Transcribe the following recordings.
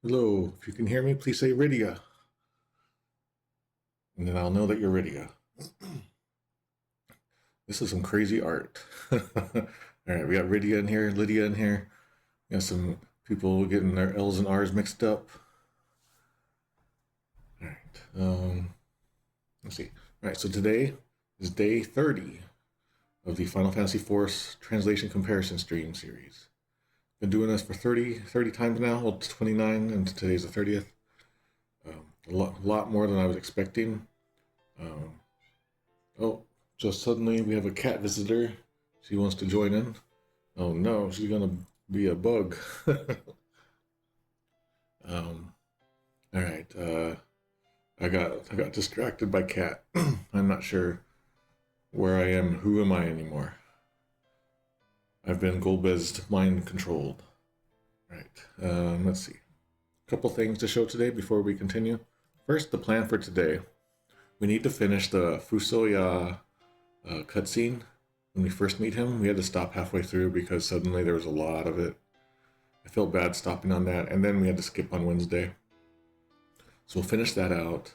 Hello, if you can hear me, please say Rydia. And then I'll know that you're Rydia. This is some crazy art. All right, we got Rydia in here, Lydia in here. We got some people getting their L's and R's mixed up. All right, let's see. All right, so today is day 30 of the Final Fantasy IV Translation Comparison Stream series. Been doing this for 30 times now. Well, it's 29, and today's the 30th. A lot more than I was expecting. Oh, just suddenly we have a cat visitor. She wants to join in. Oh no, she's gonna be a bug. All right. I got distracted by cat. I'm not sure where I am. Who am I anymore? I've been Golbez'd mind controlled. Right. Let's see. A couple things to show today before we continue. First, the plan for today. We need to finish the FuSoYa cutscene. When we first meet him, we had to stop halfway through because suddenly there was a lot of it. I felt bad stopping on that, and then we had to skip on Wednesday. So we'll finish that out.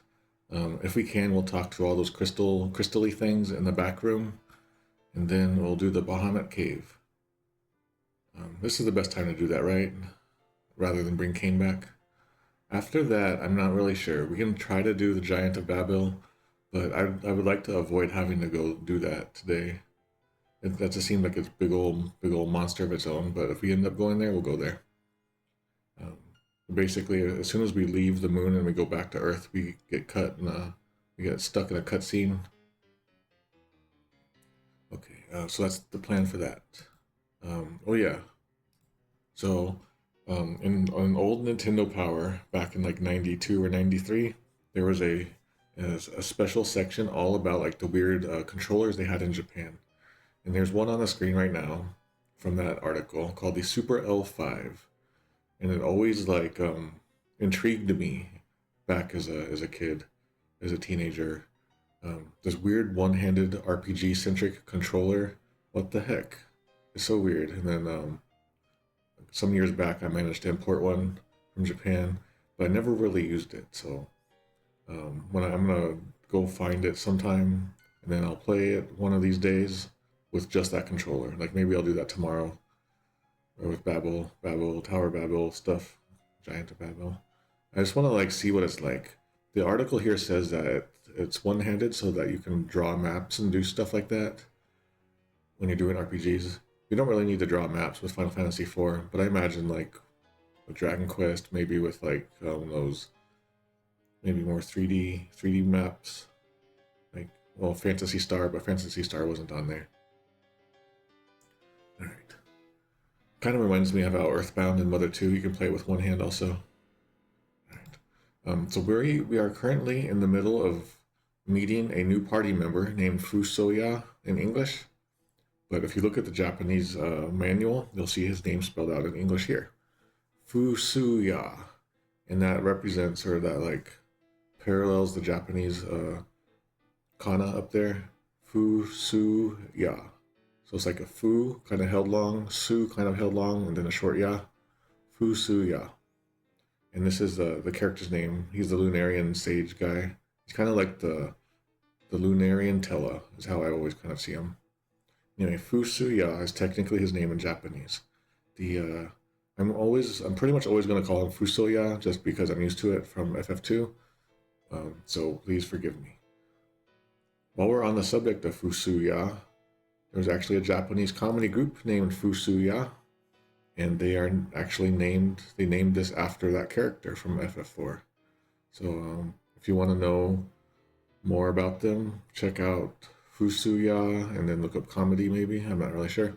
If we can, we'll talk to all those crystal-y things in the back room, and then we'll do the Bahamut Cave. This is the best time to do that, right? Rather than bring Kane back. After that, I'm not really sure. We can try to do the Giant of Babil, but I would like to avoid having to go do that today. That just seems like it's big old monster of its own, but if we end up going there, we'll go there. Basically, as soon as we leave the moon and we go back to Earth, we get cut and we get stuck in a cutscene. Okay, so that's the plan for that. Oh yeah. So, on old Nintendo Power, back in like 92 or 93, there was a special section all about like the weird controllers they had in Japan. And there's one on the screen right now from that article called the Super L5. And it always like intrigued me back as a kid, as a teenager. This weird one-handed RPG-centric controller. What the heck? It's so weird. And then some years back, I managed to import one from Japan, but I never really used it. So I'm gonna go find it sometime, and then I'll play it one of these days with just that controller. Like maybe I'll do that tomorrow, or with Babil, Tower Babil stuff, Giant of Babil. I just want to like see what it's like. The article here says that it's one-handed, so that you can draw maps and do stuff like that when you're doing RPGs. You don't really need to draw maps with Final Fantasy IV, but I imagine like with Dragon Quest, maybe with like those maybe more 3D maps, like well Phantasy Star, but Phantasy Star wasn't on there. All right, kind of reminds me of how Earthbound and Mother 2 you can play it with one hand also. All right, so we are currently in the middle of meeting a new party member named FuSoYa in English. But if you look at the Japanese manual, you'll see his name spelled out in English here. FuSoYa. And that represents, or that like parallels the Japanese kana up there. FuSoYa. So it's like a fu kind of held long, su kind of held long, and then a short ya. FuSoYa. And this is the character's name. He's the Lunarian sage guy. He's kind of like the Lunarian Tella, is how I always kind of see him. Anyway, FuSoYa is technically his name in Japanese. I'm pretty much always going to call him FuSoYa just because I'm used to it from FF2. So please forgive me. While we're on the subject of FuSoYa, there's actually a Japanese comedy group named FuSoYa, and they named this after that character from FF4. So if you want to know more about them, check out FuSoYa and then look up comedy maybe. I'm not really sure.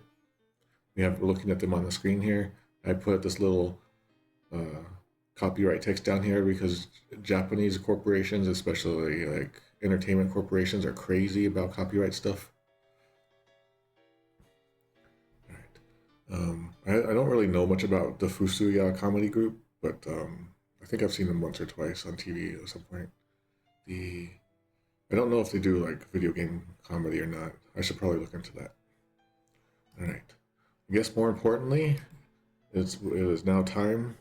We're looking at them on the screen here. I put this little copyright text down here because Japanese corporations, especially like entertainment corporations, are crazy about copyright stuff. All right. I don't really know much about the FuSoYa comedy group, but I think I've seen them once or twice on TV at some point. I don't know if they do like video game comedy or not. I should probably look into that. All right. I guess more importantly, it is now time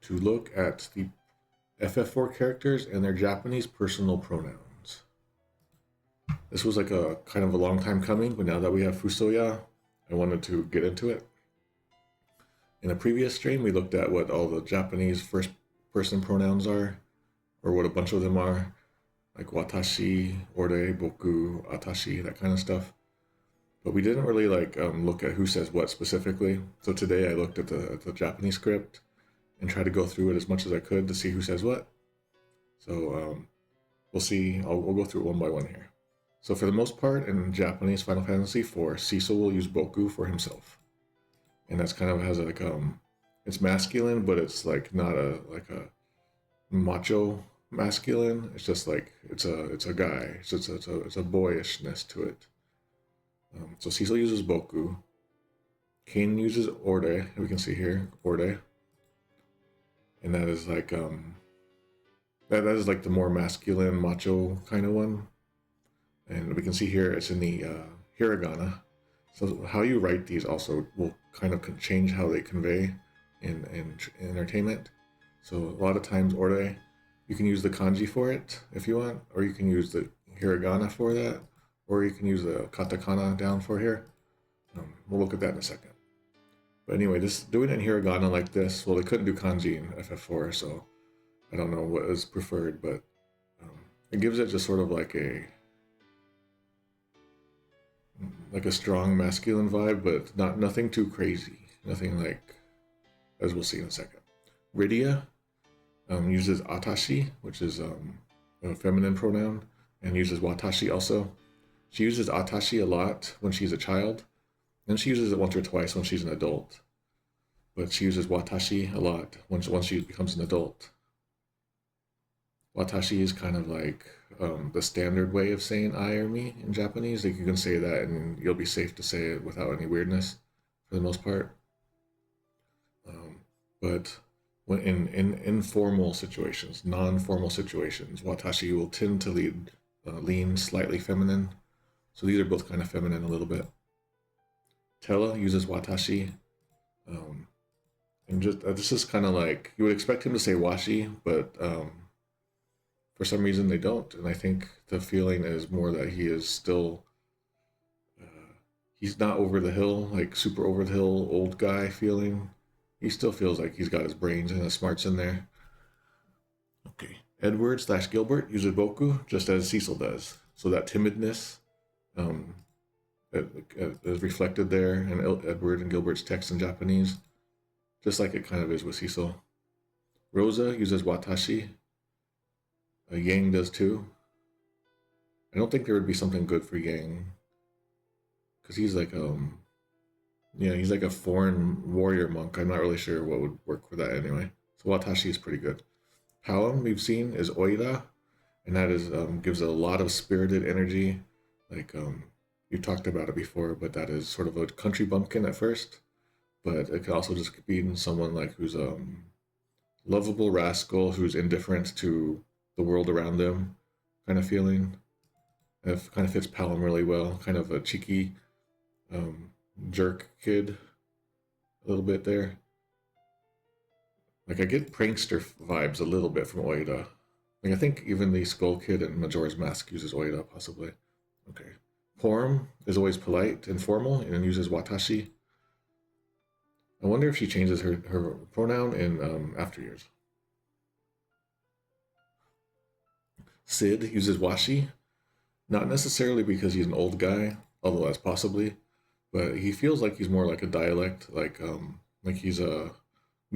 to look at the FF4 characters and their Japanese personal pronouns. This was like a kind of a long time coming, but now that we have FuSoYa, I wanted to get into it. In a previous stream, we looked at what all the Japanese first person pronouns are, or what a bunch of them are, like watashi, ore, boku, atashi, that kind of stuff. But we didn't really look at who says what specifically. So today I looked at the Japanese script and tried to go through it as much as I could to see who says what. So we'll see. We'll go through it one by one here. So for the most part, in Japanese Final Fantasy IV, Cecil will use boku for himself, and that's kind of has it's masculine, but it's like not a macho masculine. It's just like it's a guy. It's a boyishness to it. So Cecil uses boku. Kane uses ore. We can see here ore, and that is like that is like the more masculine macho kind of one. And we can see here it's in the hiragana. So how you write these also will kind of change how they convey in entertainment. So a lot of times ore, you can use the kanji for it if you want, or you can use the hiragana for that, or you can use the katakana down for here. We'll look at that in a second. But anyway, just doing it in hiragana like this, well, they couldn't do kanji in FF4, so I don't know what is preferred, but it gives it just sort of like a strong masculine vibe, but nothing too crazy. Nothing like, as we'll see in a second. Rydia uses atashi, which is a feminine pronoun, and uses watashi also. She uses atashi a lot when she's a child, and she uses it once or twice when she's an adult. But she uses watashi a lot once she becomes an adult. Watashi is kind of like the standard way of saying I or me in Japanese. Like you can say that and you'll be safe to say it without any weirdness for the most part. But when in informal situations, non-formal situations, watashi will tend to lean slightly feminine. So these are both kind of feminine a little bit. Tella uses watashi. And just this is kind of like, you would expect him to say washi, but for some reason they don't, and I think the feeling is more that he is still, he's not over the hill, like super over the hill old guy feeling. He still feels like he's got his brains and his smarts in there. Okay, Edward/Gilbert uses boku just as Cecil does, so that timidness is reflected there in Edward and Gilbert's text in Japanese, just like it kind of is with Cecil. Rosa uses watashi. Yang does too. I don't think there would be something good for Yang, because he's like he's like a foreign warrior monk. I'm not really sure what would work for that anyway. So watashi is pretty good. Palom we've seen is oida, and that is gives a lot of spirited energy. Like you talked about it before, but that is sort of a country bumpkin at first, but it could also just be someone like who's lovable rascal who's indifferent to the world around them kind of feeling. It kind of fits Palom really well, kind of a cheeky jerk kid a little bit there. Like I get prankster vibes a little bit from Oida. Like I think even the Skull Kid in Majora's Mask uses Oida possibly. Okay. Porum is always polite and formal and uses watashi. I wonder if she changes her pronoun in after years. Sid uses washi, not necessarily because he's an old guy, although that's possibly, but he feels like he's more like a dialect, like he's a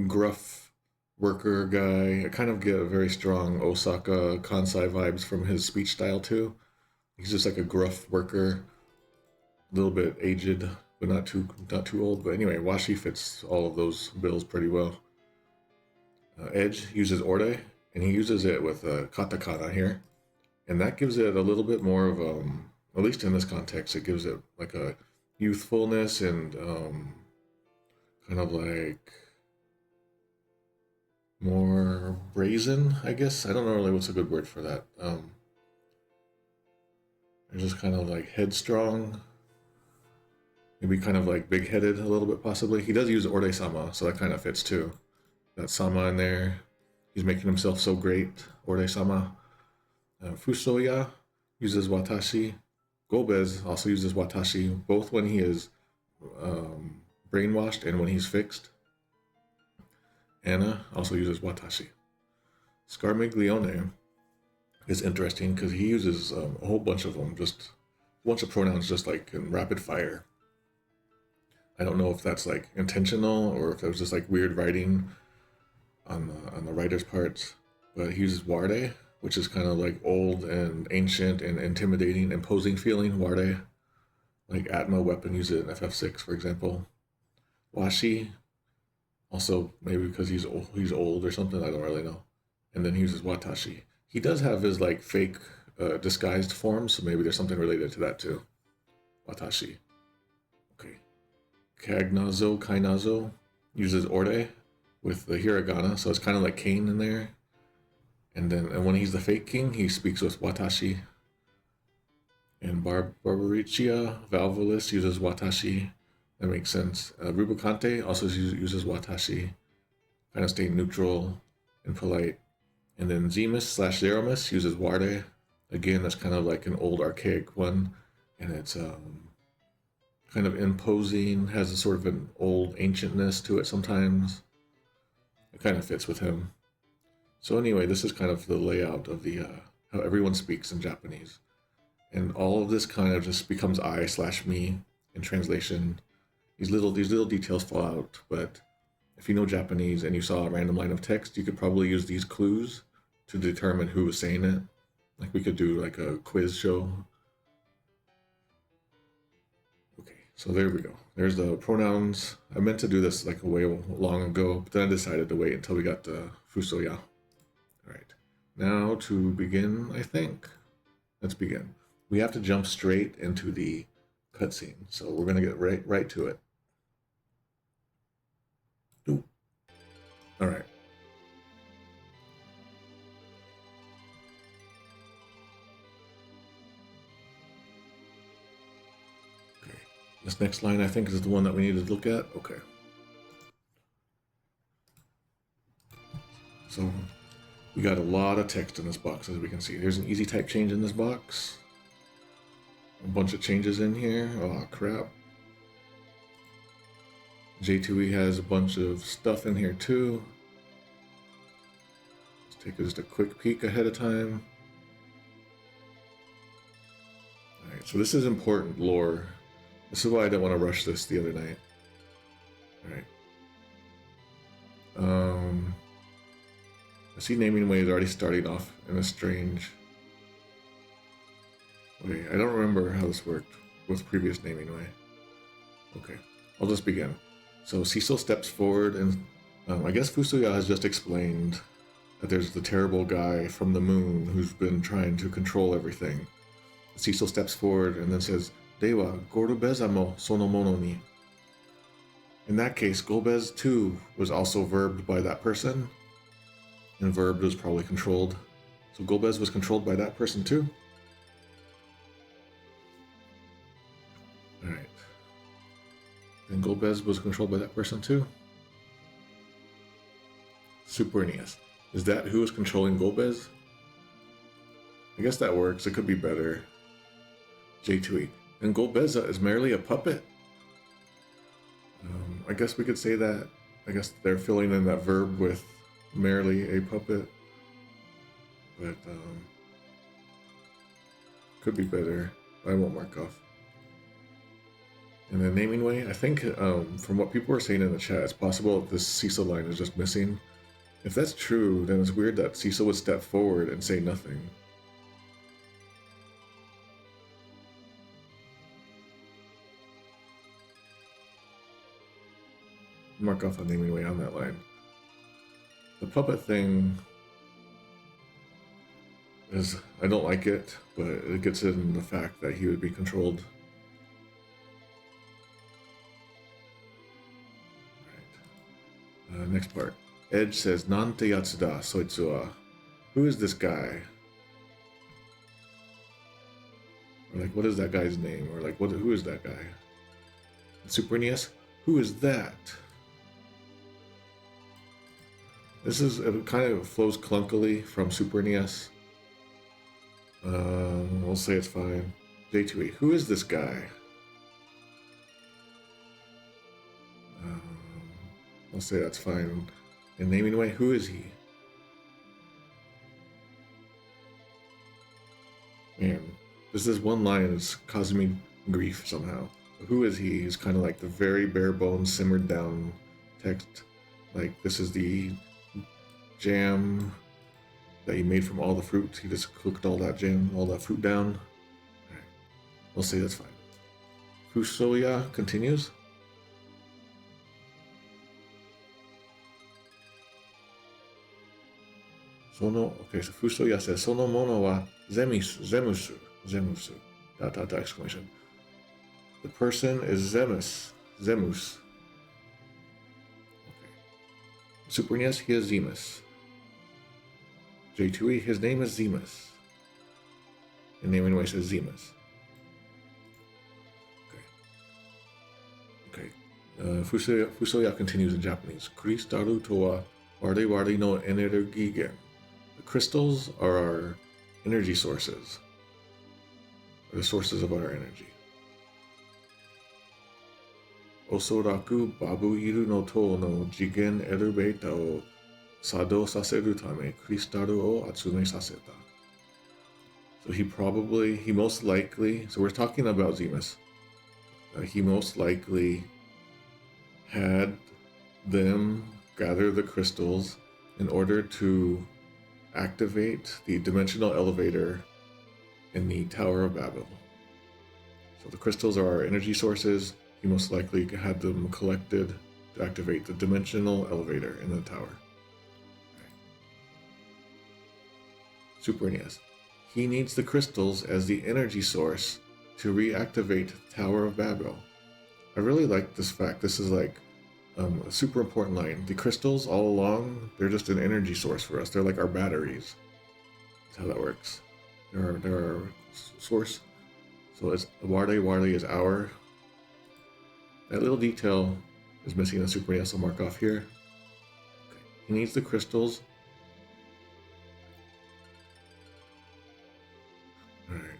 gruff worker guy. I kind of get a very strong Osaka Kansai vibes from his speech style too. He's just like a gruff worker, a little bit aged, but not too old. But anyway, washi fits all of those bills pretty well. Edge uses ore, and he uses it with katakana here, and that gives it a little bit more of at least in this context, it gives it like a youthfulness and kind of like more brazen, I guess. I don't know really what's a good word for that. They're just kind of like headstrong, maybe kind of like big-headed a little bit possibly. He does use Ore-sama, so that kind of fits too. that sama in there. He's making himself so great. Ore-sama. FuSoYa uses watashi. Golbez also uses watashi, both when he is brainwashed and when he's fixed. Anna also uses watashi. Scarmiglione is interesting because he uses a whole bunch of them, just a bunch of pronouns just like in rapid fire. I don't know if that's like intentional or if it was just like weird writing on the writer's parts, but he uses warde, which is kind of like old and ancient and intimidating, imposing feeling. Warde, like Atma weapon, use it in FF6, for example. Washi, also maybe because he's old or something, I don't really know. And then he uses watashi. He does have his like fake disguised form, so maybe there's something related to that too. Watashi. Okay. Kainazo uses orde with the hiragana, so it's kind of like Kane in there. And when he's the fake king, he speaks with watashi. And Barbaricia Valvulis uses watashi. That makes sense. Rubicante also uses watashi. Kind of stay neutral and polite. And then Zemus/Zeramus uses warde. Again, that's kind of like an old archaic one. And it's kind of imposing, has a sort of an old ancientness to it sometimes. It kind of fits with him. So anyway, this is kind of the layout of the how everyone speaks in Japanese. And all of this kind of just becomes I/me in translation. These little details fall out, but if you know Japanese and you saw a random line of text, you could probably use these clues to determine who was saying it. Like we could do like a quiz show. Okay, so there we go. There's the pronouns. I meant to do this like way long ago, but then I decided to wait until we got to FuSoYa. All right, now to begin, I think. Let's begin. We have to jump straight into the cutscene, so we're gonna get right to it. Ooh. All right. Okay. This next line, I think, is the one that we need to look at. Okay. So we got a lot of text in this box, as we can see. There's an easy type change in this box. A bunch of changes in here. Oh, crap. J2E has a bunch of stuff in here, too. Let's take just a quick peek ahead of time. Alright, so this is important lore. This is why I didn't want to rush this the other night. Alright. I see naming way is already starting off in a strange way. I don't remember how this worked with previous naming way. Okay, I'll just begin. So Cecil steps forward and I guess FuSoYa has just explained that there's the terrible guy from the moon who's been trying to control everything. Cecil steps forward and then says, Dewa, Gorobeza mo sono mono ni. In that case, Golbez too was also verbed by that person. And verbed was probably controlled. So Golbez was controlled by that person too? Alright. And Golbez was controlled by that person too? Supernius. Is that who is controlling Golbez? I guess that works. It could be better. J2E. And Golbeza is merely a puppet? I guess we could say that. I guess they're filling in that verb with merely a puppet. But, could be better. I won't mark off. And then naming way, I think from what people were saying in the chat, it's possible that this Cecil line is just missing. If that's true, then it's weird that Cecil would step forward and say nothing. Mark off the naming way on that line. The puppet thing is, I don't like it, but it gets in the fact that he would be controlled. Alright. Next part. Edge says, Nante yatsu da, soitsu wa. Who is this guy? Or like, what is that guy's name? Or like, who is that guy? Supernius? Who is that? It kind of flows clunkily from Super NES. We'll say it's fine. J2E. Who is this guy? I'll say that's fine. In naming way, who is he? Man, this one line is causing me grief somehow. Who is he? He's kind of like the very bare bones, simmered down text. Like, this is the jam that he made from all the fruit. He just cooked all that jam, all that fruit down. Alright, we'll say that's fine. FuSoYa continues. Okay, so FuSoYa says, Sono mono wa zemusu. Exclamation. The person is Zemus. Okay. Super NES, he is Zemus. J2E, his name is Zemus. In naming way says Zemus. Okay. FuSoYa continues in Japanese. Kristaru to wa wari no energy gen. The crystals are our energy sources. Or the sources of our energy. Osoraku babuiru no to no jigen elevator o sado saseru tame kristaru o atsume saseta. So he most likely, so we're talking about Zemus. He most likely had them gather the crystals in order to activate the dimensional elevator in the Tower of Babil. So the crystals are our energy sources. He most likely had them collected to activate the dimensional elevator in the tower. Okay. Super NES. He needs the crystals as the energy source to reactivate the Tower of Babil. I really like this fact. This is like a super important line. The crystals all along, they're just an energy source for us. They're like our batteries. That's how that works. They're our source. So it's Wari is our. That little detail is missing in the Super NES. I'll mark off here. Okay. He needs the crystals. Alright.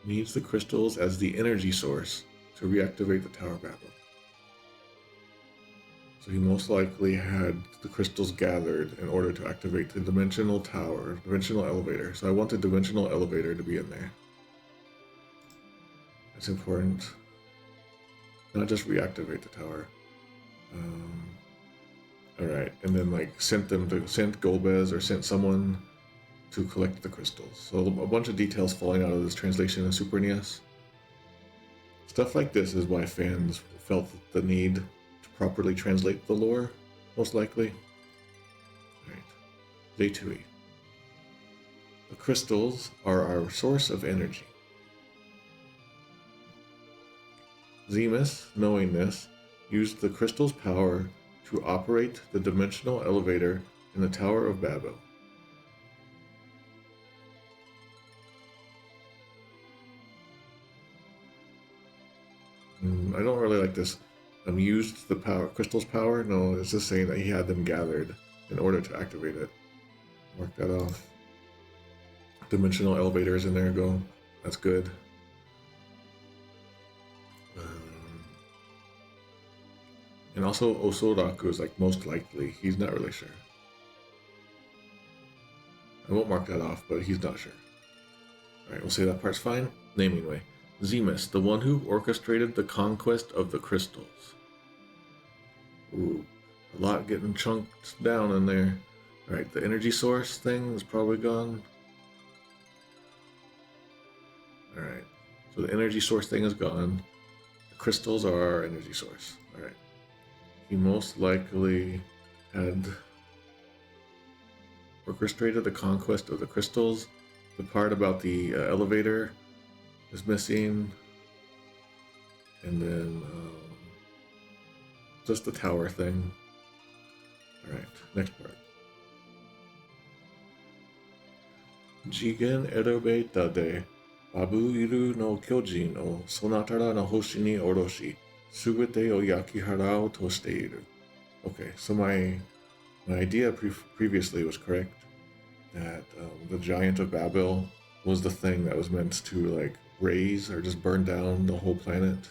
Needs the crystals as the energy source to reactivate the Tower of Babil. So he most likely had the crystals gathered in order to activate the dimensional tower, dimensional elevator. So I want the dimensional elevator to be in there. It's important. Not just reactivate the tower. Alright, and then like sent Golbez or sent someone to collect the crystals. So a bunch of details falling out of this translation in Super NES. Stuff like this is why fans felt the need to properly translate the lore, most likely. Alright, J2E. The crystals are our source of energy. Zemus, knowing this, used the crystal's power to operate the dimensional elevator in the Tower of Babil. I don't really like this. Used the power, crystal's power? No, it's just saying that he had them gathered in order to activate it. Mark that off. Dimensional elevators in there, go. That's good. And also Osoraku is like most likely. He's not really sure. I won't mark that off, but he's not sure. Alright, we'll say that part's fine. Naming way. Zemus, the one who orchestrated the conquest of the crystals. Ooh, a lot getting chunked down in there. Alright, the energy source thing is probably gone. Alright, so the energy source thing is gone. The crystals are our energy source. Alright. He most likely had orchestrated the conquest of the crystals. The part about the elevator is missing. And then just the tower thing. Alright, next part. Jigen elevator de Babuiru no Kyojin o Sonatara no Hoshi ni Oroshi Subete o yakihara o toshiteiru. Okay, so my idea previously was correct, that the Giant of Babil was the thing that was meant to like raise or just burn down the whole planet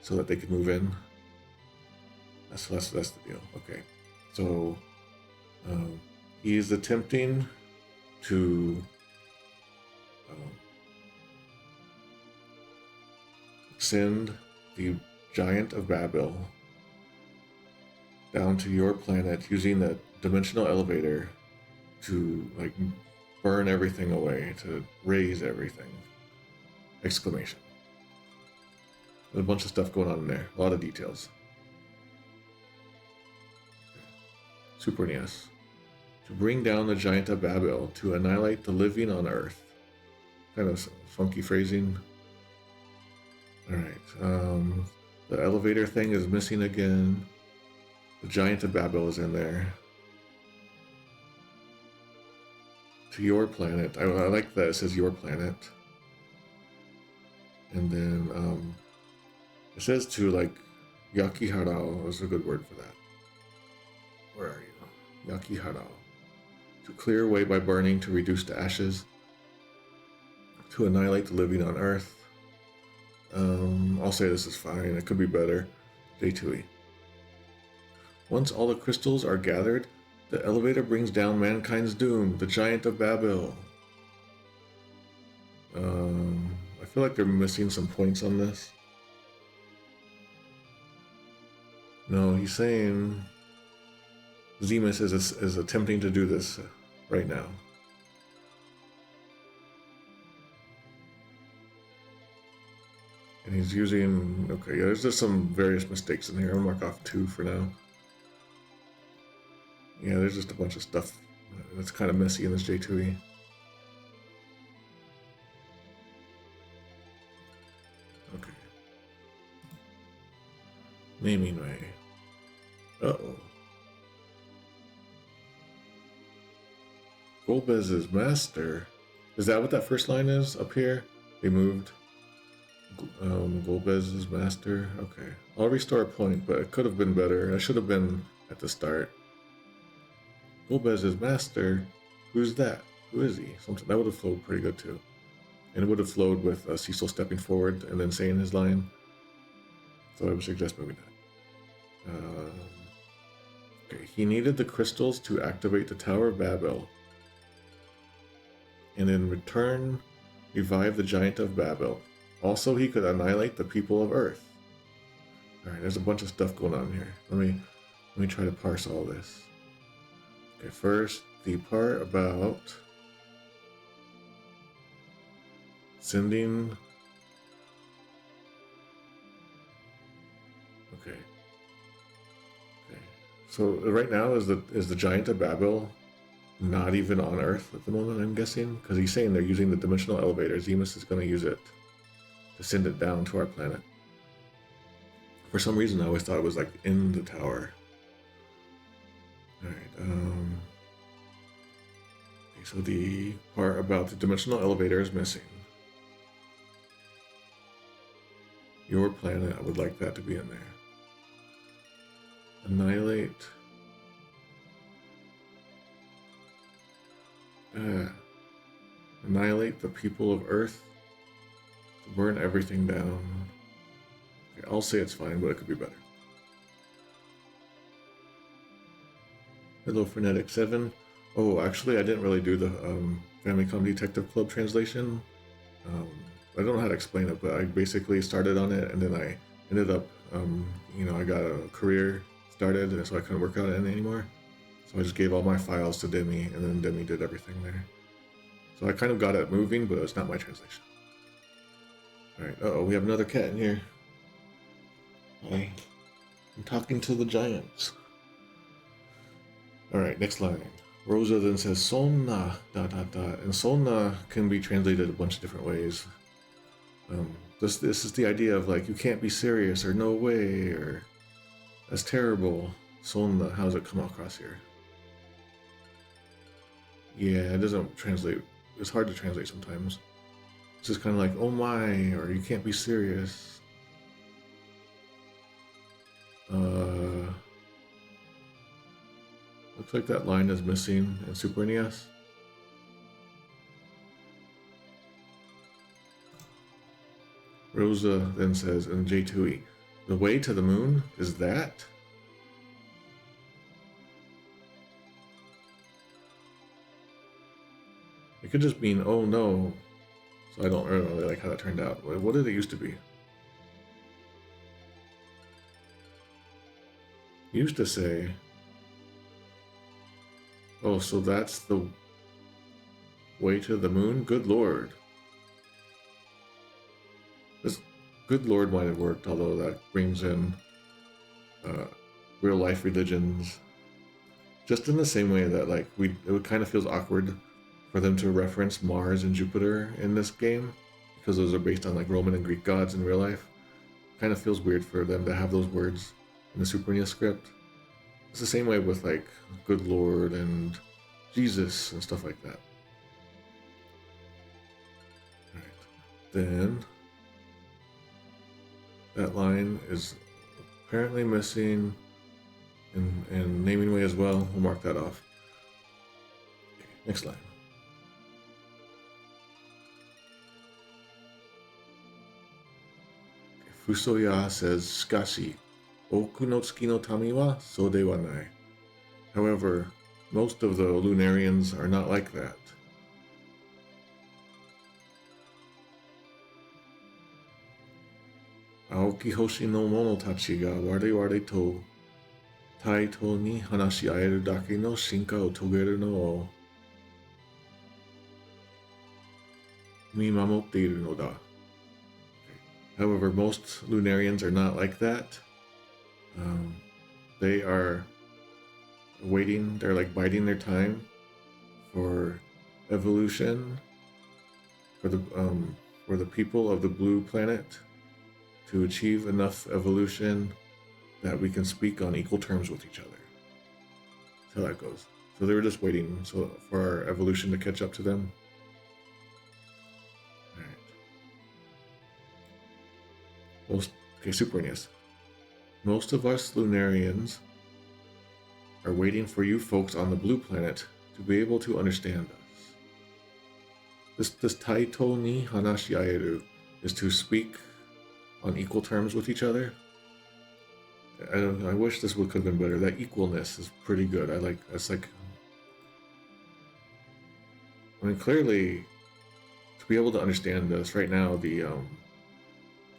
so that they could move in. That's the deal. Okay, so he is attempting to send the Giant of Babil down to your planet using the dimensional elevator to like burn everything away, to raise everything. Exclamation. There's a bunch of stuff going on in there. A lot of details. Super NES. To bring down the Giant of Babil to annihilate the living on Earth. Kind of funky phrasing. Alright. The elevator thing is missing again. The Giant of Babil is in there. To your planet. I like that it says your planet. And then it says to like Yakihara is a good word for that. Where are you? Yakihara. To clear away by burning, to reduce to ashes. To annihilate the living on Earth. I'll say this is fine. It could be better. J2E. Once all the crystals are gathered, the elevator brings down mankind's doom, the Giant of Babil. I feel like they're missing some points on this. No, he's saying Zemus is attempting to do this right now. And he's using, okay, yeah, there's just some various mistakes in here. I'll mark off 2 for now. Yeah, there's just a bunch of stuff that's kind of messy in this J2E. Okay. Naming way. Uh-oh. Golbez's master. Is that what that first line is up here? They moved. Golbez's master. Okay. I'll restore a point, but it could have been better. I should have been at the start. Golbez's master. Who's that? Who is he? Something that would have flowed pretty good too. And it would have flowed with Cecil stepping forward and then saying his line. So I would suggest moving that. Okay. He needed the crystals to activate the Tower of Babil. And in return, revive the Giant of Babil. Also, he could annihilate the people of Earth. All right, there's a bunch of stuff going on here. Let me try to parse all this. Okay, first, the part about sending. Okay. So right now is the Giant of Babil not even on Earth at the moment, I'm guessing? Because he's saying they're using the dimensional elevator. Zemus is going to use it to send it down to our planet. For some reason, I always thought it was like in the tower. Alright, okay, so the part about the dimensional elevator is missing. Your planet, I would like that to be in there. Annihilate. Annihilate the people of Earth. To burn everything down. Okay, I'll say it's fine, but it could be better. Hello, Frenetic 7. Oh, actually, I didn't really do the Famicom Detective Club translation. I don't know how to explain it, but I basically started on it, and then I ended up, I got a career started, and so I couldn't work on it anymore. So I just gave all my files to Demi, and then Demi did everything there. So I kind of got it moving, but it's not my translation. Alright, uh-oh, we have another cat in here. Hi. I'm talking to the giants. Alright, next line. Rosa then says, Sonna, ... And Sonna can be translated a bunch of different ways. This is the idea of like, you can't be serious, or no way, or that's terrible. Sonna, how does it come across here? Yeah, it doesn't translate. It's hard to translate sometimes. It's just kind of like, oh my, or you can't be serious. Looks like that line is missing in Super NES. Rosa then says in J2E, the way to the moon is that? It could just mean, oh no. So I don't really like how that turned out. What did it used to be? It used to say, oh, so that's the way to the moon? Good Lord. This good Lord might have worked, although that brings in real life religions. Just in the same way that it kind of feels awkward for them to reference Mars and Jupiter in this game, because those are based on like Roman and Greek gods in real life. Kind of feels weird for them to have those words in the Super NES script. It's the same way with like good Lord and Jesus and stuff like that. Alright, then that line is apparently missing in naming way as well. We'll mark that off. Okay, next line. FuSoYa says, Shikashi, oku no tsuki no tami wa so de wa nai. However, most of the Lunarians are not like that. Aoki hoshi no mono tachi ga wareware to taito ni hanashi aeru dake no shinka o togeru no o mimamotte iru no da. However, most Lunarians are not like that. They are waiting, they're like biding their time for evolution, for the people of the blue planet to achieve enough evolution that we can speak on equal terms with each other. That's how that goes. So they were just waiting for our evolution to catch up to them. Super NES. Most of us Lunarians are waiting for you folks on the blue planet to be able to understand us. This taito ni hanashi aeru is to speak on equal terms with each other. I wish this could have been better. That equalness is pretty good. Clearly, to be able to understand us right now, the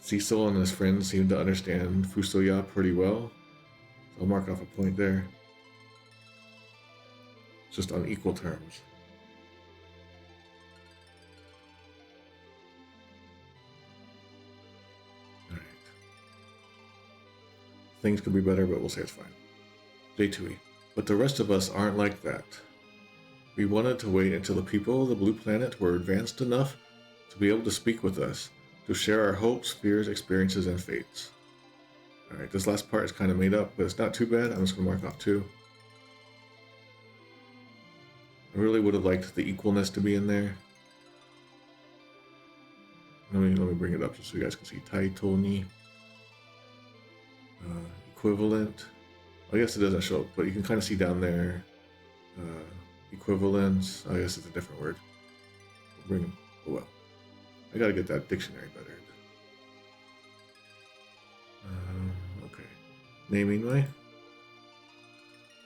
Cecil and his friends seem to understand FuSoYa pretty well. So I'll mark off a point there. Just on equal terms. Alright. Things could be better, but we'll say it's fine. J2E. But the rest of us aren't like that. We wanted to wait until the people of the blue planet were advanced enough to be able to speak with us, to share our hopes, fears, experiences, and fates. Alright, this last part is kind of made up, but it's not too bad. I'm just going to mark off 2. I really would have liked the equalness to be in there. Let me bring it up just so you guys can see. Taito ni. Equivalent. I guess it doesn't show up, but you can kind of see down there. Equivalence. I guess it's a different word. Oh well. I gotta get that dictionary better. Okay. Naming way.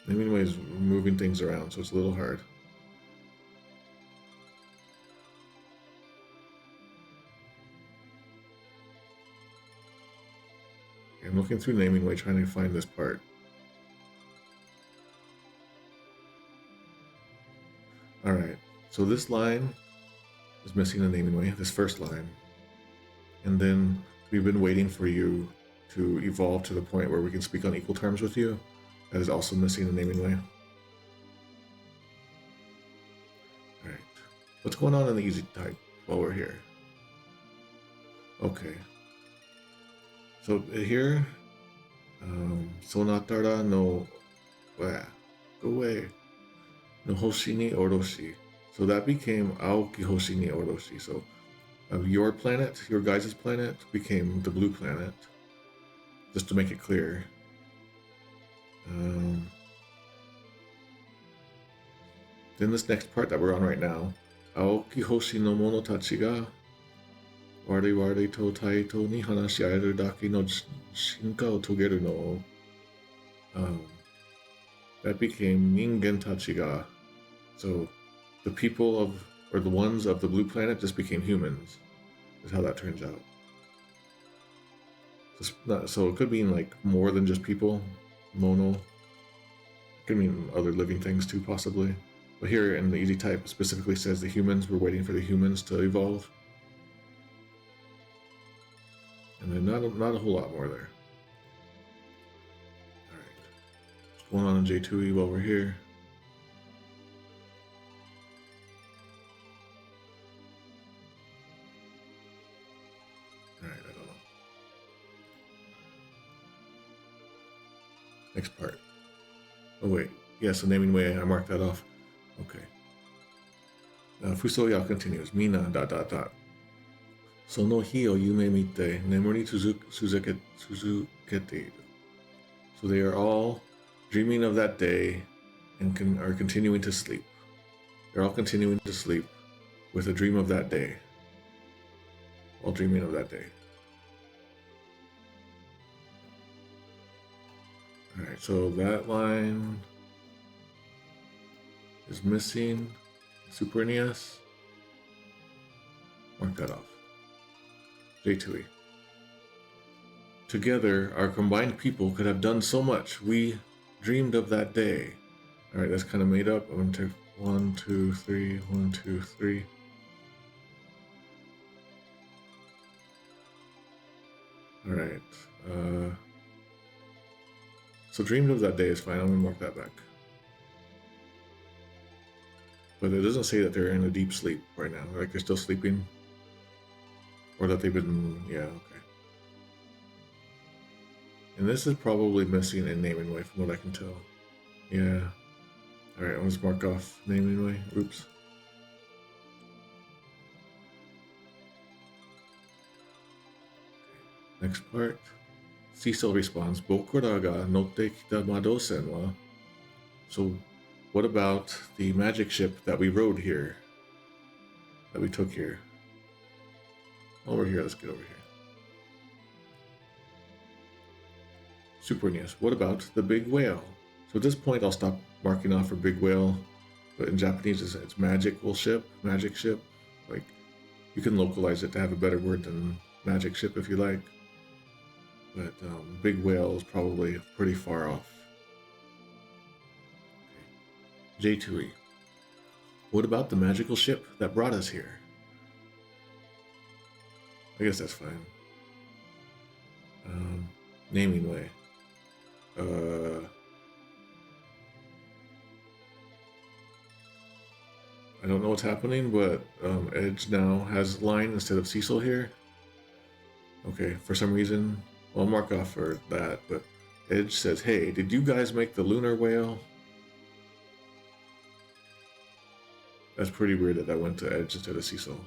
Naming way is moving things around, so it's a little hard. I'm looking through naming way, trying to find this part. Alright, so this line is missing a naming way, this first line. And then we've been waiting for you to evolve to the point where we can speak on equal terms with you. That is also missing a naming way. Alright, what's going on in the easy type while we're here? Okay. So here, Sonatara no, go away, no hoshi ni oroshi. So that became Aoki hoshi ni oroshi. So your planet, your guys' planet, became the blue planet. Just to make it clear. Then this next part that we're on right now, 青き星の者たちが我々と対等に話し合えるだけの進化を遂げるのを、that became 人間たちが so the people of, or the ones of the blue planet just became humans, is how that turns out. So it could mean like more than just people, mono. It could mean other living things too, possibly. But here in the easy type, it specifically says the humans, we're waiting for the humans to evolve. And then not a whole lot more there. Alright. What's going on in J2E while we're here? Alright, I don't know. Next part. Oh wait, yeah, so naming way, I marked that off. Okay. FuSoYa continues. Mina ... その日を夢見て眠り続けている. So they are all dreaming of that day and are continuing to sleep. They're all continuing to sleep with a dream of that day. All dreaming of that day. Alright, so that line is missing. Super NES. Mark that off. J2E. Together, our combined people could have done so much. We dreamed of that day. Alright, that's kind of made up. I'm going to take 1, 2, 3, 1, 2, 3. Alright. So dreamed of that day is fine. I'm going to mark that back. But it doesn't say that they're in a deep sleep right now. Like they're still sleeping. Or that they've been, yeah, okay. And this is probably missing in naming way from what I can tell. Yeah. Alright, let's mark off naming way. Oops. Next part. Cecil responds, 僕らが乗ってきた魔導船は? So, what about the magic ship that we rode here? That we took here? While we're here, let's get over here. Super NES. What about the big whale? So at this point, I'll stop marking off for big whale. But in Japanese, it's magical ship, magic ship. Like, you can localize it to have a better word than magic ship if you like. But big whale is probably pretty far off. Okay. J2E. What about the magical ship that brought us here? I guess that's fine. Naming way. I don't know what's happening, but Edge now has line instead of Cecil here. Okay, for some reason, I'll mark off for that, but Edge says, hey, did you guys make the lunar whale? That's pretty weird that went to Edge instead of Cecil.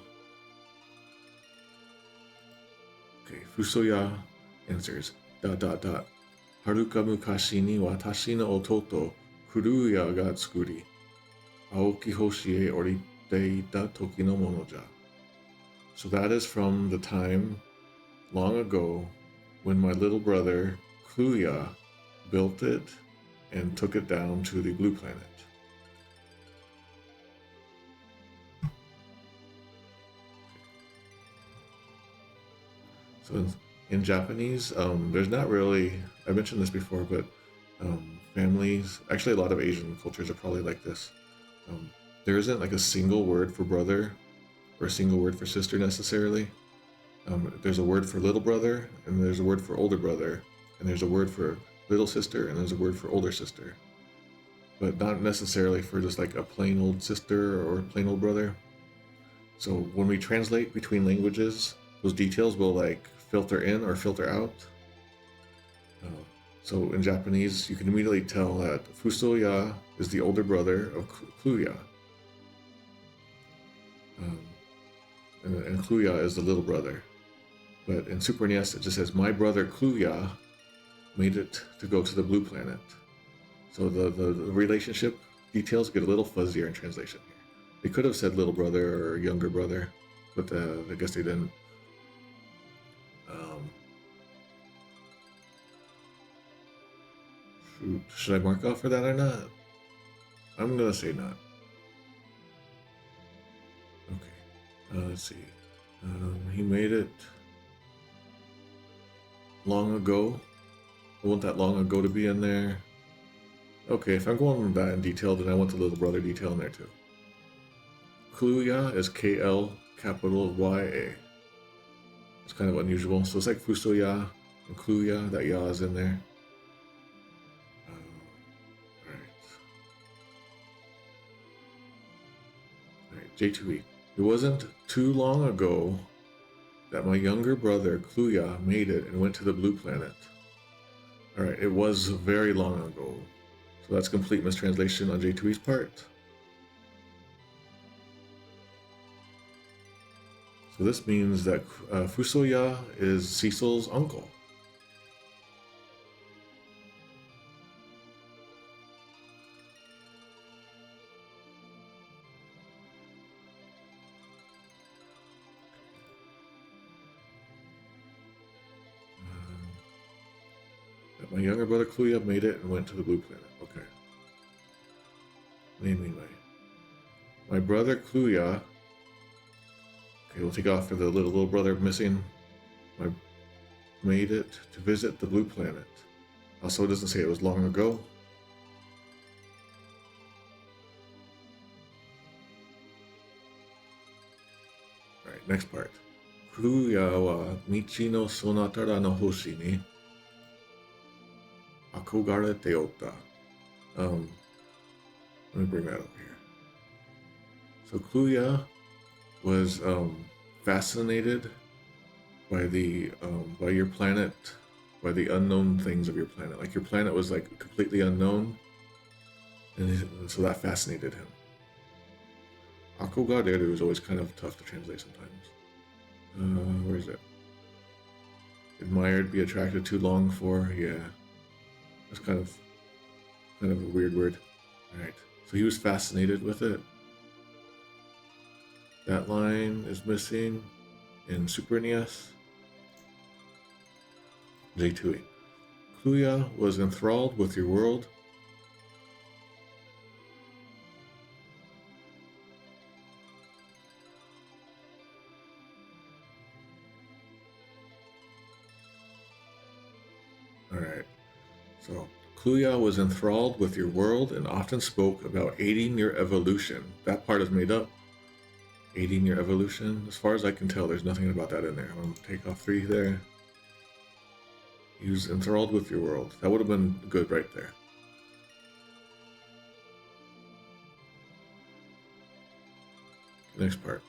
Okay, FuSoYa answers, ... はるか昔に私の弟、FuSoYaが作り、青き星へ降りていた時のものじゃ. So that is from the time long ago when my little brother, FuSoYa, built it and took it down to the blue planet. So in Japanese, there's not really, I mentioned this before, but families, actually a lot of Asian cultures are probably like this. There isn't like a single word for brother or a single word for sister necessarily. There's a word for little brother, and there's a word for older brother, and there's a word for little sister, and there's a word for older sister. But not necessarily for just like a plain old sister or plain old brother. So when we translate between languages, those details will like filter in or filter out. So in Japanese, you can immediately tell that FuSoYa is the older brother of FuSoYa. And FuSoYa is the little brother. But in Super NES, it just says, my brother FuSoYa made it to go to the blue planet. So the relationship details get a little fuzzier in translation here. They could have said little brother or younger brother, but I guess they didn't. Should I mark off for that or not? I'm gonna say not. Okay, let's see. He made it long ago. I want that long ago to be in there. Okay, if I'm going with that in detail, then I want the little brother detail in there too. FuSoYa is KL capital YA. It's kind of unusual. So it's like FuSoYa and FuSoYa, that Ya is in there. Alright, J2E. It wasn't too long ago that my younger brother, FuSoYa, made it and went to the blue planet. Alright, it was very long ago. So that's complete mistranslation on J2E's part. So this means that FuSoYa is Cecil's uncle. My younger brother FuSoYa made it and went to the blue planet. Okay. Naming my brother FuSoYa. Okay, we'll take off for the little brother missing. Made it to visit the blue planet. Also, it doesn't say it was long ago. Alright, next part. FuSoYa wa michi no sonatara no hoshi ni akogarete ota. Let me bring that up here. So FuSoYa was fascinated by by your planet, by the unknown things of your planet. Like your planet was like completely unknown, and so that fascinated him. Akogareru is always kind of tough to translate sometimes. Where is it? Admired, be attracted to, long for. Yeah, that's kind of a weird word. All right, so he was fascinated with it. That line is missing in Super NES. J2E. FuSoYa was enthralled with your world. Alright. So, FuSoYa was enthralled with your world and often spoke about aiding your evolution. That part is made up. Aiding your evolution. As far as I can tell, there's nothing about that in there. I'm going to take off 3 there. He was enthralled with your world. That would have been good right there. Next part.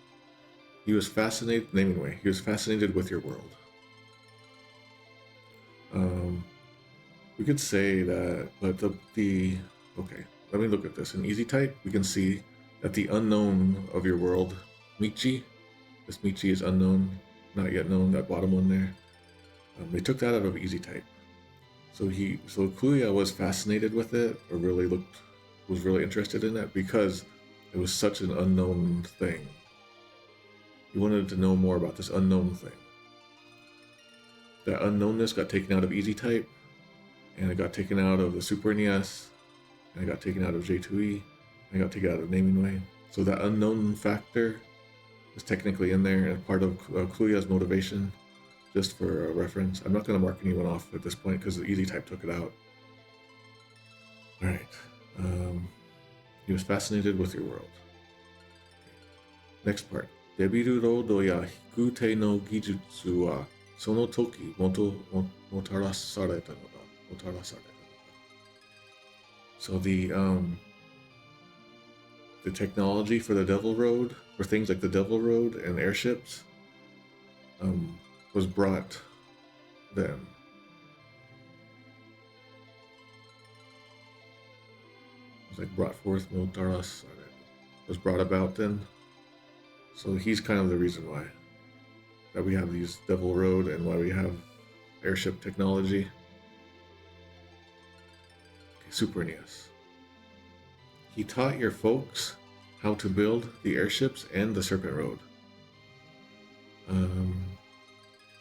He was fascinated, naming way. He was fascinated with your world. We could say that, but okay, let me look at this. In easy type, we can see that the unknown of your world, Michi, this Michi is unknown, not yet known, that bottom one there. They took that out of easy type. So FuSoYa was fascinated with it, or was really interested in it because it was such an unknown thing. He wanted to know more about this unknown thing. That unknownness got taken out of easy type, and it got taken out of the Super NES, and it got taken out of J2E, and it got taken out of Naming Way. So that unknown factor is technically in there and part of FuSoYa's motivation, just for reference. I'm not going to mark anyone off at this point because the easy type took it out. Alright. He was fascinated with your world. Next part. Debiru rodo ya hikute no gijutsu wa sono toki motarasareta no da. So the technology for the Devil Road, for things like the Devil Road and airships, was brought then. It was like brought forth, Motaras, was brought about then. So he's kind of the reason why that we have these Devil Road and why we have airship technology. Super NES. He taught your folks how to build the airships and the Serpent Road. I'm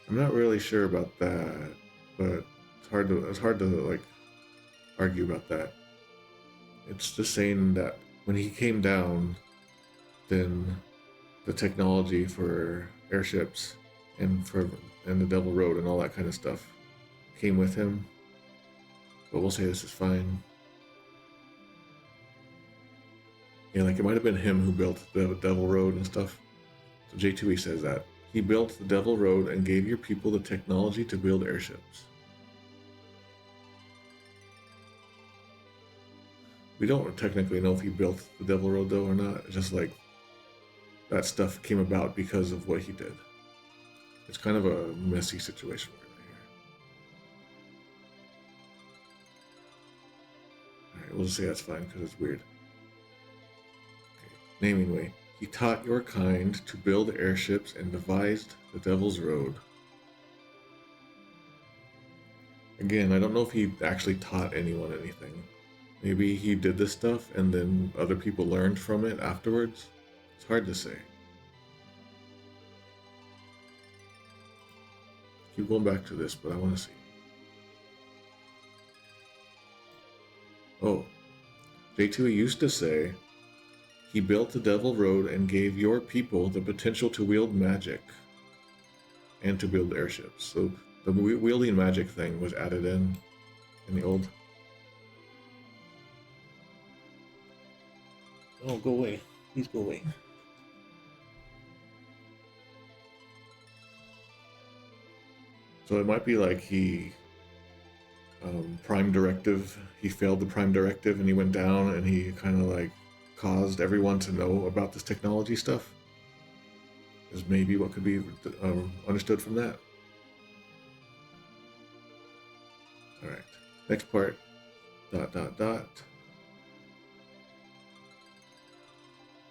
not really sure about that, but it's hard to like argue about that. It's just saying that when he came down, then the technology for airships and the Devil Road and all that kind of stuff came with him. But we'll say this is fine. Yeah, like it might have been him who built the Devil Road and stuff. So J2E says that. He built the Devil Road and gave your people the technology to build airships. We don't technically know if he built the Devil Road though or not. It's just like that stuff came about because of what he did. It's kind of a messy situation right here. Alright, we'll just say that's fine because it's weird. Okay. Naming way. He taught your kind to build airships and devised the Devil's Road. Again, I don't know if he actually taught anyone anything. Maybe he did this stuff and then other people learned from it afterwards. It's hard to say. Keep going back to this, but I want to see. Oh, J2E used to say, he built the Devil Road and gave your people the potential to wield magic and to build airships. So the wielding magic thing was added in the old. Oh, go away. Please go away. So it might be like he Prime Directive, he failed the Prime Directive and he went down and he kind of like caused everyone to know about this technology stuff. Is maybe what could be understood from that. All right, next part. ...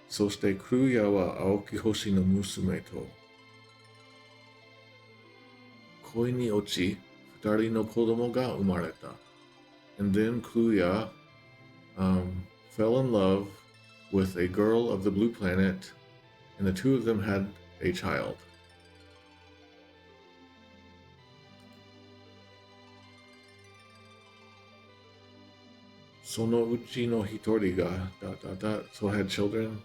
そしてクルヤは青き星の娘と恋に落ち二人の子供が生まれた。And then Kluya fell in love with a girl of the blue planet, and the two of them had a child. Sono uchi no hitori ga ... So had children.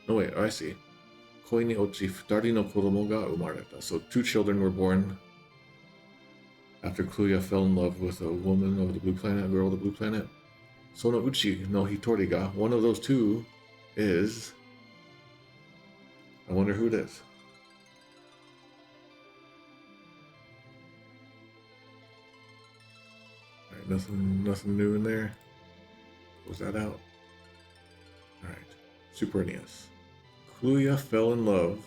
No wait, I see. Koi ni ochi futari no kodomo ga umareta. So two children were born after Kluya fell in love with a woman of the blue planet, a girl of the blue planet. Sono uchi no hitori ga. One of those two is... I wonder who it is. Alright, nothing new in there. Close that out. Alright, Super NES. Kluya fell in love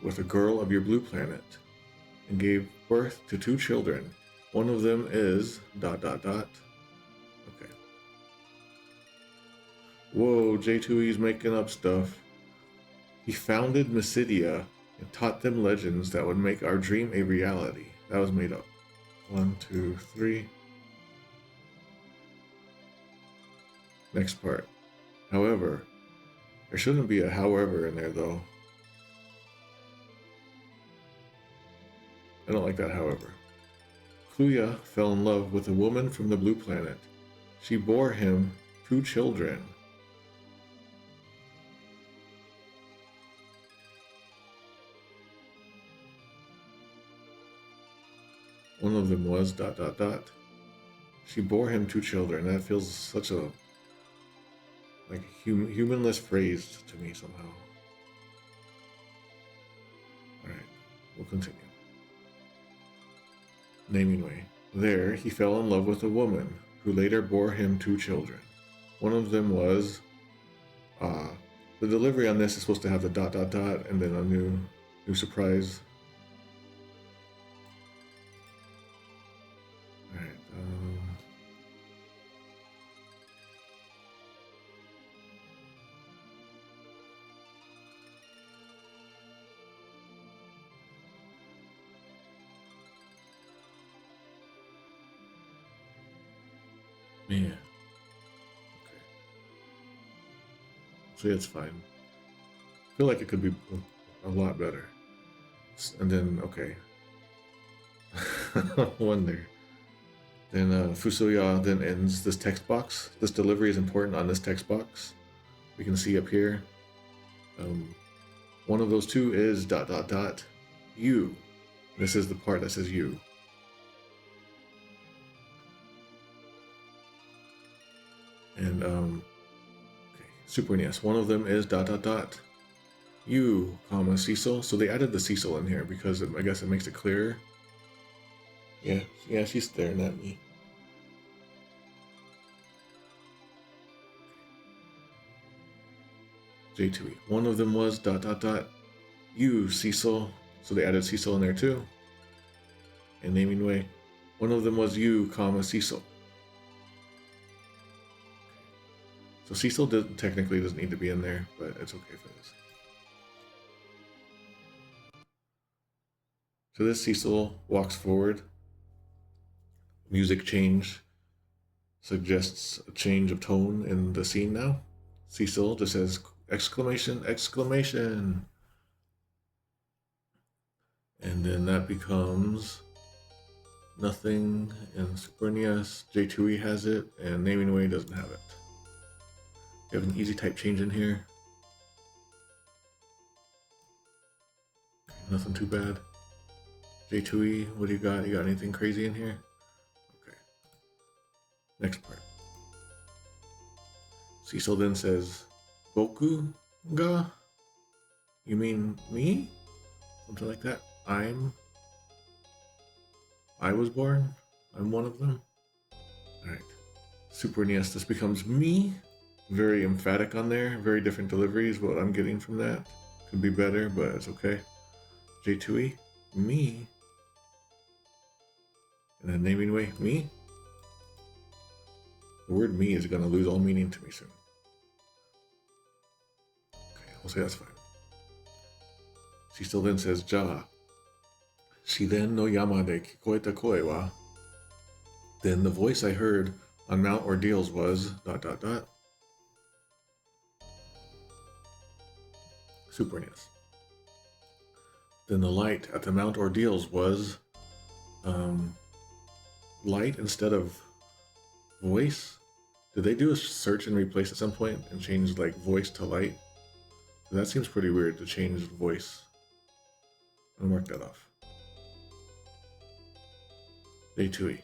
with a girl of your blue planet and gave birth to two children. One of them is ... Okay. Whoa, J2E's making up stuff. He founded Mysidia and taught them legends that would make our dream a reality. That was made up. 1, 2, 3. Next part. However, there shouldn't be a however in there though. I don't like that however. Kluya fell in love with a woman from the blue planet. She bore him two children. One of them was ... She bore him two children. That feels such a like humanless phrase to me somehow. Alright, we'll continue. Naming way. There, he fell in love with a woman who later bore him two children. One of them was... the delivery on this is supposed to have the ... and then a new surprise. Alright, Man. Okay. So yeah, it's fine. I feel like it could be a lot better. And then, okay. Wonder. Then FuSoYa then ends this text box. This delivery is important on this text box. We can see up here. One of those two is ... you. This is the part that says you. And okay, Super NES. One of them is ... you, comma, Cecil. So they added the Cecil in here because I guess it makes it clearer. Yeah, she's staring at me. J2E. One of them was ... you, Cecil. So they added Cecil in there too. And naming way. One of them was you, comma, Cecil. So Cecil technically doesn't need to be in there, but it's okay for this. So this Cecil walks forward. Music change suggests a change of tone in the scene now. Cecil just says exclamation, exclamation. And then that becomes nothing in Super NES. J2E has it, and Naming Away doesn't have it. You have an easy type change in here. Nothing too bad. J2E, what do you got? You got anything crazy in here? Okay. Next part. Cecil then says, Boku ga? You mean me? Something like that. I was born. I'm one of them. Alright. Super NES, this becomes me. Very emphatic on there. Very different deliveries. What I'm getting from that could be better, but it's okay. J2E, me. And then naming way, me. The word me is going to lose all meaning to me soon. Okay, we'll say that's fine. She still then says, Ja. Shiden no yama de kikoeta koe wa. Then the voice I heard on Mount Ordeals was ... Super NES. Then the light at the Mount Ordeals was light instead of voice. Did they do a search and replace at some point and change like voice to light? That seems pretty weird to change voice. I'll mark that off. J2E.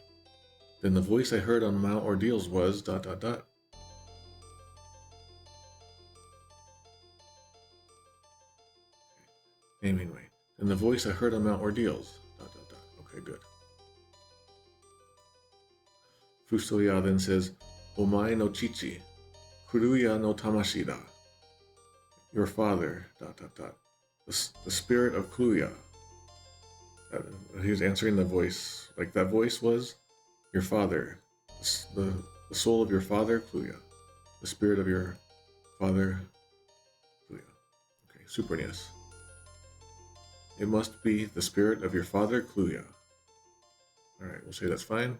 Then the voice I heard on Mount Ordeals was ... Naming way. And the voice I heard on Mount Ordeals ... Okay, good. FuSoYa then says, Omae no chichi, Kuruya no tamashi da. Your father ... The spirit of Kuruya. He was answering the voice. Like that voice was your father. The soul of your father, Kuruya. The spirit of your father, Kuruya. Okay, Super NES. It must be the spirit of your father, Kuruya. Alright, we'll say that's fine.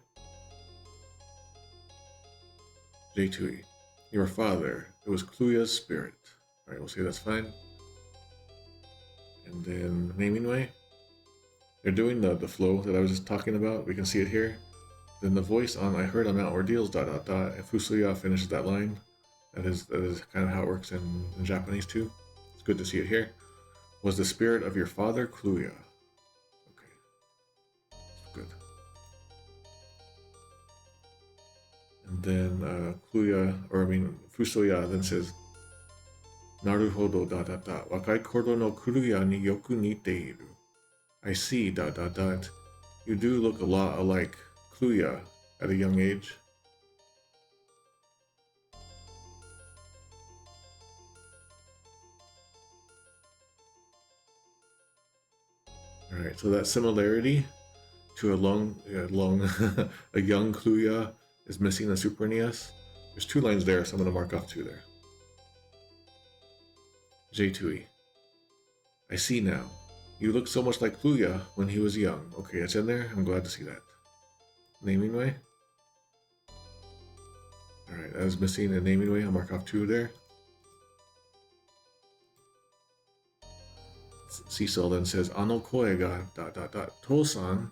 J2E. Your father. It was Kuruya's spirit. Alright, we'll say that's fine. And then naming way. They're doing the flow that I was just talking about. We can see it here. Then the voice on I heard on Mount Ordeals ... and FuSoYa finishes that line. That is kind of how it works in Japanese too. It's good to see it here. Was the spirit of your father, Kuruya. Okay. Good. And then FuSoYa then says, Naruhodo ... Wakai koro no Kuruya ni yoku niteiru. I see ... You do look a lot alike Kuruya at a young age. Alright, so that similarity to a a young Kuruya is missing the Super NES. There's two lines there, so I'm going to mark off two there. J2E. I see now. You look so much like Kuruya when he was young. Okay, it's in there. I'm glad to see that. Naming way. Alright, that is missing a naming way. I'll mark off 2 there. Cecil then says, Ano koe ga ... Tosan ...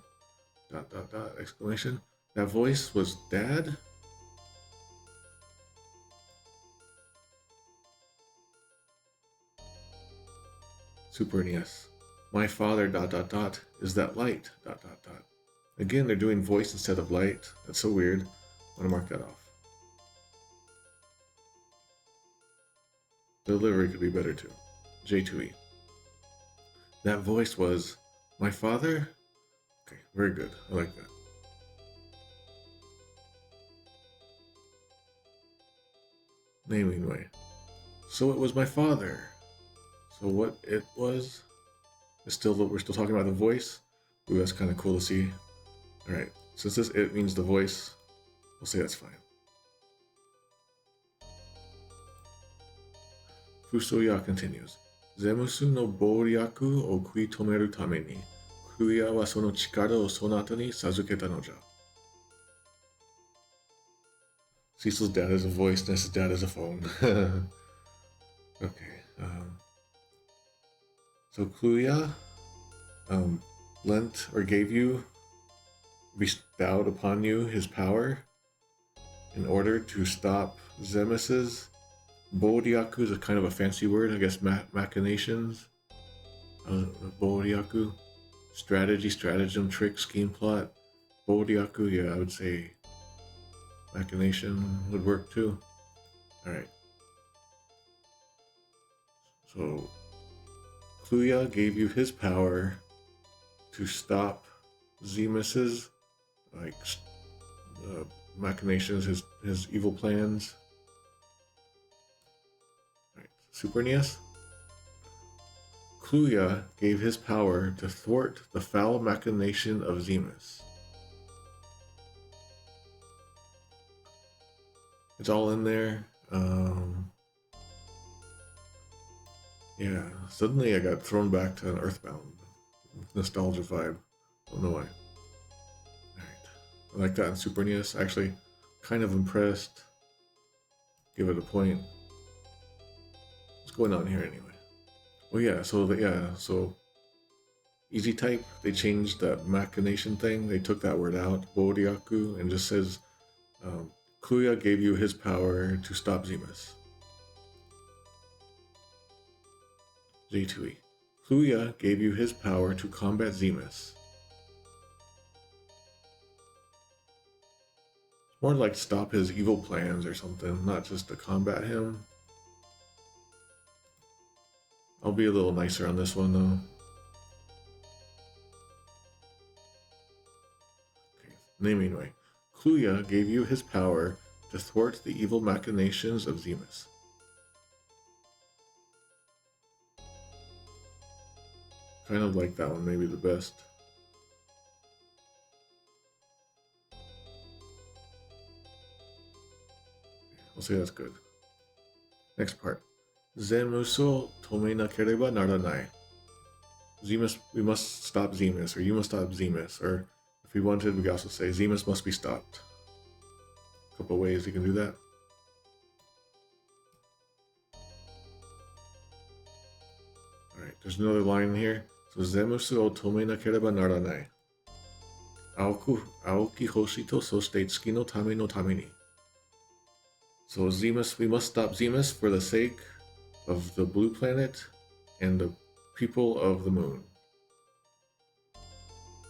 exclamation. That voice was Dad? Super NES. My father ... is that light ... Again, they're doing voice instead of light. That's so weird. I'm gonna mark that off. The delivery could be better too. J2E. That voice was my father? Okay, very good. I like that. Naming way. So it was my father. So what it was is still, we're still talking about the voice. Ooh, that's kind of cool to see. Alright, since this it means the voice, we'll say that's fine. FuSoYa continues. Zemusu no bouryaku o kuitomeru tame ni, Kuya wa sono chikara o sonata ni sazuketa no ja. Cecil's dad is a voice, Ness's dad is a phone. Okay. So Kuya lent or gave you, bestowed upon you his power in order to stop Zemus's Bouryaku is a kind of a fancy word, I guess, machinations. Bouryaku, strategy, stratagem, trick, scheme, plot. Bouryaku, yeah, I would say machination would work too. Alright. So, Kuya gave you his power to stop Zemus's machinations, his evil plans. Super NES. Kuya gave his power to thwart the foul machination of Zemus. It's all in there. Yeah, suddenly I got thrown back to an Earthbound nostalgia vibe. Don't know why. Alright. I like that in Super NES. Actually, kind of impressed. Give it a point. Going on here anyway. Well, yeah, so easy type, they changed that machination thing. They took that word out, Bouryaku, and just says Kuya gave you his power to stop Zemus. J2E. Kuya gave you his power to combat Zemus. It's more like stop his evil plans or something, not just to combat him. I'll be a little nicer on this one though. Okay, naming way. Kuya gave you his power to thwart the evil machinations of Zemus. Kind of like that one, maybe the best. I'll say that's good. Next part. Zemus o tome nakereba naranai. Zemus, we must stop Zemus, or you must stop Zemus, or if we wanted, we could also say Zemus must be stopped. A couple ways you can do that. Alright, there's another line here. So Zemus o tome nakereba naranai. Aoki hoshi to soshite tsuki no tame no tame ni. So Zemus, we must stop Zemus for the sake of the blue planet and the people of the moon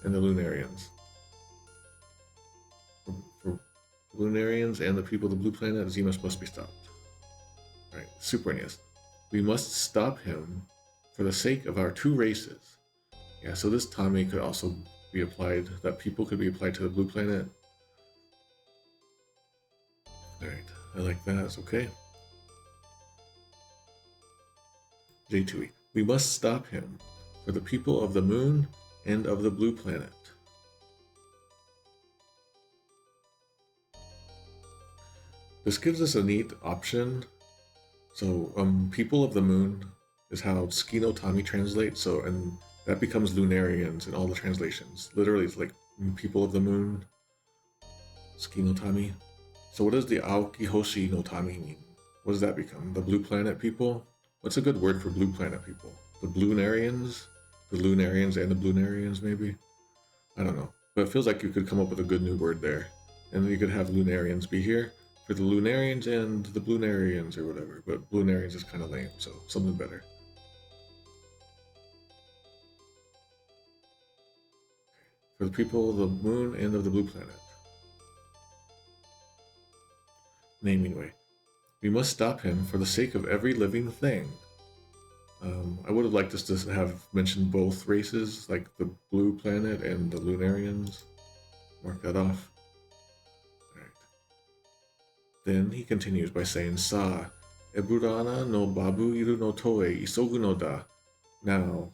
and the Lunarians. For Lunarians and the people of the blue planet, Zemus must be stopped. Alright, Super NES. We must stop him for the sake of our two races. Yeah, so this Tame could also be applied, that people could be applied to the blue planet. Alright, I like that, it's okay. J2E. We must stop him for the people of the moon and of the blue planet. This gives us a neat option. So, people of the moon is how Tsuki no Tami translates. So, and that becomes Lunarians in all the translations. Literally, it's like people of the moon, Tsuki no Tami. So what does the Aoki Hoshi no Tani mean? What does that become? The blue planet people? What's a good word for blue planet people? The Bloonarians? The Lunarians and the Bloonarians, maybe? I don't know. But it feels like you could come up with a good new word there. And then you could have Lunarians be here for the Lunarians and the Bloonarians or whatever. But Bloonarians is kind of lame, so something better. For the people of the moon and of the blue planet. Naming way. We must stop him for the sake of every living thing. I would have liked us to have mentioned both races, like the blue planet and the Lunarians. Mark that off. Alright. Then he continues by saying, Sa, Eburana no Babuiru no Toe isogu no da. Now,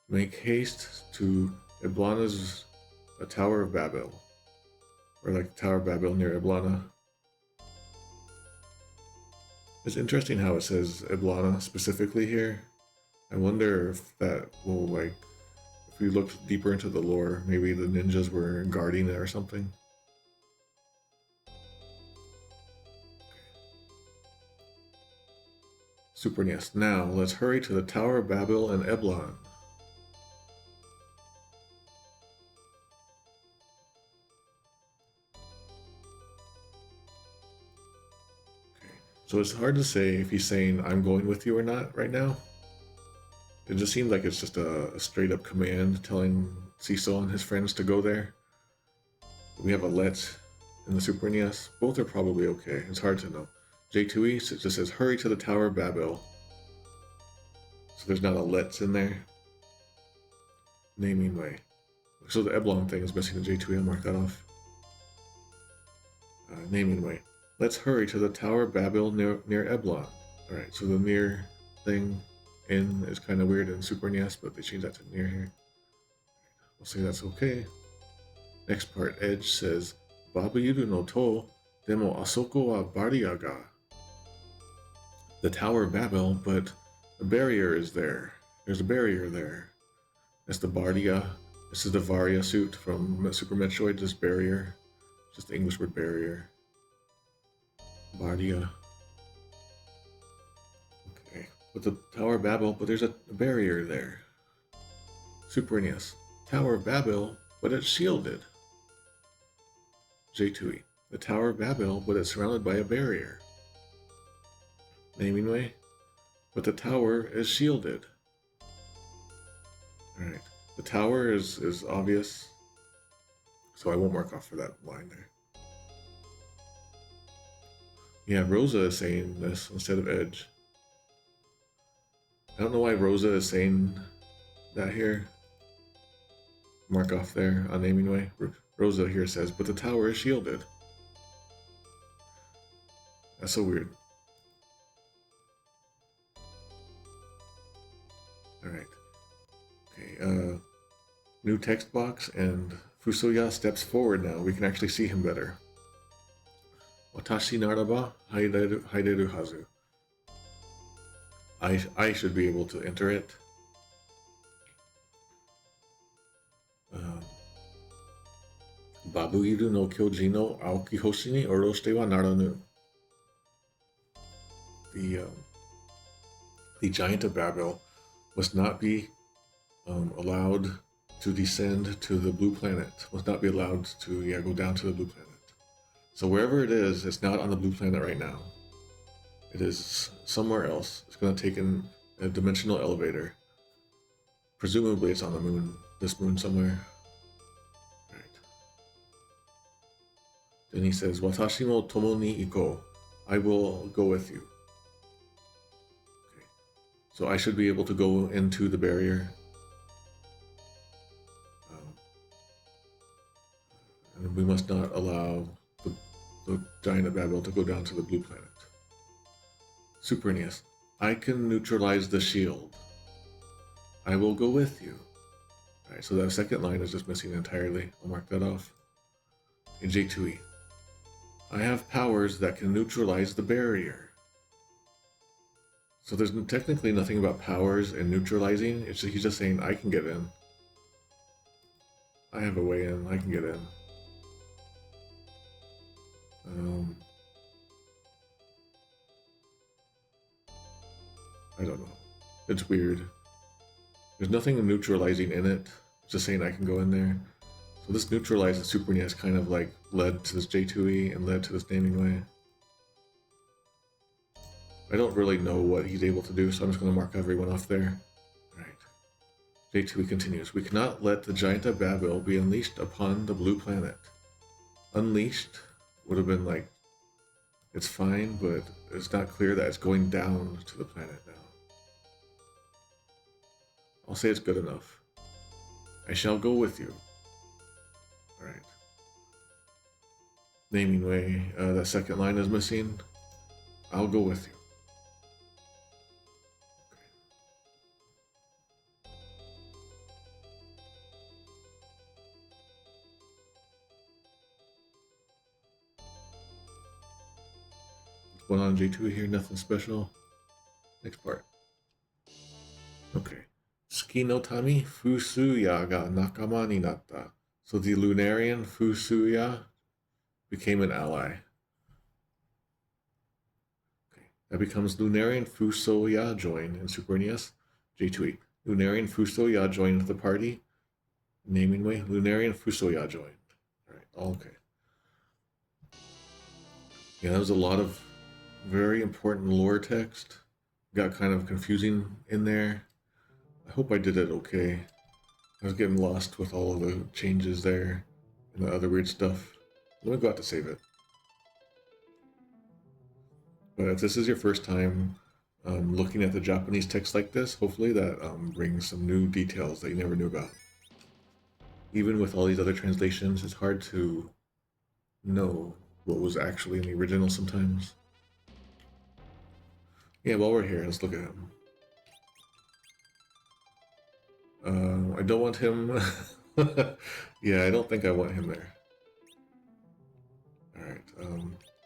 make haste to Eblana's Tower of Babil. Or like the Tower of Babil near Eblana. It's interesting how it says Eblana specifically here. I wonder if that will, like, if we look deeper into the lore, maybe the ninjas were guarding it or something. Super NES. Now, let's hurry to the Tower of Babil and Eblan. So it's hard to say if he's saying, I'm going with you or not right now. It just seems like it's just a straight up command telling Cecil and his friends to go there. We have a let in the Super NES. Both are probably okay. It's hard to know. J2E just says, hurry to the Tower of Babil. So there's not a let's in there. Naming way. So the Eblon thing is missing the J2E. I'll mark that off. Naming way. Let's hurry to the Tower of Babil near Eblon. Alright, so the near thing in is kind of weird in Super NES, but they changed that to near here. We'll say that's okay. Next part, Edge says, Babuiru no to, demo asoko wa barrier ga. The Tower of Babil, but a barrier is there. There's a barrier there. That's the barrier. This is the Varia suit from Super Metroid, this barrier. Just the English word barrier. Bardia. Okay, with the Tower of Babil, but there's a barrier there. Super NES. Tower of Babil, but it's shielded. J2E. The Tower of Babil, but it's surrounded by a barrier. Naming way. But the tower is shielded. Alright. The tower is obvious. So I won't mark off for that line there. Yeah, Rosa is saying this instead of Edge. I don't know why Rosa is saying that here. Mark off there on naming way. Rosa here says, but the tower is shielded. That's so weird. Alright. Okay, new text box, and FuSoYa steps forward now. We can actually see him better. Watashi naraba haireru hazu. I should be able to enter it. Babuiru no kyojin no aoki hoshi ni oroshite wa naranu. The Giant of Babil must not be allowed to descend to the blue planet. Must not be allowed to go down to the blue planet. So wherever it is, it's not on the blue planet right now. It is somewhere else. It's going to take in a dimensional elevator. Presumably it's on the moon, this moon somewhere. Right. Then he says, Watashi mo tomo ni iko. I will go with you. Okay. So I should be able to go into the barrier. And we must not allow the Giant of Babil to go down to the blue planet. Super NES. I can neutralize the shield. I will go with you. Alright, so that second line is just missing entirely. I'll mark that off. In J2E. I have powers that can neutralize the barrier. So there's technically nothing about powers and neutralizing. He's just saying, I can get in. I have a way in. I can get in. I don't know. It's weird. There's nothing neutralizing in it. It's just saying I can go in there. So this neutralized Super NES kind of like led to this J2E and led to this naming way. I don't really know what he's able to do, so I'm just going to mark everyone off there. Alright. J2E continues. We cannot let the Giant of Babil be unleashed upon the blue planet. Unleashed would have been like, it's fine, but it's not clear that it's going down to the planet now. I'll say it's good enough. I shall go with you. Alright. Naming way. That second line is missing. I'll go with you. What's going on J2 here? Nothing special. Next part. Okay. Tsuki no tami FuSoYa ga nakama ni natta. So the Lunarian FuSoYa became an ally. Okay. That becomes Lunarian FuSoYa join in Super NES. J2E. Lunarian FuSoYa joined the party. Naming way. Lunarian FuSoYa joined. Alright, okay. Yeah, that was a lot of very important lore text. Got kind of confusing in there. I hope I did it okay. I was getting lost with all of the changes there and the other weird stuff. Let me go out to save it. But if this is your first time looking at the Japanese text like this, hopefully that brings some new details that you never knew about. Even with all these other translations, it's hard to know what was actually in the original sometimes. Yeah, while we're here, let's look at him. I don't want him. Yeah, I don't think I want him there. Alright,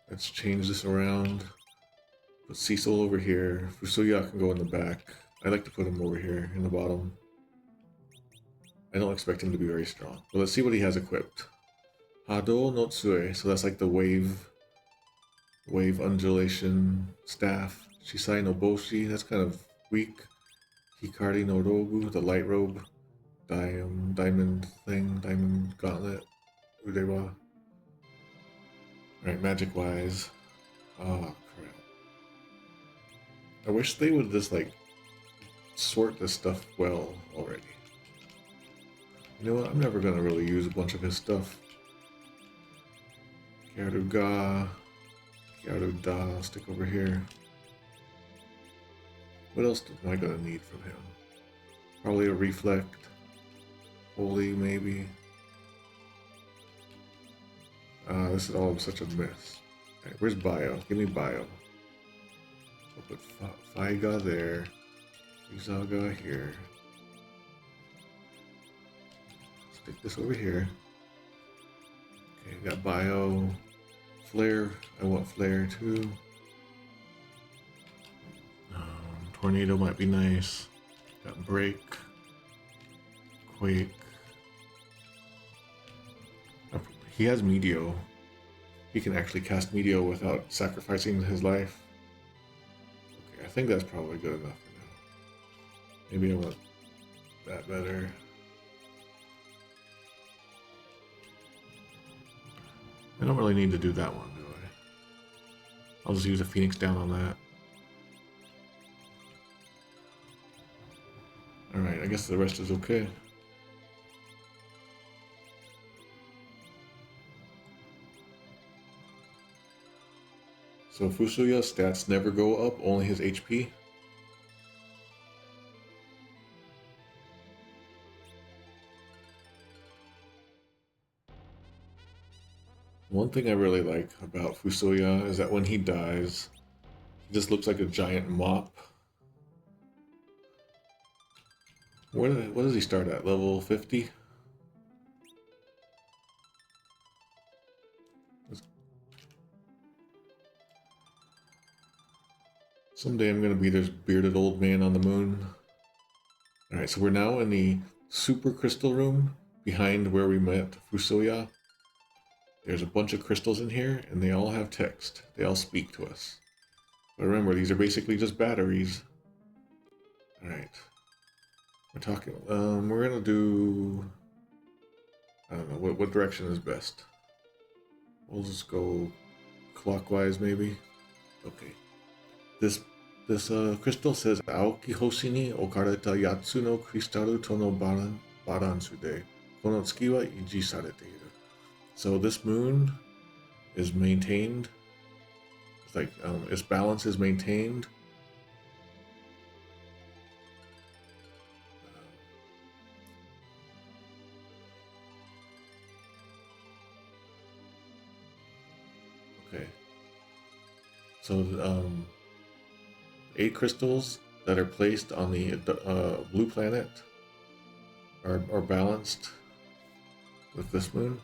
let's change this around. Put Cecil over here. FuSoYa can go in the back. I like to put him over here in the bottom. I don't expect him to be very strong. But let's see what he has equipped. Hado no Tsue, so that's like the wave undulation staff. Shisai no Boshi, that's kind of weak. Hikari no Rogu, the light robe. Diamond thing, diamond gauntlet. Udewa. Alright, magic wise. Oh crap. I wish they would just like sort this stuff well already. You know what, I'm never gonna really use a bunch of his stuff. Kyaruga, Kyaruda, stick over here. What else am I gonna need from him? Probably a reflect. Holy, maybe. This is all such a mess. Right, where's bio? Give me bio. We'll put Faiga there. Izaga here. Stick this over here. Okay, got bio. Flare. I want flare too. Tornado might be nice. Got break. Quake. He has Meteor. He can actually cast Meteor without sacrificing his life. Okay, I think that's probably good enough for now. Maybe I want that better. I don't really need to do that one, do I? I'll just use a Phoenix down on that. Alright, I guess the rest is okay. So FuSoYa's stats never go up, only his HP. One thing I really like about FuSoYa is that when he dies, he just looks like a giant mop. What does he start at? Level 50? Someday I'm gonna be this bearded old man on the moon. Alright, so we're now in the Super Crystal Room behind where we met FuSoYa. There's a bunch of crystals in here, and they all have text. They all speak to us. But remember, these are basically just batteries. Alright. We're talking, we're gonna do, I don't know, what direction is best? We'll just go clockwise, maybe? Okay. This crystal says, Aoki hoshi ni okareta yatsu no kristalu to no baransu de, kono tsuki wa iji sarete iru. So this moon is maintained, it's like, its balance is maintained. Okay. So, 8 crystals that are placed on the blue planet are balanced with this moon.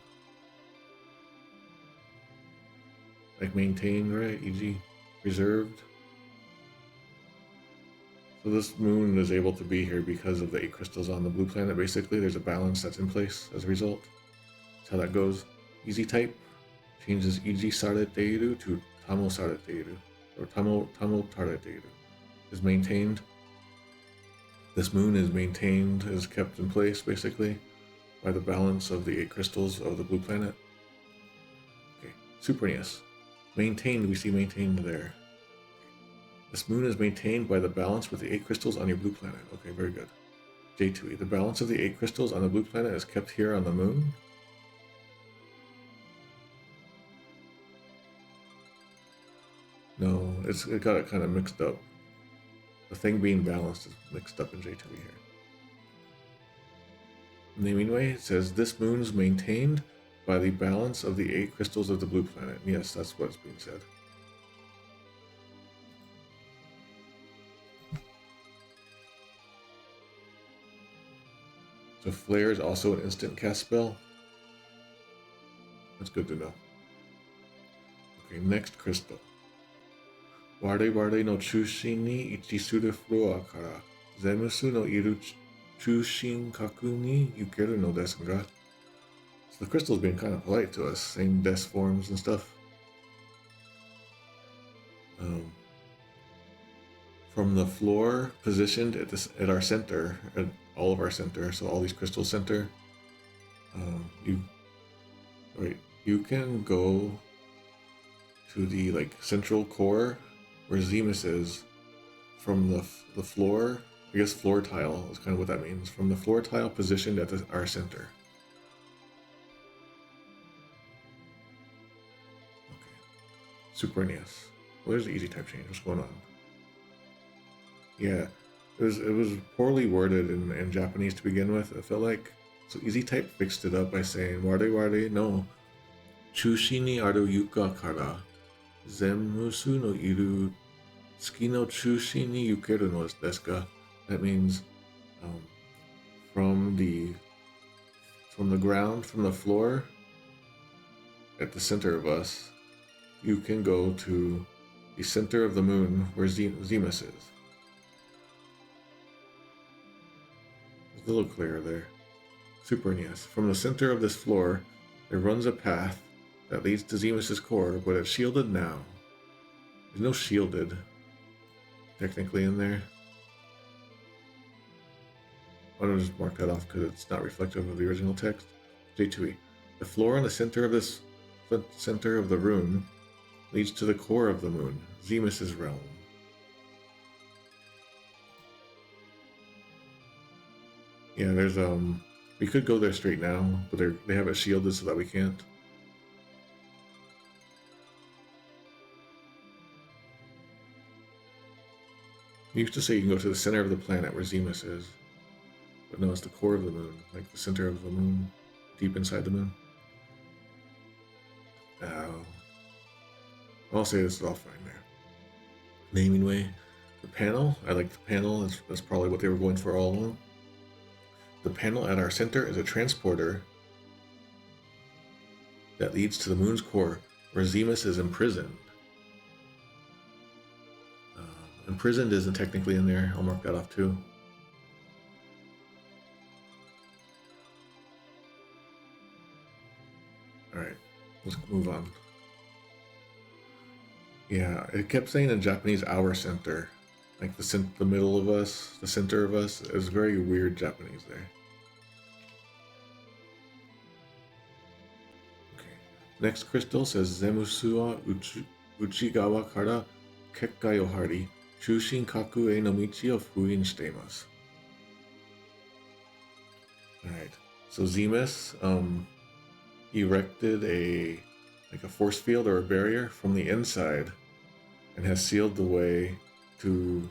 Like maintained, right? E.g. preserved. So this moon is able to be here because of the 8 crystals on the blue planet. Basically, there's a balance that's in place as a result. That's how that goes. Easy type changes Iji sareteiru to Tamo sareteiru, or Tamo tareteiru. Is maintained. This moon is maintained, is kept in place, basically, by the balance of the 8 crystals of the blue planet. Okay, super NES. Maintained, we see maintained there. This moon is maintained by the balance with the 8 crystals on your blue planet. Okay, very good. J2E, the balance of the 8 crystals on the blue planet is kept here on the moon. No, it got it kind of mixed up. The thing being balanced is mixed up in J2E here. Naming way, it says this moon is maintained by the balance of the 8 crystals of the blue planet. Yes, that's what's being said. So Flare is also an instant cast spell. That's good to know. Okay, next crystal. Ware no chushin ni ichi suru floor kara zemusu no iru chushin kaku ni yukeru no desu ga. So the crystal's being kind of polite to us, saying desk forms and stuff. From the floor positioned at our center, at all of our center, so all these crystals center, you can go to the like central core where Zemus is from the floor. I guess floor tile is kind of what that means. From the floor tile positioned at our center. Okay. Super NES. Where's the easy type change? What's going on? Yeah, it was poorly worded in Japanese to begin with, I felt like. So easy type fixed it up by saying ware no chushi ni aru yuka kara zenmusu no iru tsuki no chushi ni yukeru no desu ka. That means from the ground, from the floor at the center of us, you can go to the center of the moon where Zemus is. It's a little clearer there. Super NES. From the center of this floor, there runs a path that leads to Zemus's core, but it's shielded now. There's no shielded technically in there. I'm going to just mark that off because it's not reflective of the original text. J2E. The floor in the center of the room leads to the core of the moon, Zemus's realm. Yeah, there's we could go there straight now, but they have it shielded so that we can't. You used to say you can go to the center of the planet where Zemus is, but no, it's the core of the moon, like the center of the moon, deep inside the moon. I'll say this is all fine there. Naming way, the panel. I like the panel. That's probably what they were going for all along. The panel at our center is a transporter that leads to the moon's core, where Zemus is imprisoned. Imprisoned isn't technically in there. I'll mark that off too. Alright. Let's move on. Yeah, it kept saying in Japanese "our center," like the middle of us, the center of us. It was very weird Japanese there. Okay. Next crystal says Zemusu wa uchigawa kara kekkai o hari shushin kaku e no michi o fuin shiteimasu. Alright. So Zemus erected a force field or a barrier from the inside and has sealed the way to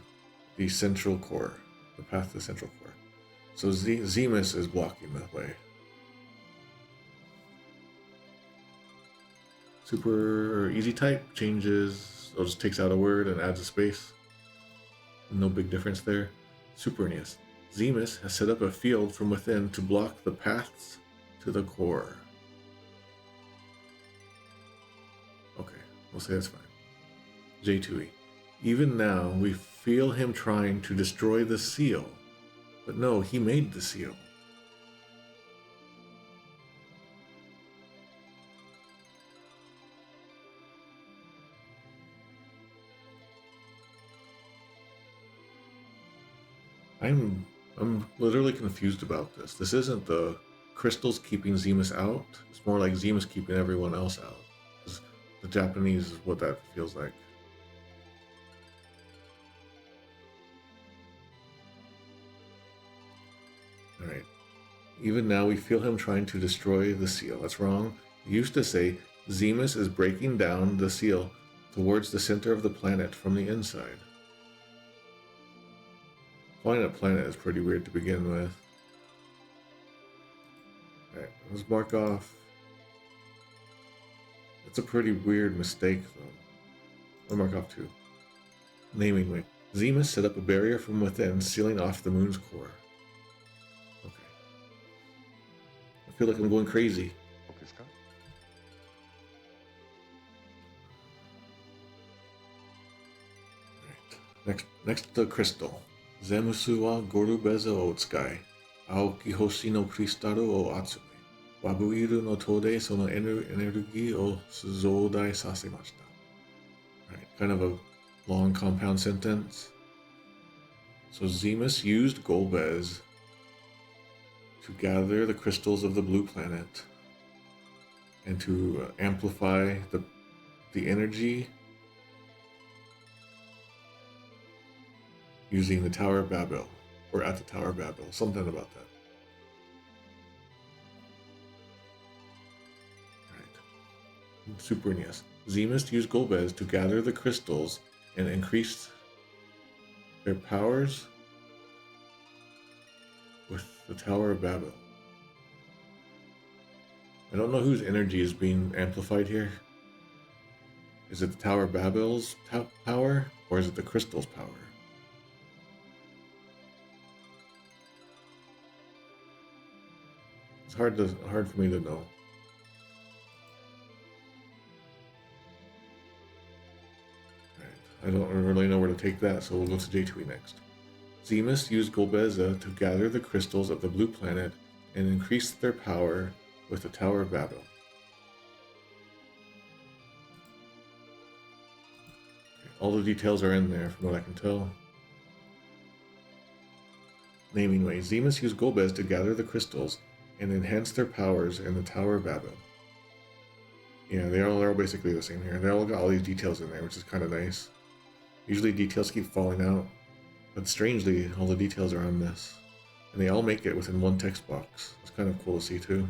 the central core, the path to the central core. So Zemus is blocking the way. Super easy type changes, or just takes out a word and adds a space. No big difference there. Supernius. Zemus has set up a field from within to block the paths to the core. Okay, we'll say that's fine. J2E. Even now, we feel him trying to destroy the seal. But no, he made the seal. I'm literally confused about this. This isn't the crystals keeping Zemus out. It's more like Zemus keeping everyone else out. The Japanese is what that feels like. Alright. Even now we feel him trying to destroy the seal. That's wrong. He used to say Zemus is breaking down the seal towards the center of the planet from the inside. Calling it a planet is pretty weird to begin with. Alright, let's mark off. It's a pretty weird mistake, though. I'll mark off 2. Naming way. Zemus set up a barrier from within, sealing off the moon's core. Okay. I feel like I'm going crazy. Alright. Next the crystal. Zemusu wa gorubeza o utsukai. Aoki hoshi no kristalu o atsume. Babuiru no tode sono energy o zodai sasemashita. Alright, kind of a long compound sentence. So Zemus used Golbez to gather the crystals of the blue planet and to amplify the energy using the Tower of Babil, or at the Tower of Babil, something about that. Alright. Super NES. Zemus used Golbez to gather the crystals and increase their powers with the Tower of Babil. I don't know whose energy is being amplified here. Is it the Tower of Babil's power, or is it the crystal's power? It's hard for me to know. Right. I don't really know where to take that, so we'll go to J2E next. Zemus used Golbeza to gather the crystals of the blue planet and increase their power with the Tower of Babil. Okay, all the details are in there from what I can tell. Naming way. Zemus used Golbez to gather the crystals and enhance their powers in the Tower of Babil. Yeah, they're all basically the same here. They all got all these details in there, which is kind of nice. Usually details keep falling out, but strangely, all the details are on this. And they all make it within one text box. It's kind of cool to see too.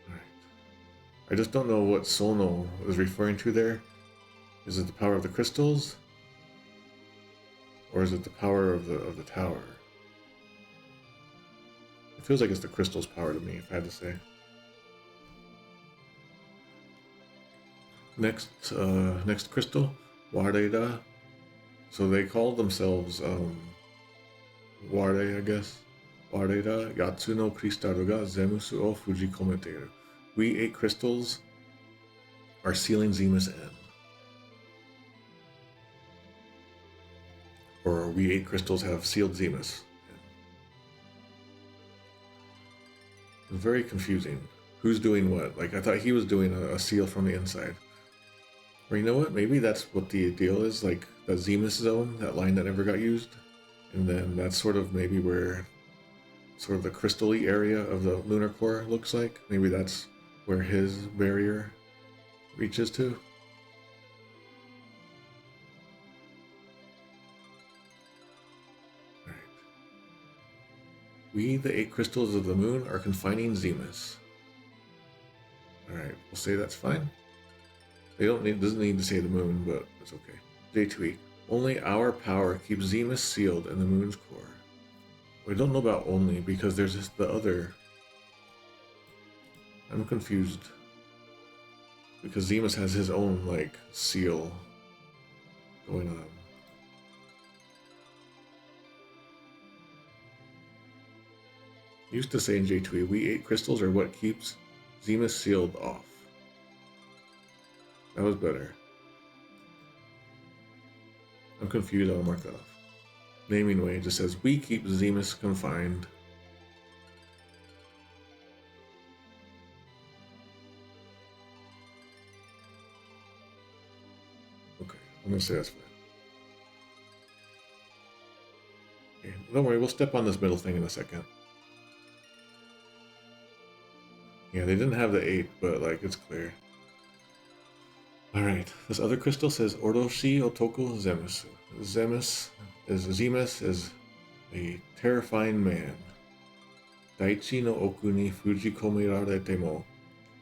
Alright. I just don't know what Sono is referring to there. Is it the power of the crystals? Or is it the power of the tower? It feels like it's the crystal's power to me, if I had to say. Next crystal, Wareda. So they call themselves Ware, I guess. Wareda Yatsu no Kristaru ga Zemusu o Fujikometeru. We 8 crystals are sealing Zemus in. Or we 8 crystals have sealed Zemus. Very confusing. who's doing what. Like, I thought he was doing a seal from the inside. Or you know what? Maybe that's what the deal is, like the Zemus zone, that line that never got used. And then that's sort of maybe where sort of the crystal-y area of the lunar core looks like. Maybe that's where his barrier reaches to. Alright. We, the 8 crystals of the moon, are confining Zemus. Alright, we'll say that's fine. Doesn't need to say the moon, but it's okay. J2E. Only our power keeps Zemus sealed in the moon's core. We don't know about only, because there's just the other. I'm confused. Because Zemus has his own, like, seal going on. Used to say in J2E, we 8 crystals are what keeps Zemus sealed off. That was better. I'm confused, I'll mark that off. Naming way just says, we keep Zemus confined. Okay, I'm gonna say that's fine. Okay, don't worry, we'll step on this middle thing in a second. Yeah, they didn't have the 8, but like, it's clear. Alright, this other crystal says Oroshi Otoko Zemus. Zemus is a terrifying man. Daichi no oku ni fujikommerarete mo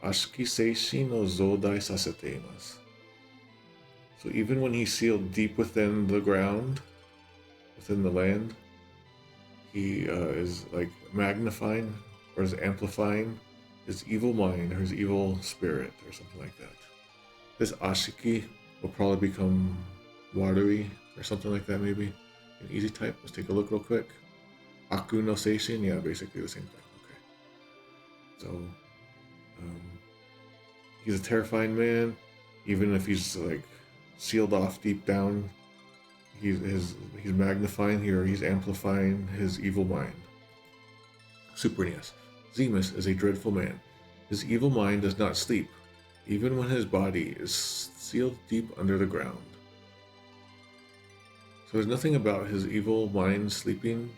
ashiki seishi no zodai sasete imasu. So even when he's sealed deep within the ground, within the land, he is like magnifying or is amplifying his evil mind or his evil spirit or something like that. This ashiki will probably become warui or something like that, maybe. An easy type. Let's take a look real quick. Aku no seishin, yeah, basically the same thing. Okay. So, he's a terrifying man. Even if he's like sealed off deep down, he's magnifying here, he's amplifying his evil mind. Super NES. Zemus is a dreadful man. His evil mind does not sleep, even when his body is sealed deep under the ground. So there's nothing about his evil mind sleeping.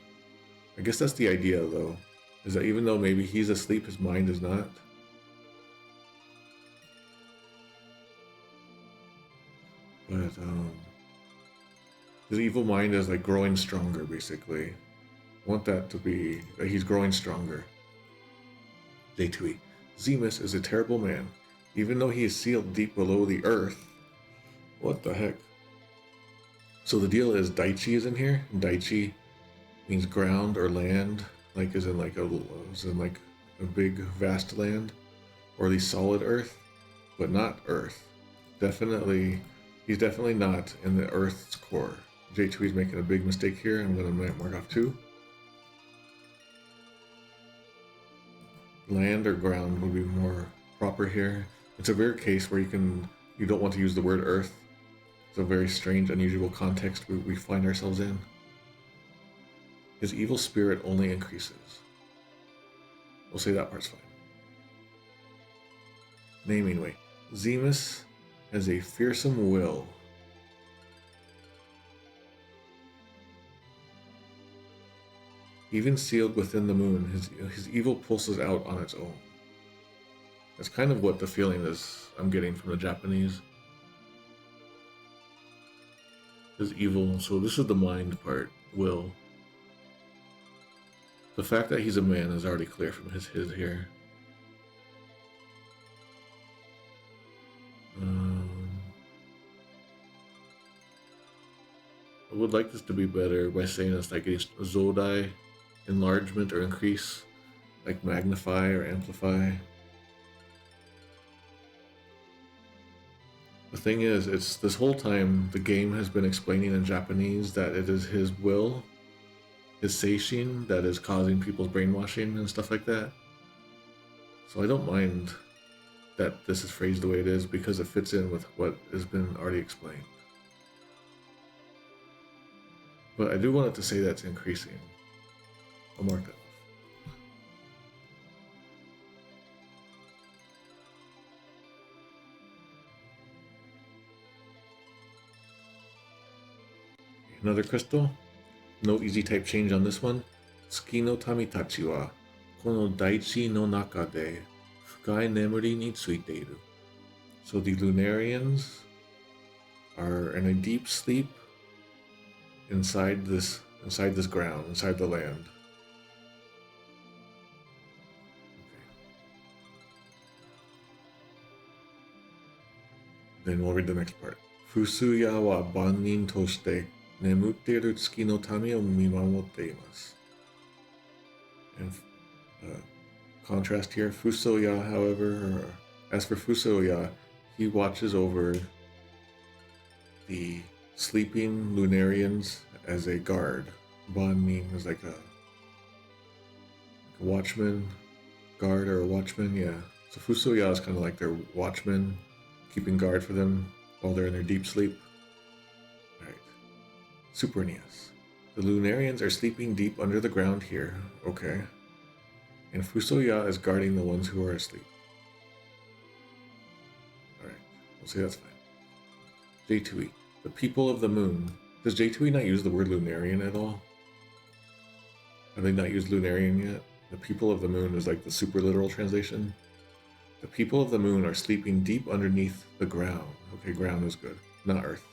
I guess that's the idea, though, is that even though maybe he's asleep, his mind is not. But his evil mind is like growing stronger, basically. I want that to be that he's growing stronger. J2E. Zemus is a terrible man. Even though he is sealed deep below the earth. What the heck? So the deal is Daichi is in here. Daichi means ground or land, like as in like a big vast land, or at least solid earth, but not earth. He's definitely not in the earth's core. J2E is making a big mistake here. I'm gonna mark off 2. Land or ground would be more proper here. It's a rare case where you don't want to use the word earth. It's a very strange, unusual context we find ourselves in. His evil spirit only increases. We'll say that part's fine. Naming way. Zemus has a fearsome will. Even sealed within the moon, his evil pulses out on its own. That's kind of what the feeling is I'm getting from the Japanese. His evil, so this is the mind part, will. The fact that he's a man is already clear from his here. I would like this to be better by saying it's like a Zodai enlargement or increase, like magnify or amplify. The thing is, it's this whole time the game has been explaining in Japanese that it is his will, his seishin, that is causing people's brainwashing and stuff like that. So I don't mind that this is phrased the way it is because it fits in with what has been already explained. But I do want it to say that's increasing. 'll mark that off. Another crystal. No easy type change on this one. Tsuki no tami tachi wa kono daichi no naka de fukai nemuri ni tsuiteiru. So the Lunarians are in a deep sleep inside this ground, inside the land. Then we'll read the next part. FuSoYa wa bannin toshite nemutteru tsuki no tami o mimamotte imasu. And contrast here, FuSoYa, however, as for FuSoYa, he watches over the sleeping Lunarians as a guard. Bannin is like a watchman, guard or a watchman, yeah. So FuSoYa is kind of like their watchman, keeping guard for them while they're in their deep sleep. Alright. Super NES. The Lunarians are sleeping deep under the ground here, okay. And FuSoYa is guarding the ones who are asleep. Alright, we'll say that's fine. J2E. The people of the moon. Does J2E not use the word Lunarian at all? Have they not used Lunarian yet? The people of the moon is like the super literal translation. The people of the moon are sleeping deep underneath the ground. Okay, ground is good, not earth.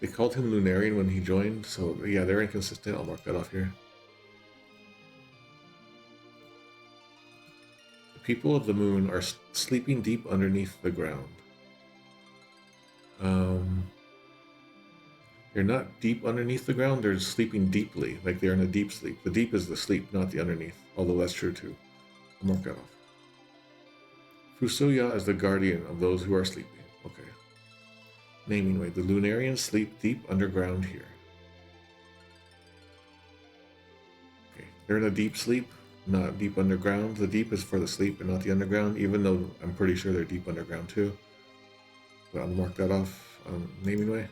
They called him Lunarian when he joined, so yeah, they're inconsistent. I'll mark that off here. The people of the moon are sleeping deep underneath the ground. They're not deep underneath the ground, they're sleeping deeply, like they're in a deep sleep. The deep is the sleep, not the underneath, although that's true too. I'll mark that off. FuSoYa is the guardian of those who are sleeping. Okay. Naming way. The Lunarians sleep deep underground here. Okay. They're in a deep sleep, not deep underground. The deep is for the sleep and not the underground, even though I'm pretty sure they're deep underground too. But I'll mark that off on naming way.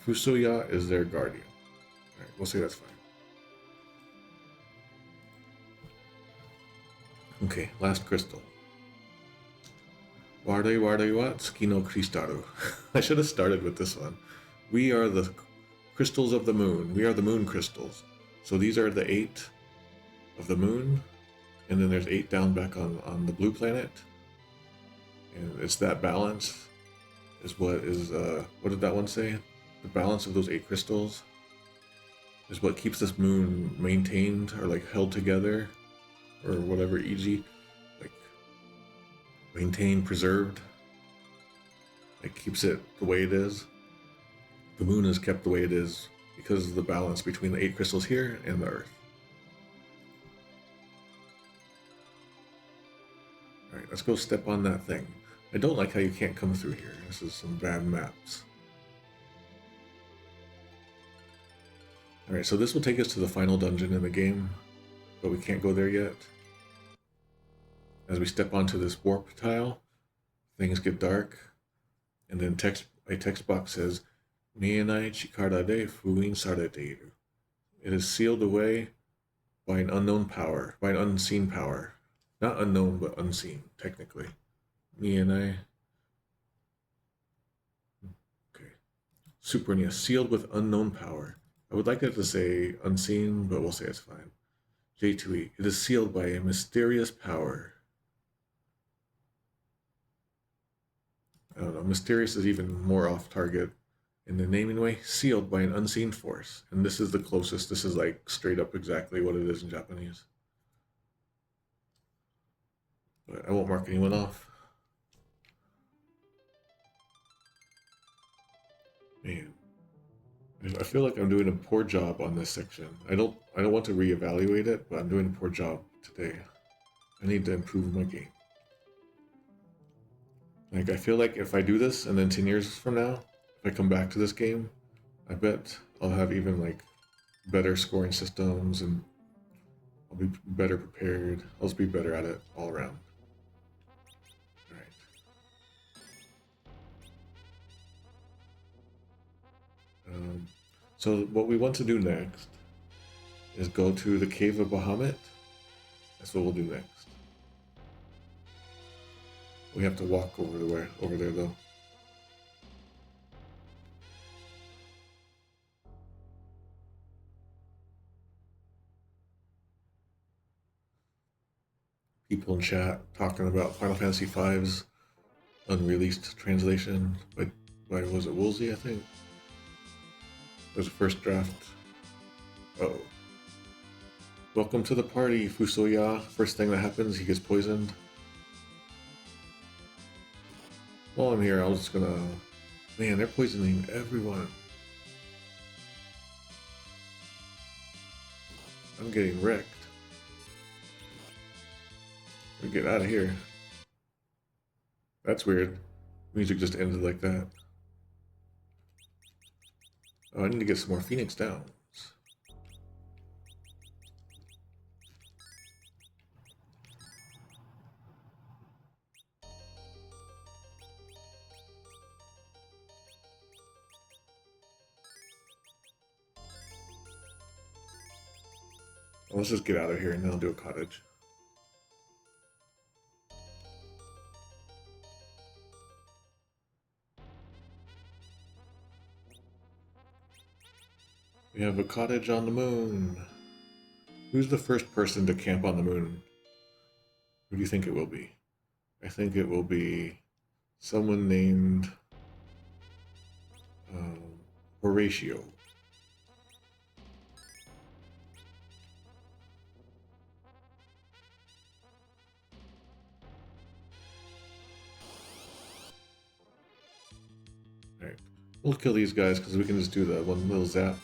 FuSoYa is their guardian. Alright, we'll say that's fine. Okay, last crystal. Ware wa tsuki no kristaru. I should have started with this one. We are the crystals of the moon. We are the moon crystals. So these are the 8 of the moon, and then there's 8 down back on the blue planet. And it's that balance is what is, what did that one say? The balance of those 8 crystals is what keeps this moon maintained or like held together or whatever, e.g. like maintained, preserved, like keeps it the way it is. The moon is kept the way it is because of the balance between the 8 crystals here and the Earth. Alright, let's go step on that thing. I don't like how you can't come through here. This is some bad maps. Alright, so this will take us to the final dungeon in the game, but we can't go there yet. As we step onto this warp tile, things get dark, and then a text box says, Mienai chikara de fuin sareteiru. It is sealed away by an unknown power, by an unseen power. Not unknown, but unseen, technically. Mienai. Okay. Super NES, sealed with unknown power. I would like it to say unseen, but we'll say it's fine. J2E, it is sealed by a mysterious power. I don't know, mysterious is even more off target. In the naming way, sealed by an unseen force. And this is the closest, this is like straight up exactly what it is in Japanese. But I won't mark anyone off. Man. I feel like I'm doing a poor job on this section. I don't want to reevaluate it, but I'm doing a poor job today. I need to improve my game. Like, I feel like if I do this and then 10 years from now, if I come back to this game, I bet I'll have even like better scoring systems and I'll be better prepared. I'll just be better at it all around. So what we want to do next is go to the Cave of Bahamut. That's what we'll do next. We have to walk over there though. People in chat talking about Final Fantasy V's unreleased translation by was it Woolsey, I think? There's a first draft. Uh-oh. Welcome to the party, FuSoYa. First thing that happens, he gets poisoned. While I'm here, I'm just gonna... Man, they're poisoning everyone. I'm getting wrecked. We get out of here. That's weird. Music just ended like that. Oh, I need to get some more Phoenix Downs. Let's just get out of here and then I'll do a cottage. We have a cottage on the moon. Who's the first person to camp on the moon? Who do you think it will be? I think it will be someone named Horatio. Alright, we'll kill these guys because we can just do the one little zap.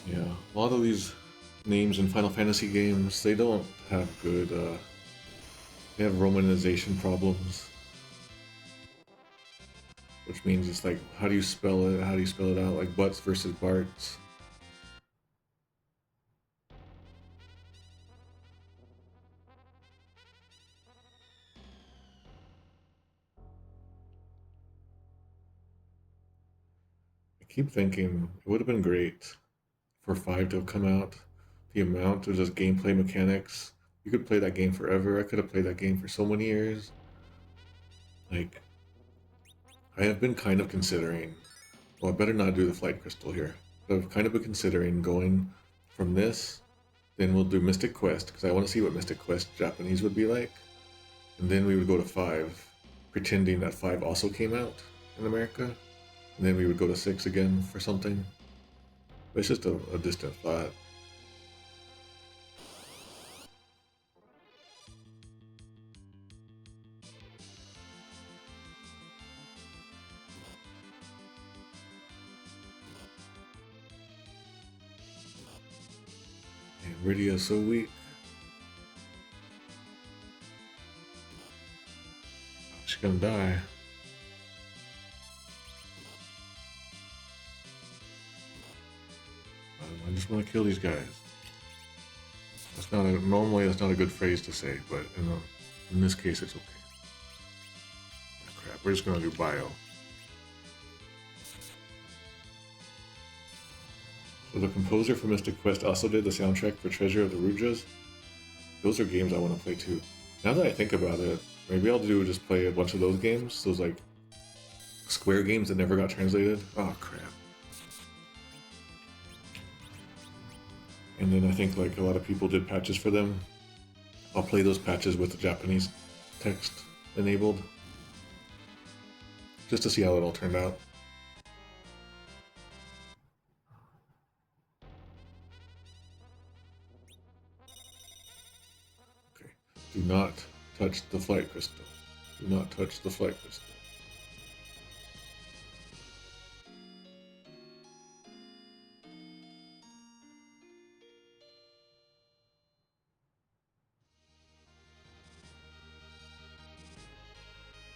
Yeah, a lot of these names in Final Fantasy games, they don't have good, they have romanization problems. Which means it's like, how do you spell it? How do you spell it out? Like butts versus Barts. I keep thinking it would have been great for 5 to have come out. The amount of just gameplay mechanics. You could play that game forever. I could have played that game for so many years. Like, I have been kind of considering, well, I better not do the flight crystal here. I've kind of been considering going from this, then we'll do Mystic Quest, because I want to see what Mystic Quest Japanese would be like. And then we would go to 5, pretending that 5 also came out in America. And then we would go to 6 again for something. But it's just a distant thought. Rydia is so weak. She's gonna die. I just want to kill these guys. That's not normally that's not a good phrase to say, but in this case it's okay. Oh, crap, we're just gonna do bio. So the composer for Mystic Quest also did the soundtrack for Treasure of the Rujas. Those are games I want to play too. Now that I think about it, maybe I'll just play a bunch of those games. Those like Square games that never got translated. Oh crap. And then I think like a lot of people did patches for them. I'll play those patches with the Japanese text enabled. Just to see how it all turned out. Do not touch the flight crystal. Do not touch the flight crystal.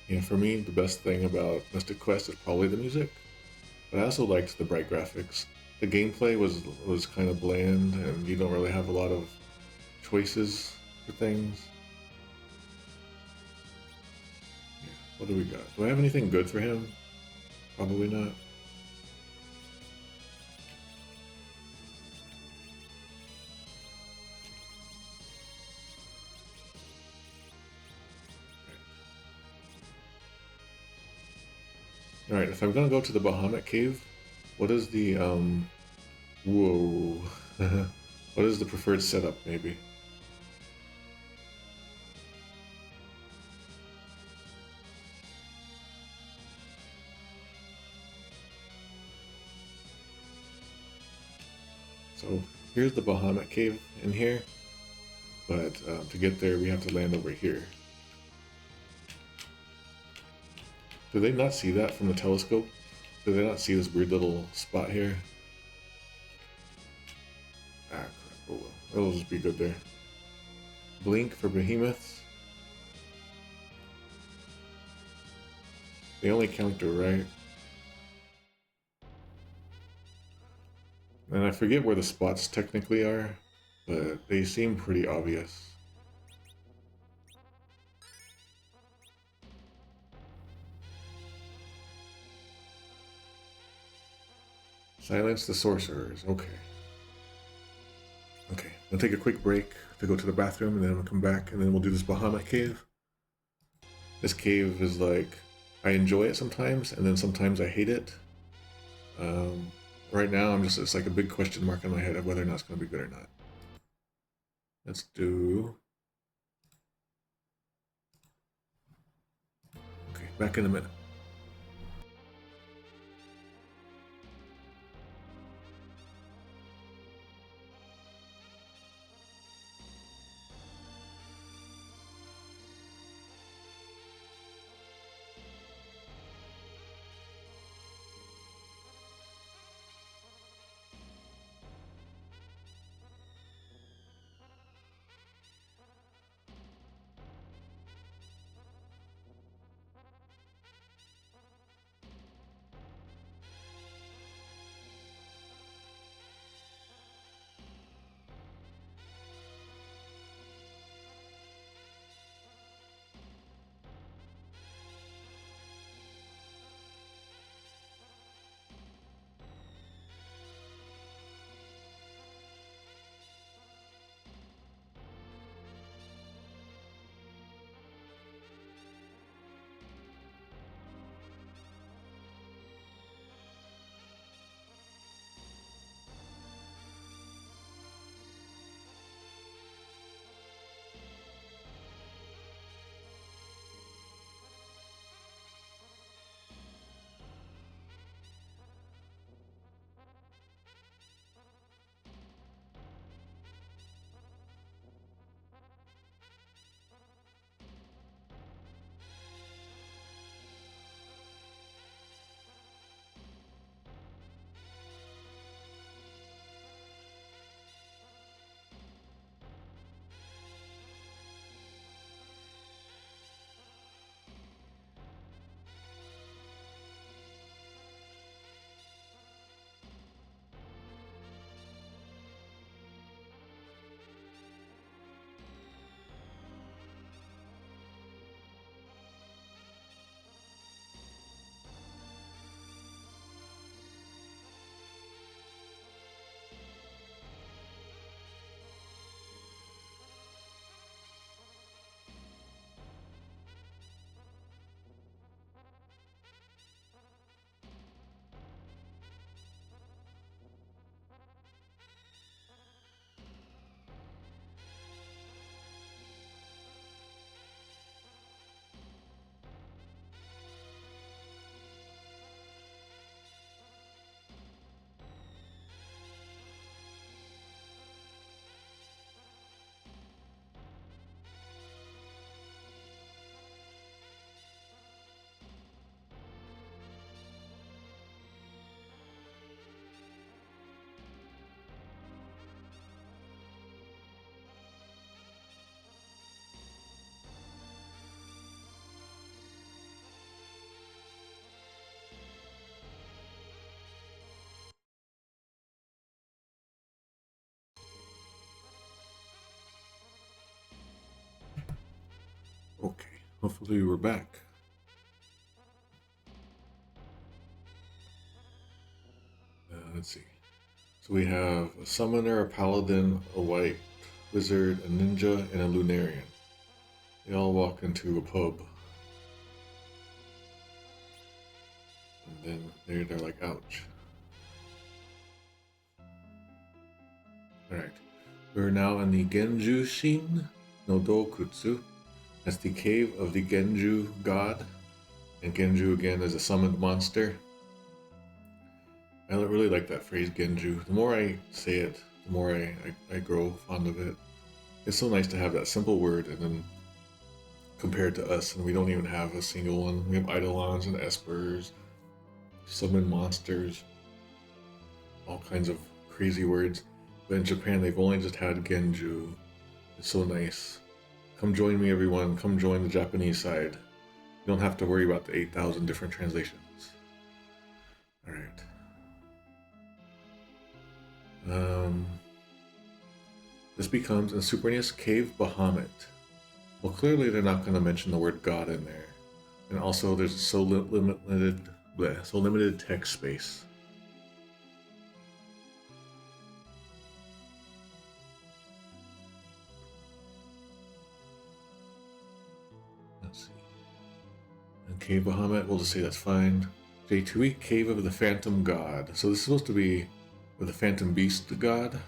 Yeah, for me, the best thing about Mystic Quest is probably the music. But I also liked the bright graphics. The gameplay was kind of bland, and you don't really have a lot of choices for things. What do we got? Do I have anything good for him? Probably not. Alright, if I'm gonna go to the Bahamut Cave, what is the, whoa. What is the preferred setup, maybe? So here's the Bahamut Cave in here, but to get there we have to land over here. Do they not see that from the telescope? Do they not see this weird little spot here? Ah, crap. Oh well. It'll just be good there. Blink for behemoths. They only counter, right? And I forget where the spots technically are, but they seem pretty obvious. Silence the sorcerers. Okay. Okay, we'll take a quick break to go to the bathroom, and then we'll come back, and then we'll do this Bahamut Cave. This cave is like, I enjoy it sometimes, and then sometimes I hate it. Right now, it's like a big question mark in my head of whether or not it's going to be good or not. Let's do... Okay, back in a minute. Okay, hopefully we're back. Let's see. So we have a summoner, a paladin, a white wizard, a ninja, and a lunarian. They all walk into a pub. And then they're like, ouch. Alright. We're now in the Genjushin no Dokutsu. That's the cave of the Genju god. And Genju again is a summoned monster. I really like that phrase, Genju. The more I say it, the more I grow fond of it. It's so nice to have that simple word and then compared to us, and we don't even have a single one. We have Eidolons and Espers, summon monsters, all kinds of crazy words. But in Japan, they've only just had Genju. It's so nice. Come join me, everyone. Come join the Japanese side. You don't have to worry about the 8,000 different translations. Alright. This becomes in Super NES Cave Bahamut. Well, clearly they're not going to mention the word God in there. And also there's so limited text space. Let's see. And Cave Bahamut, we'll just say that's fine. J2E, Cave of the Phantom God. So this is supposed to be with the Phantom Beast God,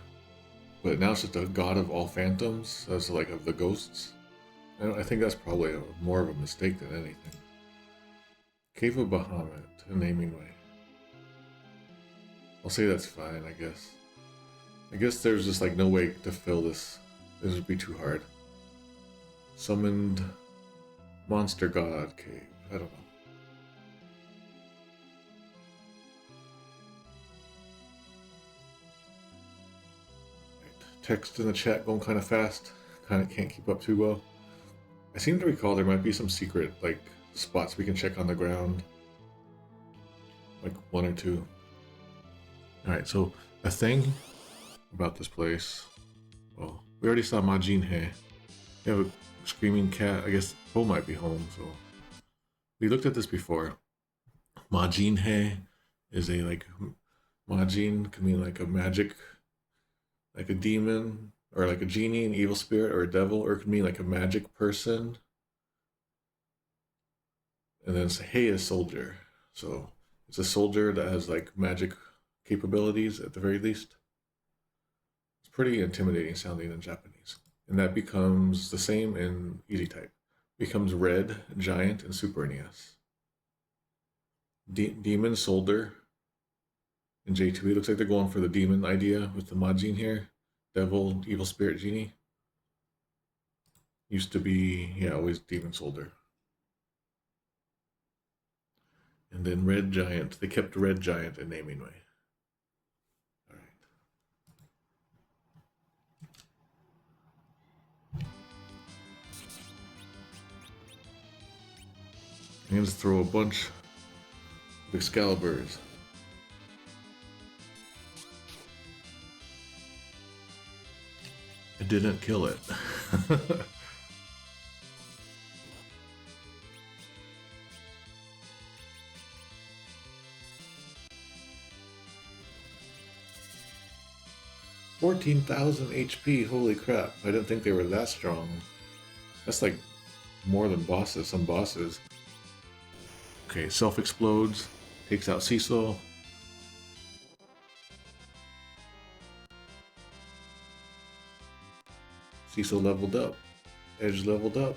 but now it's just a god of all phantoms, as like of the ghosts. I think that's probably more of a mistake than anything. Cave of Bahamut, a naming way. I'll say that's fine, I guess. I guess there's just like no way to fill this. This would be too hard. Summoned Monster God Cave. I don't know. Text in the chat going kind of fast. Kind of can't keep up too well. I seem to recall there might be some secret like spots we can check on the ground. Like one or two. Alright, so a thing about this place. Well, we already saw Majin-he. We have a screaming cat. I guess Po might be home, so we looked at this before. Majin-he is a like Majin can mean like a magic, like a demon, or like a genie, an evil spirit, or a devil, or it could mean like a magic person. And then Hey is soldier. So it's a soldier that has like magic capabilities at the very least. It's pretty intimidating sounding in Japanese. And that becomes the same in easy type. Becomes Red Giant in Super NES. Demon Soldier in J2E. Looks like they're going for the demon idea with the Majin here. Devil, evil spirit, genie. Used to be, yeah, always Demon Soldier. And then Red Giant. They kept Red Giant in naming way. Alright. I'm going to throw a bunch of Excaliburs. I didn't kill it. $14,000 HP, holy crap. I didn't think they were that strong. That's like more than bosses, some bosses. Okay, self-explodes, takes out Cecil. Cecil leveled up. Edge leveled up.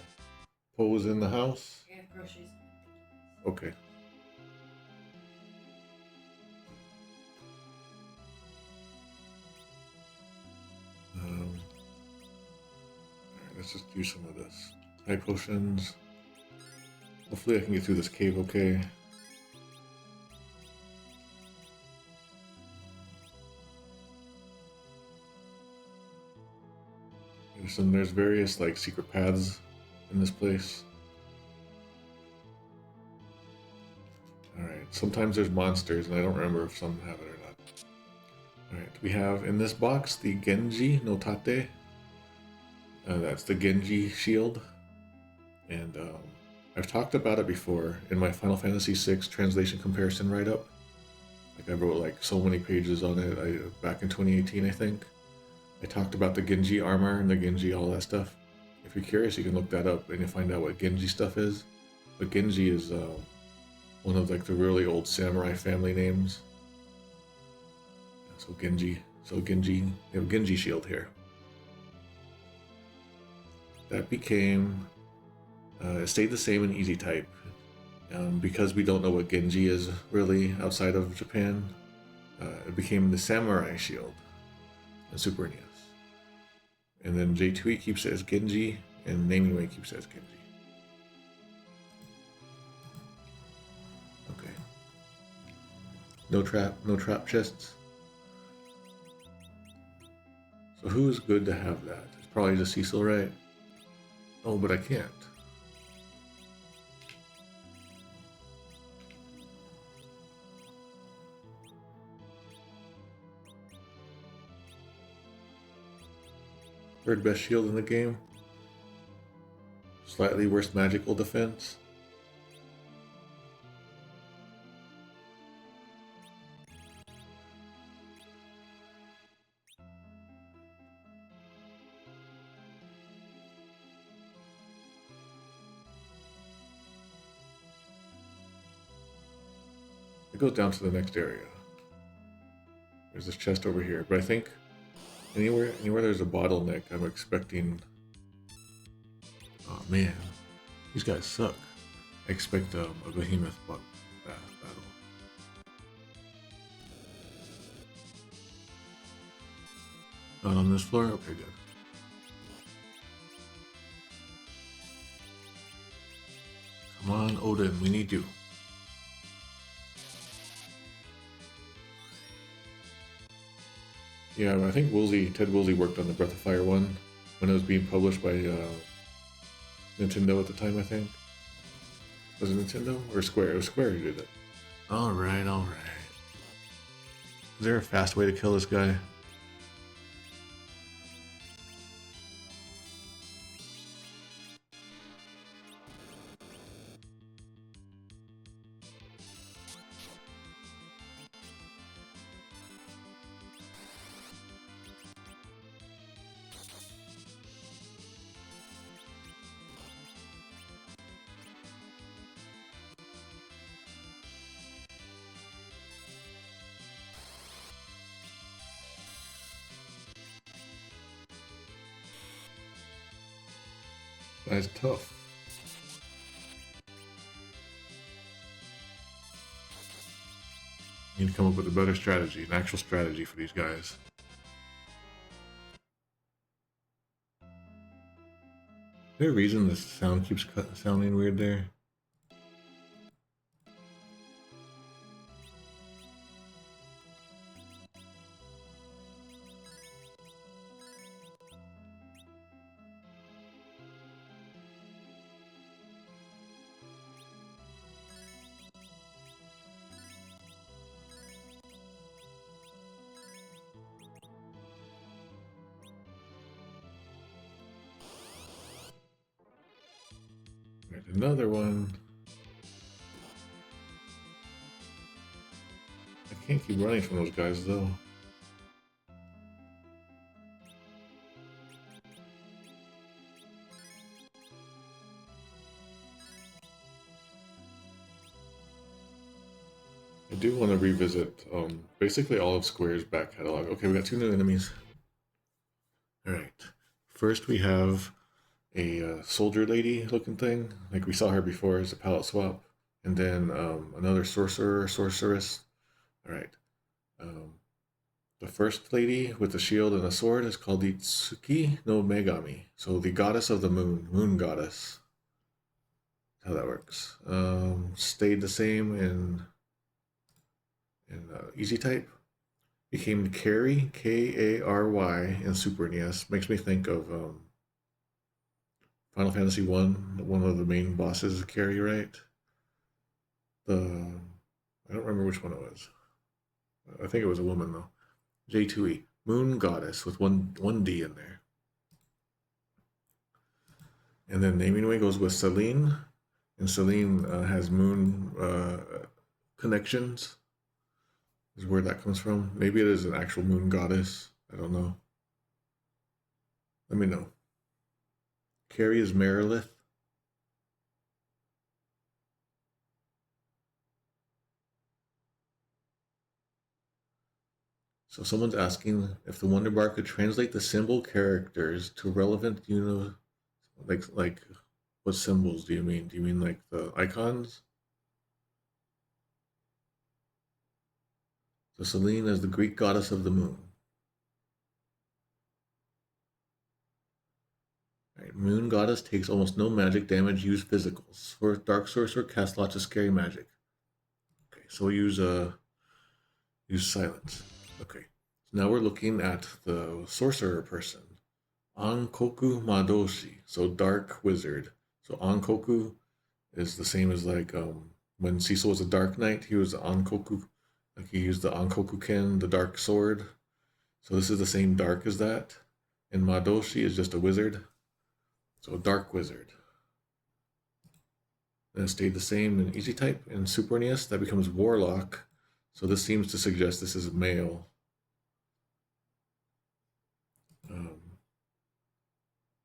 Poe's in the house. I have groceries. Okay. Alright, let's just use some of this. High potions. Hopefully I can get through this cave okay. There's various like secret paths in this place. Alright, sometimes there's monsters and I don't remember if some have it or not. Alright, we have in this box the Genji no Tate. That's the Genji shield. And I've talked about it before in my Final Fantasy VI translation comparison write-up. Like I wrote like so many pages on it back in 2018, I think. I talked about the Genji armor and the Genji all that stuff. If you're curious, you can look that up and you'll find out what Genji stuff is. But Genji is one one of like the really old samurai family names. So Genji, you have Genji shield here. That became, it stayed the same in easy type. Because we don't know what Genji is really outside of Japan, it became the samurai shield in Super NES. And then J2E keeps it as Genji, and Naming Way keeps it as Genji. Okay. No trap chests. So who's good to have that? It's probably just Cecil, right? Oh, but I can't. Third best shield in the game. Slightly worse magical defense. It goes down to the next area. There's this chest over here, but I think anywhere there's a bottleneck, I'm expecting. Oh man, these guys suck. I expect a behemoth battle. Not on this floor? Okay, good. Come on, Odin, we need you. Yeah, I think Ted Woolsey worked on the Breath of Fire one when it was being published by Nintendo at the time, I think. Was it Nintendo or Square? It was Square who did it. Alright. Is there a fast way to kill this guy? That's tough. Need to come up with a better strategy, an actual strategy for these guys. Is there a reason this sound keeps sounding weird there? Another one. I can't keep running from those guys though. I do want to revisit basically all of Square's back catalog. Okay, we got two new enemies. Alright. First we have a soldier lady looking thing, like we saw her before as a palette swap, and then another sorceress. All right, the first lady with the shield and a sword is called the Tsuki no Megami, so the goddess of the moon goddess. That's how that works. Stayed the same in easy type. Became Kary, Kary in Super NES. Makes me think of Final Fantasy 1, one of the main bosses is Kary, right? I don't remember which one it was. I think it was a woman though. J2E, Moon Goddess with one D in there. And then naming way goes with Celine, and Celine has moon connections. Is where that comes from. Maybe it is an actual moon goddess. I don't know. Let me know. Kary is Merilith. So someone's asking if the Wonder Bar could translate the symbol characters to relevant, like what symbols do you mean? Do you mean like the icons? So Selene is the Greek goddess of the moon. Right, moon goddess takes almost no magic damage, use physicals. For dark sorcerer, cast lots of scary magic. Okay, so we'll use silence. Okay, so now we're looking at the sorcerer person. Ankoku Madoshi, so dark wizard. So Ankoku is the same as like when Cecil was a dark knight, he was the Ankoku, like he used the Ankoku Ken, the dark sword. So this is the same dark as that. And Madoshi is just a wizard. So dark wizard. And it stayed the same in easy type. In Superneus, that becomes warlock. So this seems to suggest this is male.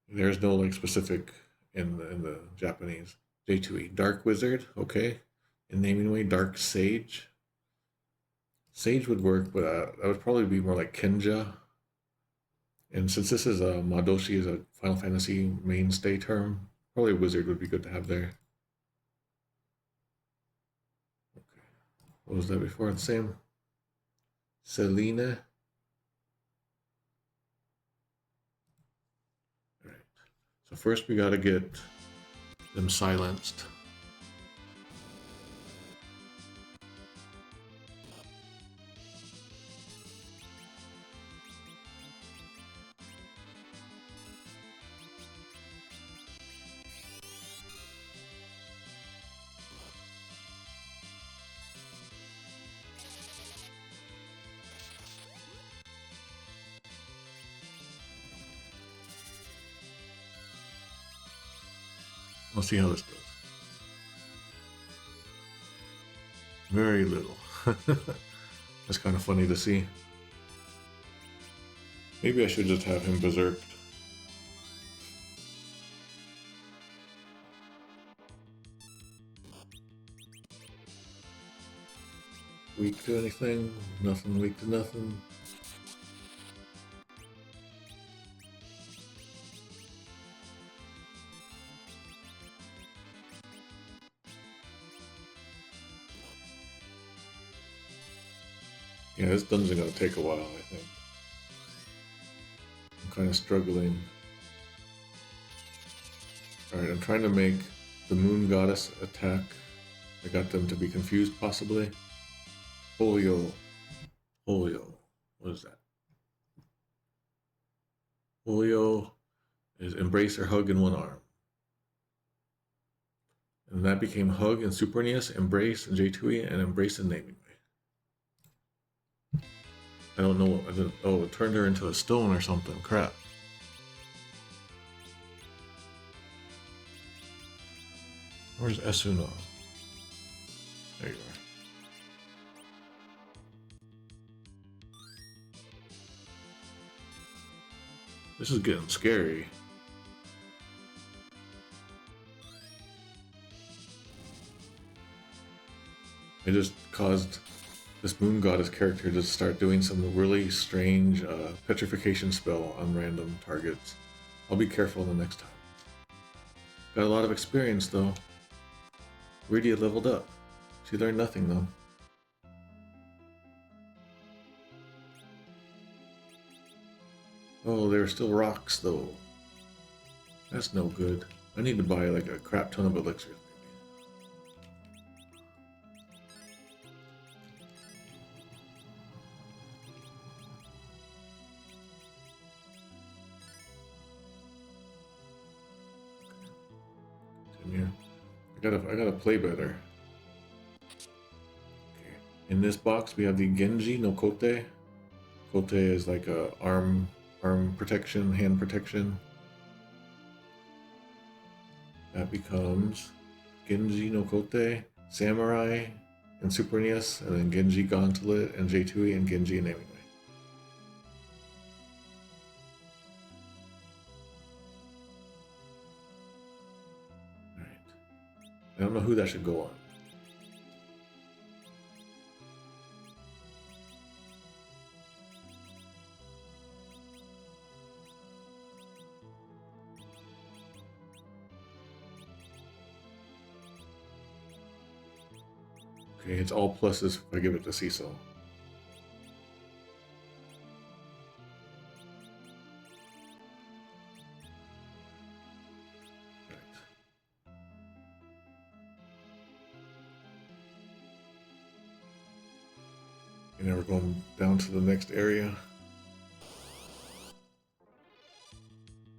There's no like specific in the Japanese. J2E, dark wizard, okay. In naming way, dark sage. Sage would work, but that would probably be more like Kenja. And since this is a Madoshi is a Final Fantasy mainstay term, probably wizard would be good to have there. Okay. What was that before? The same. Selene. So first we gotta get them silenced. We'll see how this goes. Very little. That's kind of funny to see. Maybe I should just have him berserked. Weak to anything? Nothing weak to nothing. Yeah, this dungeon gonna take a while, I think. I'm kind of struggling. Alright, I'm trying to make the moon goddess attack. I got them to be confused, possibly. Polio. What is that? Polio is embrace or hug in one arm. And that became hug in Superneus, embrace in J2E, and embrace in naming. I don't know. Oh, it turned her into a stone or something. Crap. Where's Esuno? There you are. This is getting scary. I just caused this moon goddess character to start doing some really strange petrification spell on random targets. I'll be careful the next time. Got a lot of experience though. Rydia leveled up. She learned nothing though. Oh, there are still rocks though. That's no good. I need to buy like a crap ton of elixirs. I gotta play better. Okay. In this box we have the Genji no Kote. Kote is like a arm protection, hand protection. That becomes Genji no Kote, Samurai, and Superneus, and then Genji Gauntlet, and J2E, and Genji and Naming. I don't know who that should go on. Okay, it's all pluses if I give it to Cecil. And now we're going down to the next area.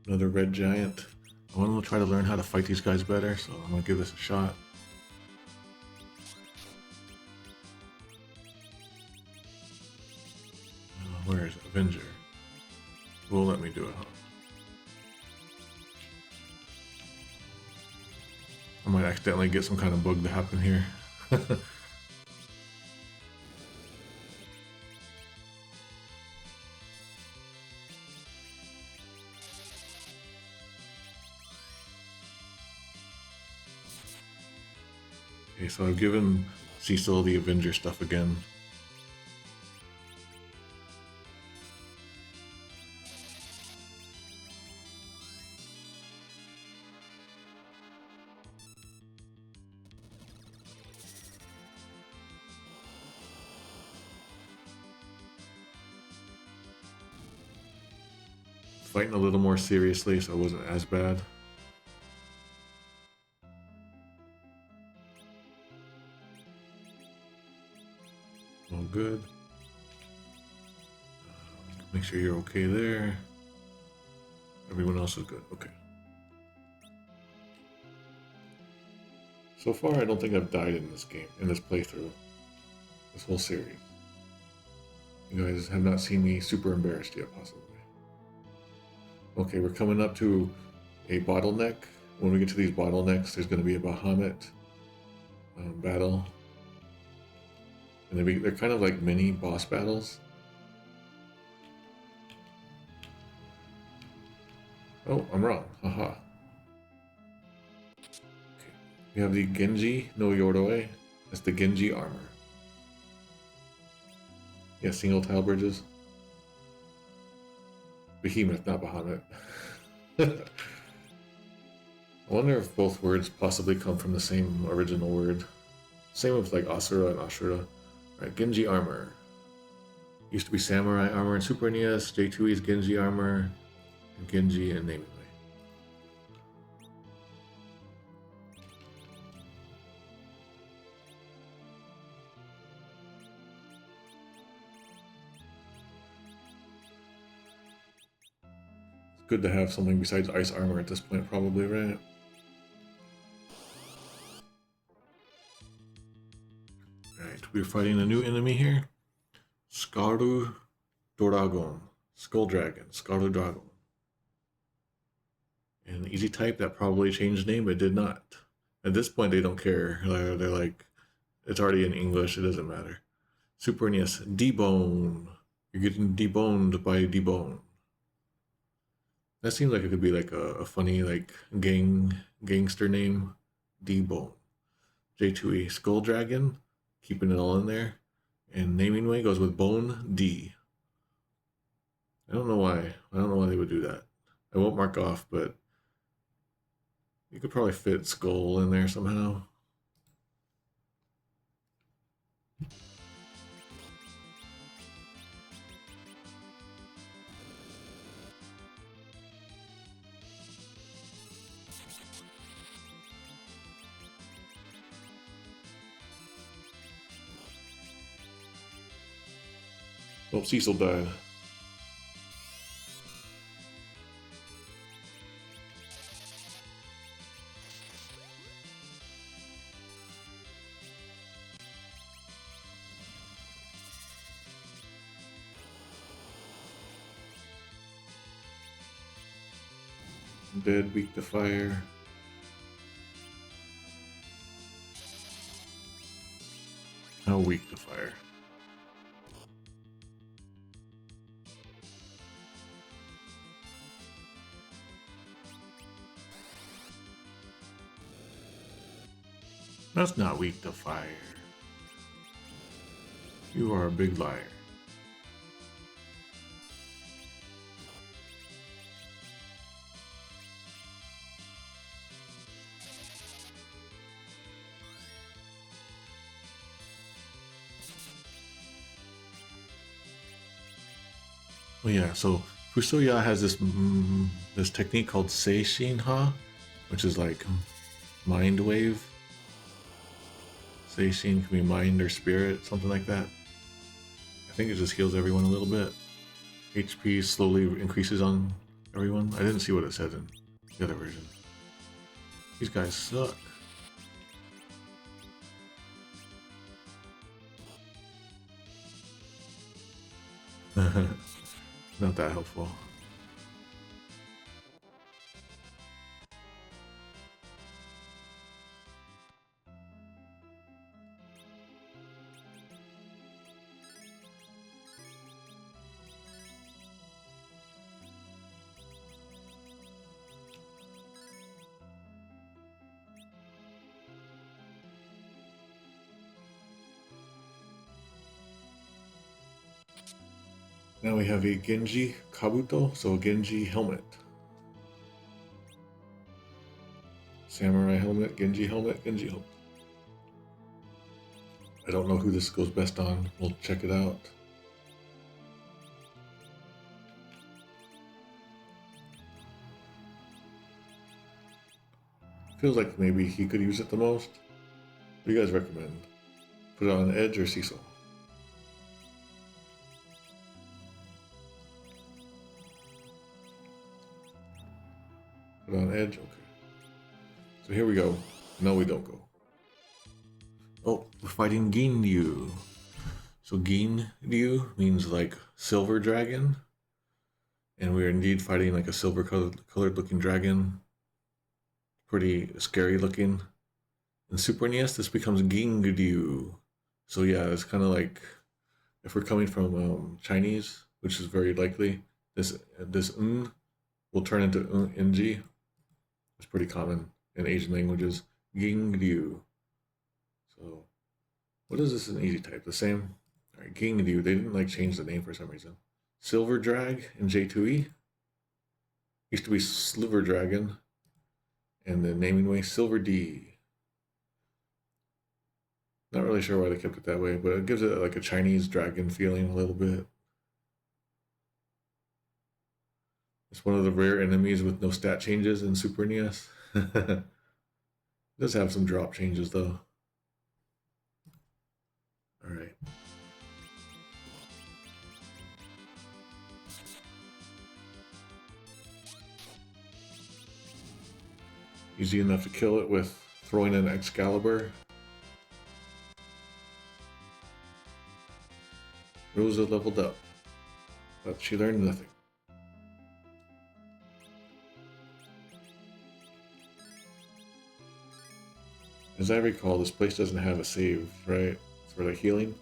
Another red giant. I want to try to learn how to fight these guys better, so I'm going to give this a shot. Where is it? Avenger? Will let me do it, huh? I might accidentally get some kind of bug to happen here. Okay, so I've given Cecil the Avenger stuff again. Fighting a little more seriously, so it wasn't as bad. All good. Make sure you're okay there. Everyone else is good. Okay. So far, I don't think I've died in this game, in this playthrough, this whole series. You guys have not seen me super embarrassed yet, possibly. Okay, we're coming up to a bottleneck. When we get to these bottlenecks, there's going to be a Bahamut battle. And they're kind of like mini boss battles. Oh, I'm wrong. Haha. Okay. We have the Genji no Yoroe. That's the Genji armor. Yeah, single tile bridges. Behemoth, not Bahamut. I wonder if both words possibly come from the same original word. Same with like Asura and Ashura. Alright, Genji armor. Used to be samurai armor in Super NES, J2E's Genji armor, and Genji and Nameway. Good to have something besides ice armor at this point, probably, right? Alright, we're fighting a new enemy here. Skaru Dragon. Skull Dragon. Skaru Dragon. And easy type, that probably changed name, but did not. At this point, they don't care. They're like, it's already in English, it doesn't matter. Super NES, Debone. You're getting deboned by Debone. That seems like it could be like a funny like gangster name. Debone. J2E Skull Dragon, keeping it all in there. And naming way goes with Bone D. I don't know why. I don't know why they would do that. I won't mark off, but you could probably fit Skull in there somehow. Oh, Cecil died. Dead, weak to fire. How weak to fire? That's not weak to fire. You are a big liar. Oh yeah, so FuSoYa has this technique called Seishin-ha, which is like mind wave. Seishin can be mind or spirit, something like that. I think it just heals everyone a little bit. HP slowly increases on everyone. I didn't see what it said in the other version. These guys suck. Not that helpful. Now we have a Genji Kabuto, so a Genji helmet. Samurai helmet, Genji helmet, Genji helmet. I don't know who this goes best on. We'll check it out. Feels like maybe he could use it the most. What do you guys recommend? Put it on Edge or Cecil? Put it on Edge? Okay. So here we go. No, we don't go. Oh, we're fighting Ginryu. So Ginryu means like silver dragon. And we're indeed fighting like a silver colored looking dragon. Pretty scary looking. In Super NES, this becomes Ginryu. So yeah, it's kind of like if we're coming from Chinese, which is very likely, this will turn into ng. It's pretty common in Asian languages. Ginryu. So, what is this in easy type? The same? Alright, Ginryu. They didn't like change the name for some reason. Silver Drag in J2E. Used to be Sliver Dragon. And the naming way, Silver D. Not really sure why they kept it that way, but it gives it like a Chinese dragon feeling a little bit. It's one of the rare enemies with no stat changes in Super NES. It does have some drop changes though. Alright. Easy enough to kill it with throwing an Excalibur. Rosa leveled up, but she learned nothing. As I recall, this place doesn't have a save, right? For the healing.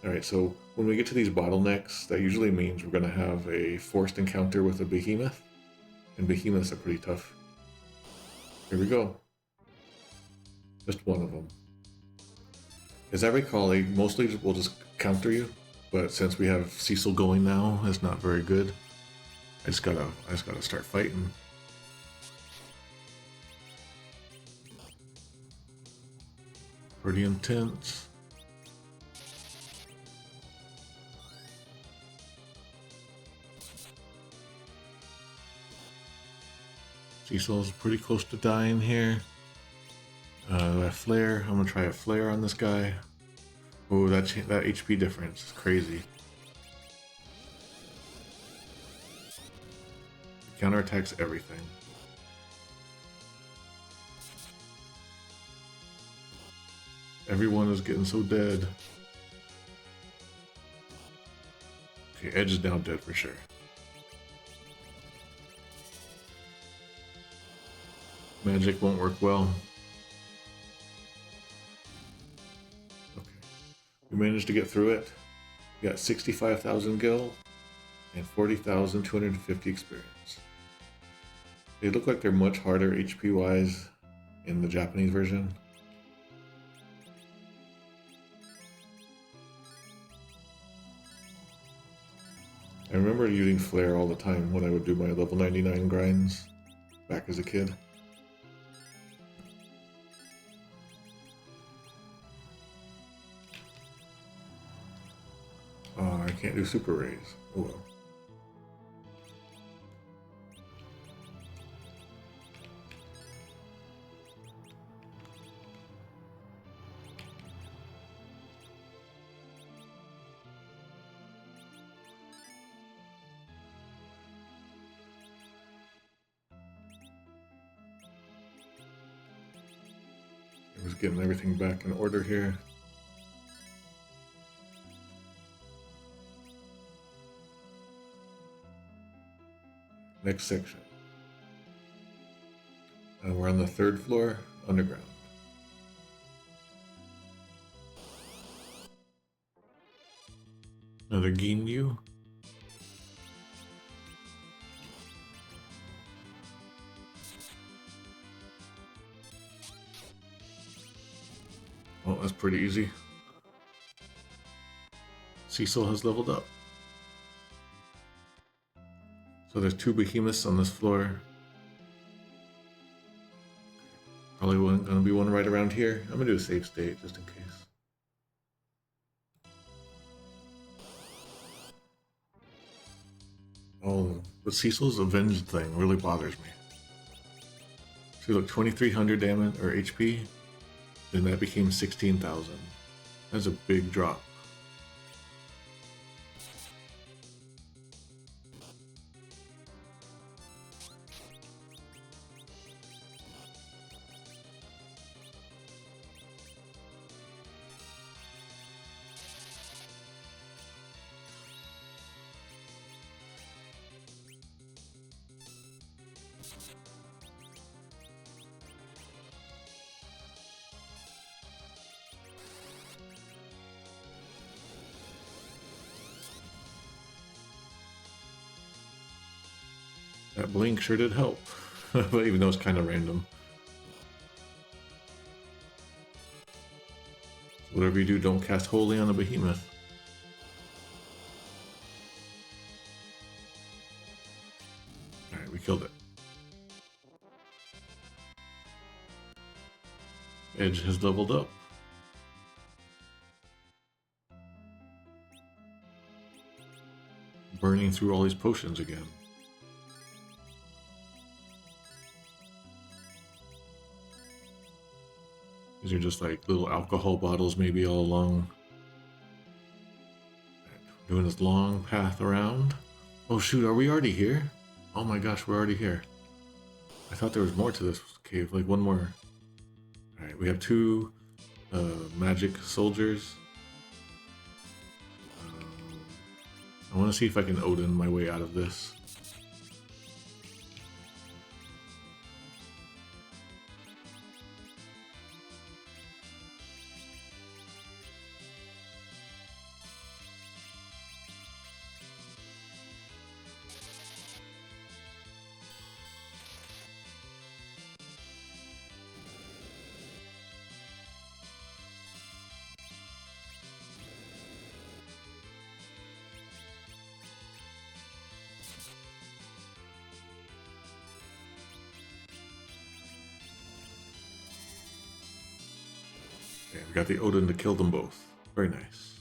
Alright, so when we get to these bottlenecks, that usually means we're going to have a forced encounter with a behemoth. And behemoths are pretty tough. Here we go. Just one of them. As I recall, they mostly will just counter you, but since we have Cecil going now, it's not very good. I just gotta start fighting. Pretty intense. Cecil's pretty close to dying here. That flare, I'm gonna try a flare on this guy. Oh, that HP difference is crazy. Counterattacks everything. Everyone is getting so dead. Okay, Edge is now dead for sure. Magic won't work well. Okay. We managed to get through it. We got 65,000 gil and 40,250 experience. They look like they're much harder HP wise in the Japanese version. I remember using Flare all the time when I would do my level 99 grinds back as a kid. Oh, I can't do super rays. Oh well. Just getting everything back in order here. Next section. We're on the 3rd floor, underground. Another Ginyu. Oh, that's pretty easy. Cecil has leveled up. So there's 2 behemoths on this floor. Probably gonna be one right around here. I'm gonna do a save state just in case. Oh, the Cecil's avenged thing really bothers me. So look, 2300 damage or HP, then that became 16,000. That's a big drop. That blink sure did help, but even though it's kind of random. So whatever you do, don't cast Holy on a behemoth. Alright, we killed it. Edge has leveled up. Burning through all these potions again. These are just like little alcohol bottles maybe all along. Doing this long path around. Oh shoot, are we already here? Oh my gosh, we're already here. I thought there was more to this cave, like one more. Alright, we have 2 magic soldiers. I want to see if I can Odin my way out of this. Okay, we got the Odin to kill them both. Very nice.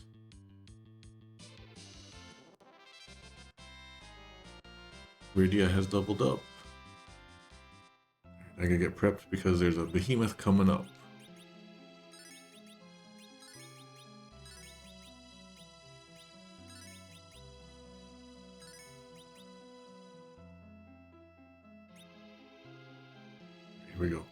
Weirdia has leveled up. I gotta get prepped because there's a behemoth coming up. Here we go.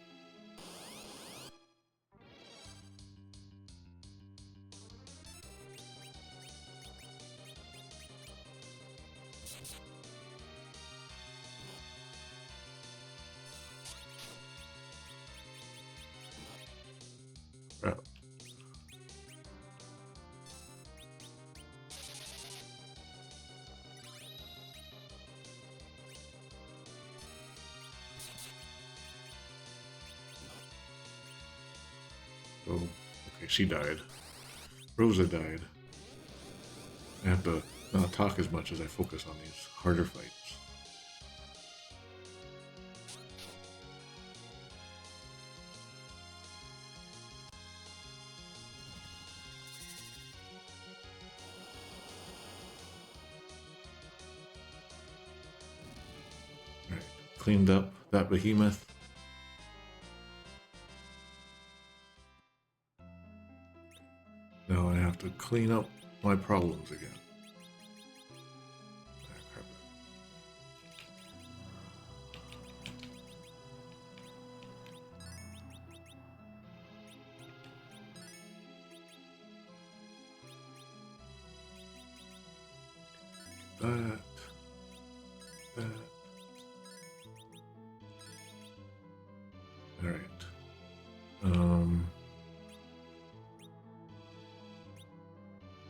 Oh, okay, she died. Rosa died. I have to not talk as much as I focus on these harder fights. Right, cleaned up that behemoth. Now I have to clean up my problems again. that. All right. I'm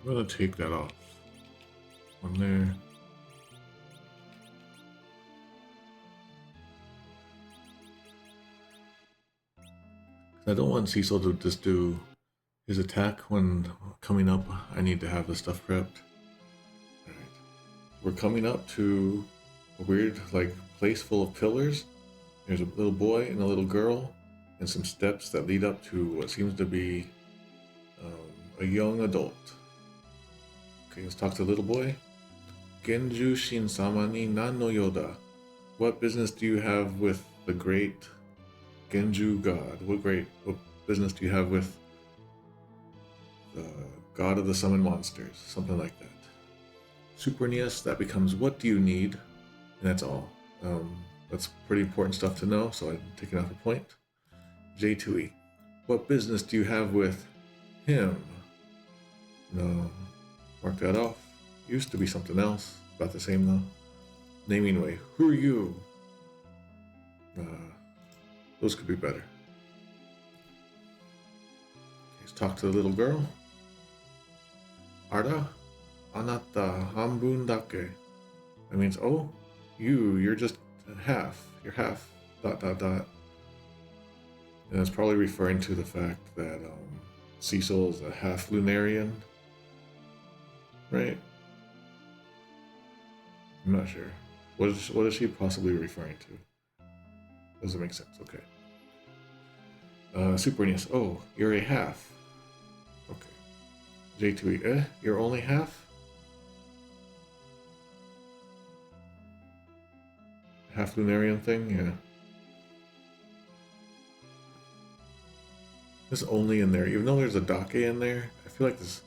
gonna take that off. One there. I don't want Cecil to just do his attack when coming up. I need to have the stuff prepped. Alright. We're coming up to a weird, like, place full of pillars. There's a little boy and a little girl, and some steps that lead up to what seems to be a young adult. Okay, let's talk to the little boy. Genjushin sama ni nan no yoda. What business do you have with the great Genju god? What business do you have with the god of the summoned monsters? Something like that. Super NES, that becomes what do you need? And that's all. That's pretty important stuff to know, so I'm taking off a point. J2E, what business do you have with him? No, mark that off. Used to be something else, about the same though. Naming way, who are you? Those could be better. Okay, let's talk to the little girl. Ara, anata hanbun dake. That means, oh, you're just half. You're half. ... And it's probably referring to the fact that Cecil is a half Lunarian, right? I'm not sure. What is she possibly referring to? Doesn't make sense. Okay. Super NES. Oh, you're a half. Okay. J2E. You're only half? Half Lunarian thing? Yeah. This only in there. Even though there's a dake in there, I feel like this...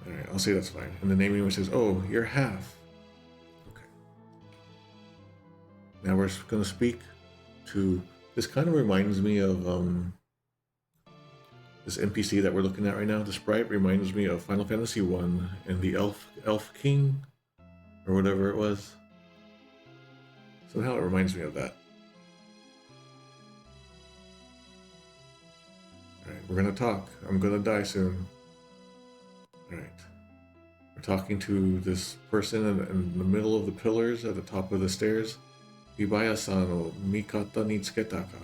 Alright, I'll say that's fine. And the naming which says, oh, you're half. Now we're going to speak to, this kind of reminds me of this NPC that we're looking at right now. The sprite reminds me of Final Fantasy 1 and the Elf King, or whatever it was. Somehow it reminds me of that. Alright, we're going to talk. I'm going to die soon. Alright. We're talking to this person in the middle of the pillars at the top of the stairs. Ibaya-san o mikata ni tsuketa ka.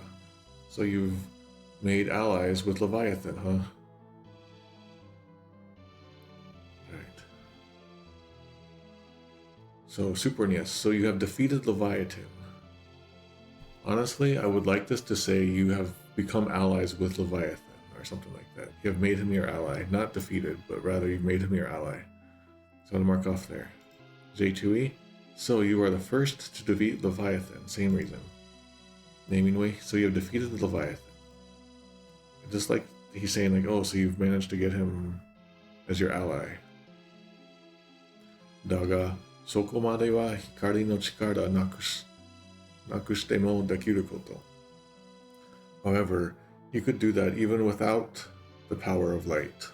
So you've made allies with Leviathan, huh? Right. So Super NES, so you have defeated Leviathan. Honestly, I would like this to say you have become allies with Leviathan, or something like that. You have made him your ally. Not defeated, but rather you've made him your ally. So I'm going to mark off there. J2E. So you are the first to defeat Leviathan. Same reason. Naming way. So you have defeated the Leviathan. Just like he's saying, like, oh, so you've managed to get him as your ally. Daga, soko made wa hikari no chikara nakushite mo dekiru koto. However, you could do that even without the power of light.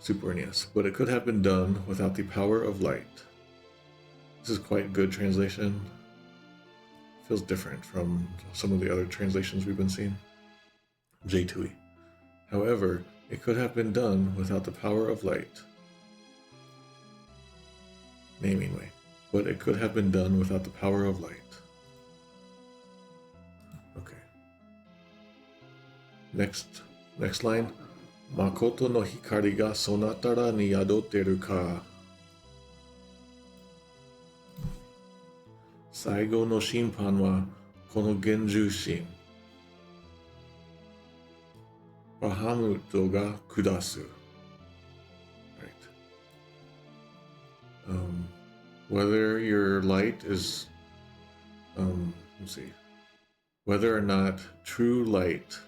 Super NES, but it could have been done without the power of light. This is quite good translation. Feels different from some of the other translations we've been seeing. J2E. However, it could have been done without the power of light. Naming way, but it could have been done without the power of light. Okay. Next line. Makoto no hikari ga sonatara ni yadoteru ka. Saigo no shinpan wa kono genjushin. Bahamut ga kudasu. Right. Whether your light is, let's see. Whether or not true light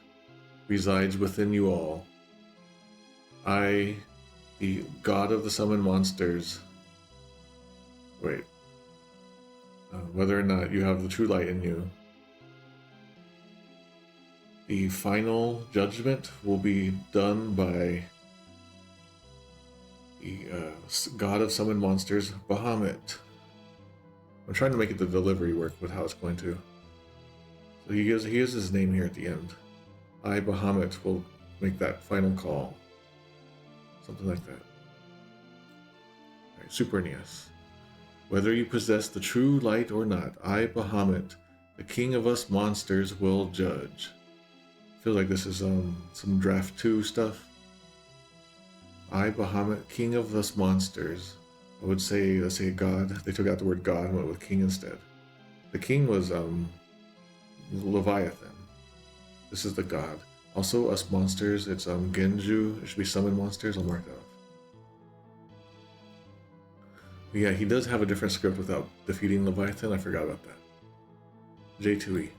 resides within you all, I, the god of the summoned monsters, whether or not you have the true light in you, The final judgment will be done by the god of summoned monsters, Bahamut. I'm trying to make it the delivery work with how it's going to. So he gives his name here at the end. I, Bahamut, will make that final call. Something like that. Alright, Super NES. Whether you possess the true light or not, I, Bahamut, the king of us monsters, will judge. I feel like this is some draft 2 stuff. I, Bahamut, king of us monsters. I would say, let's say God. They took out the word God and went with king instead. The king was Leviathan. This is the god. Also, us monsters, it's Genju. It should be summoned monsters. I'll mark that off. But yeah, he does have a different script without defeating Leviathan. I forgot about that. J2E.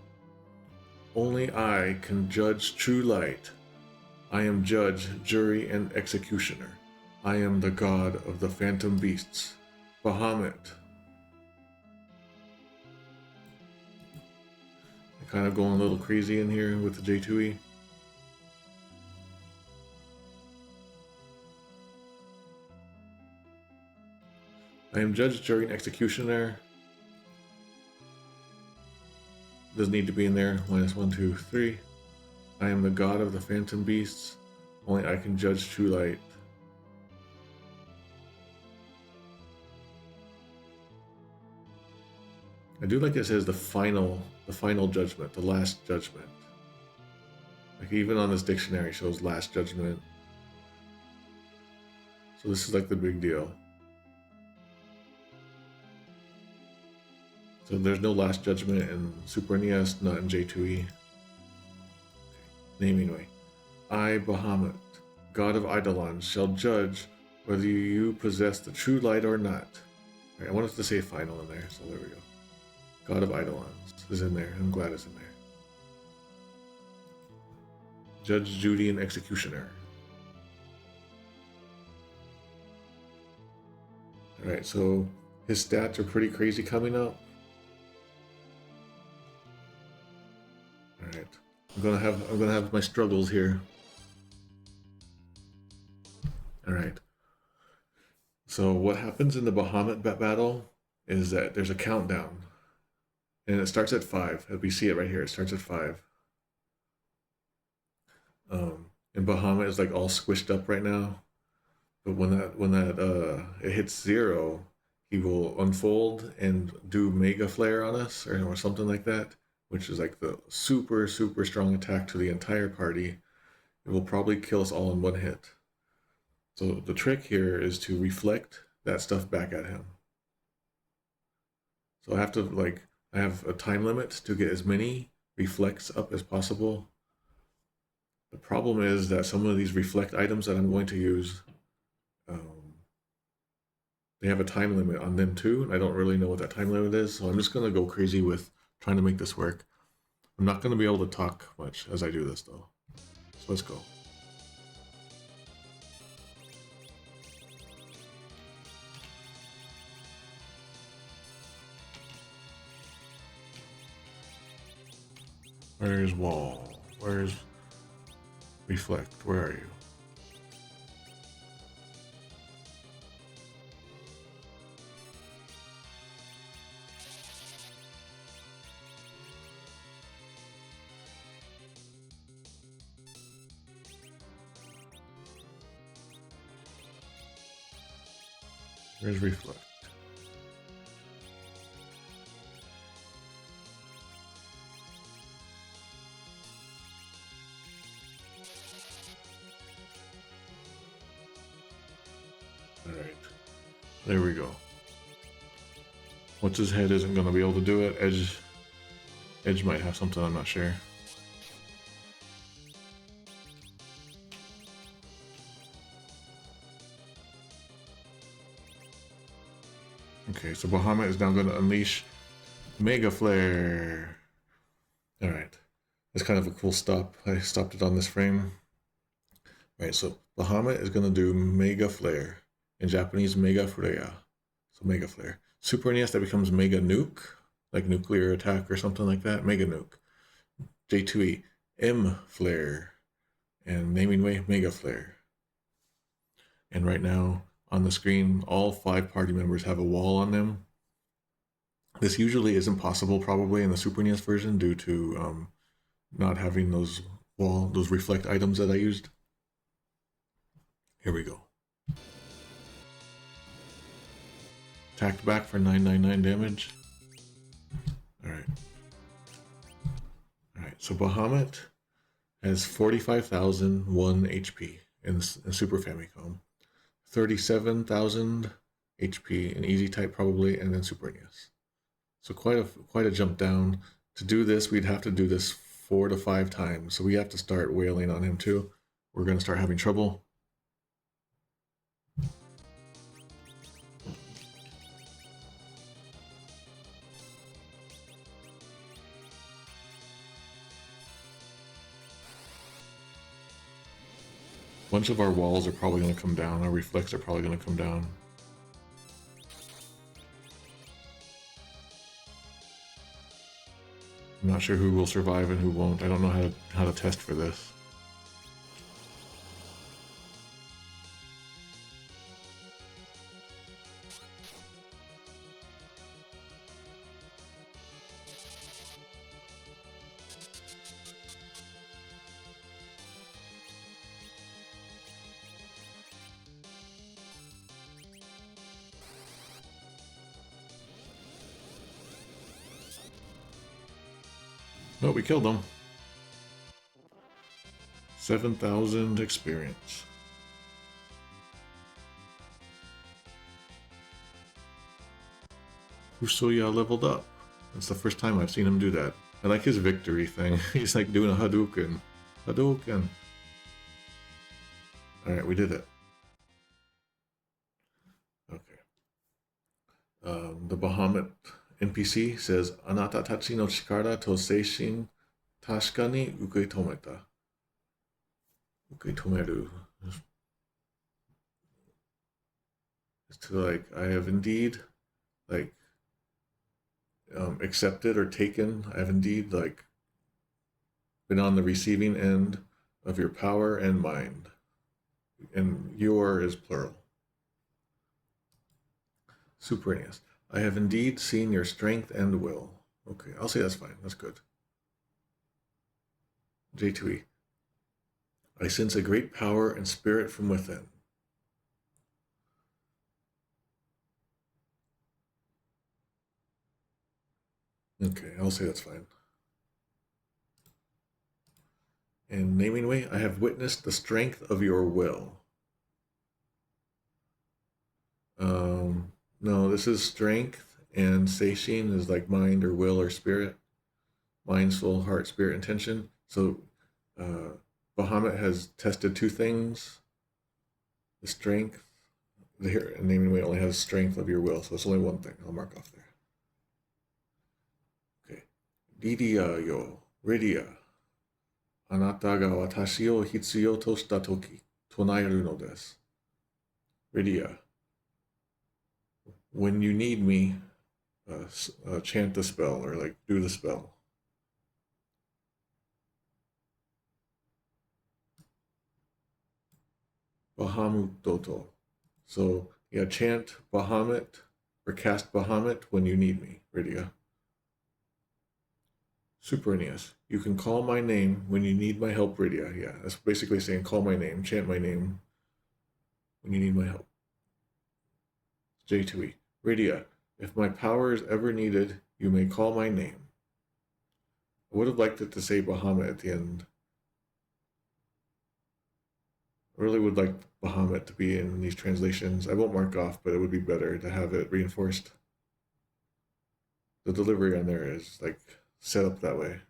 Only I can judge true light. I am judge, jury, and executioner. I am the god of the phantom beasts. Bahamut. I'm kind of going a little crazy in here with the J2E. I am judge, jury, and executioner. Doesn't need to be in there. -1, 2, 3. I am the god of the phantom beasts. Only I can judge true light. I do like it says the final judgment, the last judgment. Like even on this dictionary it shows last judgment. So this is like the big deal. So there's no last judgment in Super NES, not in J2E. Okay. Naming way. I, Bahamut, god of Eidolon, shall judge whether you possess the true light or not. Right, I wanted to say final in there, so there we go. God of Eidolons is in there. I'm glad it's in there. Judge, Judy, and Executioner. Alright, so his stats are pretty crazy coming up. Alright. I'm gonna have my struggles here. Alright. So what happens in the Bahamut Battle is that there's a countdown. And it starts at 5. We see it right here. It starts at 5. And Bahamut is like all squished up right now. But when that it hits 0, he will unfold and do Mega Flare on us or something like that, which is like the super strong attack to the entire party. It will probably kill us all in one hit. So the trick here is to reflect that stuff back at him. So I have a time limit to get as many reflects up as possible. The problem is that some of these reflect items that I'm going to use, they have a time limit on them too, and I don't really know what that time limit is, so I'm just going to go crazy with trying to make this work. I'm not going to be able to talk much as I do this though. So let's go. Where's wall? Where's reflect? Where are you? Where's reflect? Alright, there we go. What's his head isn't going to be able to do it. Edge might have something, I'm not sure. Okay, so Bahamut is now going to unleash Mega Flare. Alright, that's kind of a cool stop. I stopped it on this frame. Alright, so Bahamut is going to do Mega Flare. In Japanese, Mega Fureya. So Mega Flare. Super NES, that becomes Mega Nuke, like nuclear attack or something like that. Mega Nuke. J2E. M Flare, and naming way Mega Flare. And right now on the screen, all 5 party members have a wall on them. This usually isn't possible probably in the Super NES version due to not having those reflect items that I used. Here we go. Attacked back for 999 damage. Alright. Alright, so Bahamut has 45,001 HP in Super Famicom. 37,000 HP in Easy Type probably, and then Super NES. So quite a jump down. To do this, we'd have to do this 4 to 5 times. So we have to start wailing on him too. We're going to start having trouble. A bunch of our walls are probably going to come down. Our reflex are probably going to come down. I'm not sure who will survive and who won't. I don't know how to test for this. Oh, we killed them. 7,000 experience. FuSoYa leveled up. That's the first time I've seen him do that. I like his victory thing. He's like doing a Hadouken. Hadouken. Alright, we did it. Okay. The Bahamut NPC says, Anata tachi no chikara to seishin tasuka ni ukeitometa. Ukeitomeru. It's to like, I have indeed like accepted or taken, I have indeed like been on the receiving end of your power and mind. And your is plural. Super NES. I have indeed seen your strength and will. Okay, I'll say that's fine. That's good. J2E. I sense a great power and spirit from within. Okay, I'll say that's fine. And naming way, I have witnessed the strength of your will. No, this is strength, and seishin is like mind or will or spirit. Mind, soul, heart, spirit, intention. So Bahamut has tested 2 things. The strength, here, naming way only has strength of your will, so it's only 1 thing. I'll mark off there. Okay. Ridia yo, Ridia. Anata ga watashi o hitsuyo to shita toki, tonaeru no desu. Ridia. When you need me, chant the spell, or like do the spell. Bahamut Toto. So yeah, chant Bahamut or cast Bahamut when you need me, Ridia. Super NES. You can call my name when you need my help, Ridia. Yeah, that's basically saying call my name, chant my name when you need my help. J2E. Ridia, if my power is ever needed, you may call my name. I would have liked it to say Bahamut at the end. I really would like Bahamut to be in these translations. I won't mark off, but it would be better to have it reinforced. The delivery on there is like set up that way.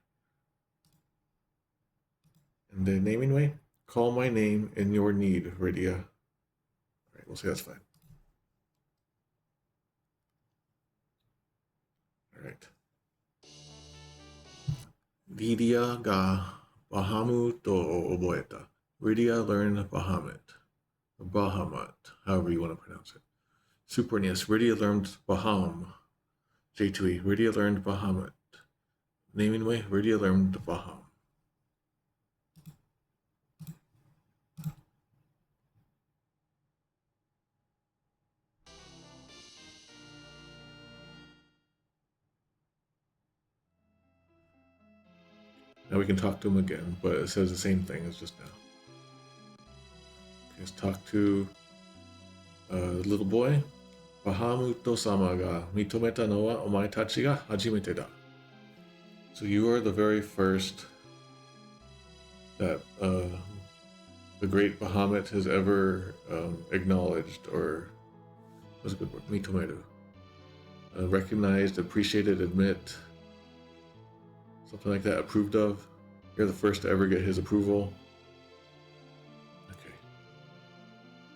And the naming way, call my name in your need, Ridia. All right, we'll say that's fine. All right. Ridia ga Bahamut o oboeta. Ridia learned Bahamut. Or Bahamut, however you want to pronounce it. Super NES. Ridia learned Baham. J2E. Ridia learned Bahamut. Naming way, Ridia learned Baham. Now we can talk to him again, but it says the same thing as just now. Okay, let's talk to the little boy. Bahamut-sama ga mitometa no wa omae tachi ga hajimete da. So you are the very first that the great Bahamut has ever acknowledged, or what's a good word? Mitomeru. Recognized, appreciated, admit, something like that, approved of. You're the first to ever get his approval. Okay.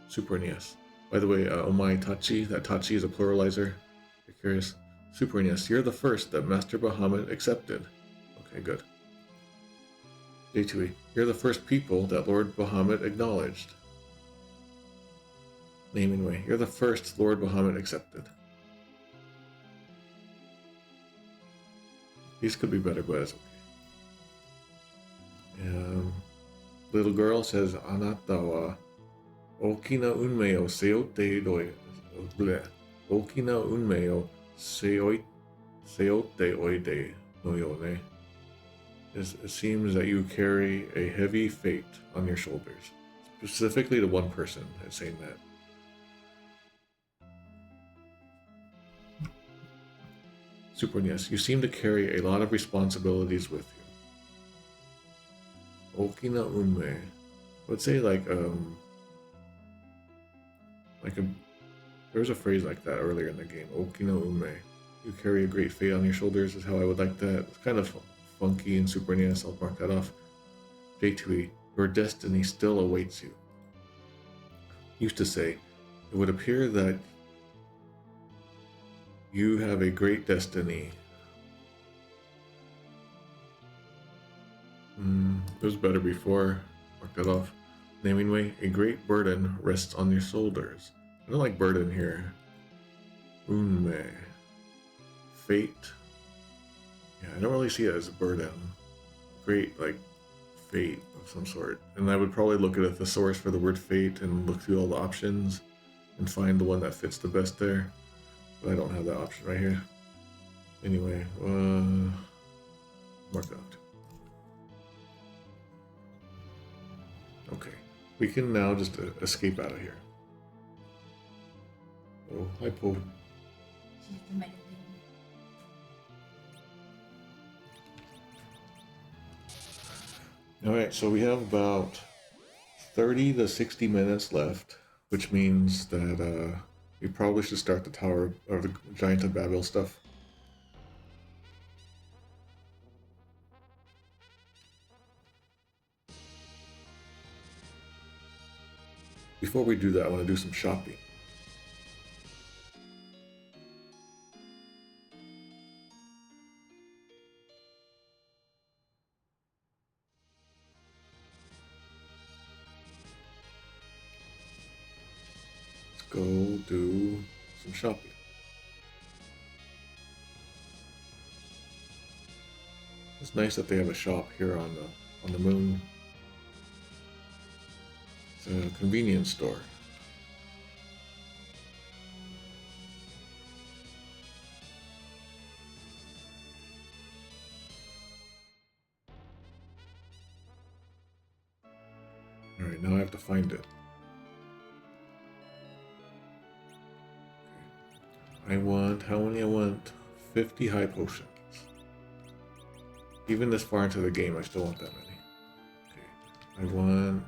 Super NES. By the way, Omae Tachi, that Tachi is a pluralizer. If you're curious. Super NES, you're the first that Master Bahamut accepted. Okay, good. J2E, you're the first people that Lord Bahamut acknowledged. Naming way, you're the first Lord Bahamut accepted. These could be better, but it's okay. Little girl says, Anata wa oki na unmei o seotte Oki na unmei o seotte oide no yo ne. It seems that you carry a heavy fate on your shoulders. Specifically to one person is saying that. Super NES, you seem to carry a lot of responsibilities with you. Okina unme. I would say there's a phrase like that earlier in the game. Okina unme. You carry a great fate on your shoulders is how I would like that. It's kind of funky in Super NES, I'll mark that off. J2E, your destiny still awaits you. Used to say, it would appear that you have a great destiny. It was better before. Mark that off. Naming way, a great burden rests on your shoulders. I don't like burden here. Unme. Fate. Yeah, I don't really see it as a burden. Great, fate of some sort. And I would probably look at a thesaurus for the word fate and look through all the options and find the one that fits the best there. But I don't have that option right here. Anyway, mark that out. Okay, we can now just escape out of here. Oh, hi, Paul. Alright, so we have about 30 to 60 minutes left, which means that we probably should start the Tower or the Giant of Babil stuff. Before we do that, I want to do some shopping. Go do some shopping. It's nice that they have a shop here on the moon. It's a convenience store. All right, now I have to find it. I want, how many I want? 50 high potions. Even this far into the game, I still want that many. Okay, I want,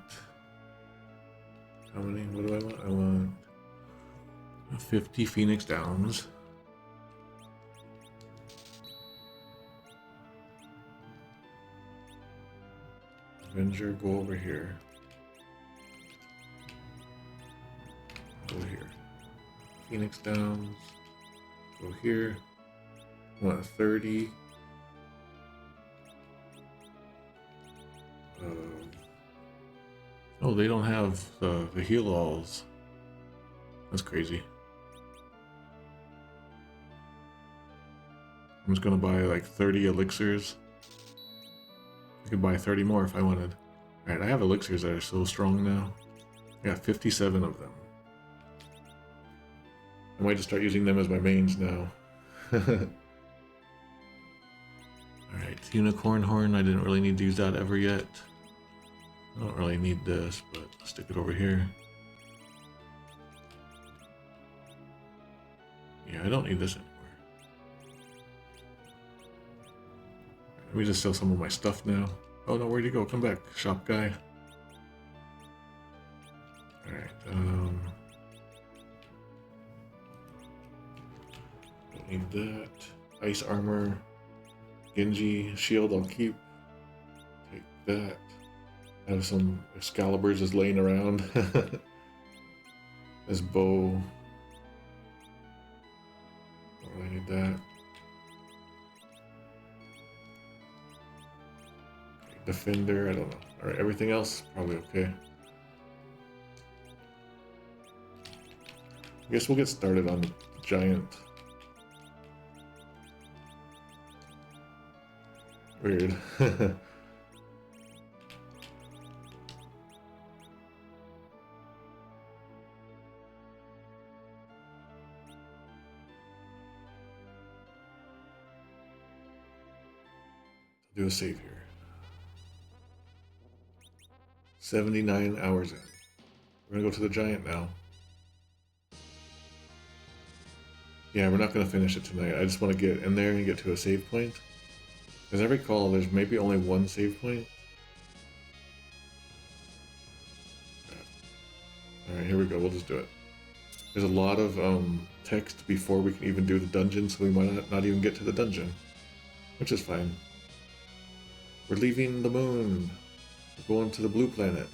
how many, what do I want? I want 50 Phoenix Downs. Avenger, go over here. Go here. Phoenix Downs. Go here. I want 30. Oh, they don't have the heal-alls. That's crazy. I'm just gonna buy like 30 elixirs. I could buy 30 more if I wanted. Alright, I have elixirs that are so strong now. I got 57 of them. I might just start using them as my mains now. Alright, unicorn horn. I didn't really need to use that ever yet. I don't really need this, but I'll stick it over here. Yeah, I don't need this anymore. Let me just sell some of my stuff now. Oh no, where'd you go? Come back, shop guy. Alright, don't need that. Ice armor. Genji shield I'll keep. Take that. I have some Excaliburs just laying around. This bow. Don't really need that. Defender, I don't know. Alright, everything else probably okay. I guess we'll get started on the giant. Weird. Do a save here. 79 hours in. We're gonna go to the giant now. Yeah, we're not gonna finish it tonight. I just want to get in there and get to a save point. As I recall, there's maybe only one save point. Alright, here we go. We'll just do it. There's a lot of text before we can even do the dungeon, so we might not even get to the dungeon. Which is fine. We're leaving the moon. We're going to the blue planet.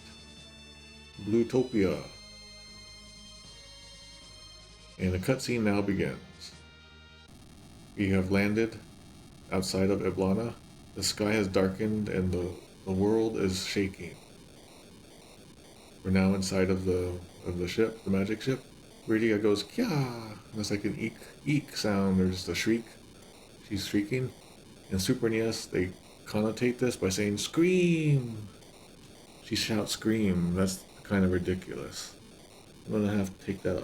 Bluetopia. And the cutscene now begins. We have landed outside of Eblana. The sky has darkened and the world is shaking. We're now inside of the ship, the magic ship. Rydia goes, Kya! And it's like an eek sound, or just a shriek. She's shrieking. In Super NES, they connotate this by saying, scream! She shouts scream. That's kind of ridiculous. I'm gonna have to take that off.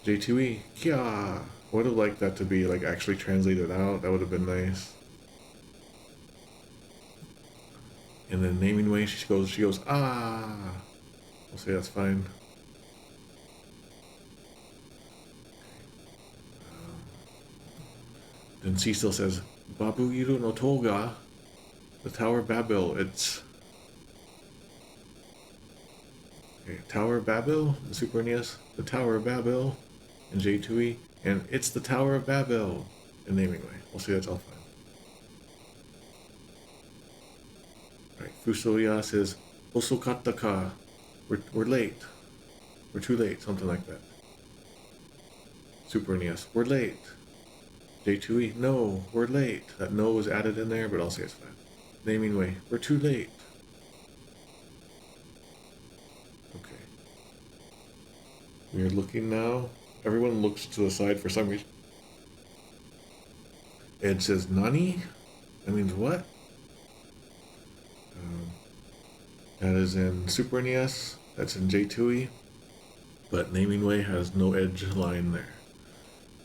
J2E, Kya! I would have liked that to be like actually translated out. That would have been nice. And then naming way, she goes, ah! I'll say that's fine. Then Cecil says, Babu no Toga, the Tower of Babil. It's okay, Tower of Babil, the Super NES, the Tower of Babil, and J2E, and it's the Tower of Babil in naming way. We'll see, that's all fine. Alright, FuSoYa says, Osokata ka. We're late. We're too late, something like that. Super NES, we're late. J2E, no, we're late. That no was added in there, but I'll say it's fine. Naming way, we're too late. Okay. We are looking now. Everyone looks to the side for some reason. Ed says, Nani? That means what? That is in Super NES. That's in J2E. But naming way has no edge line there.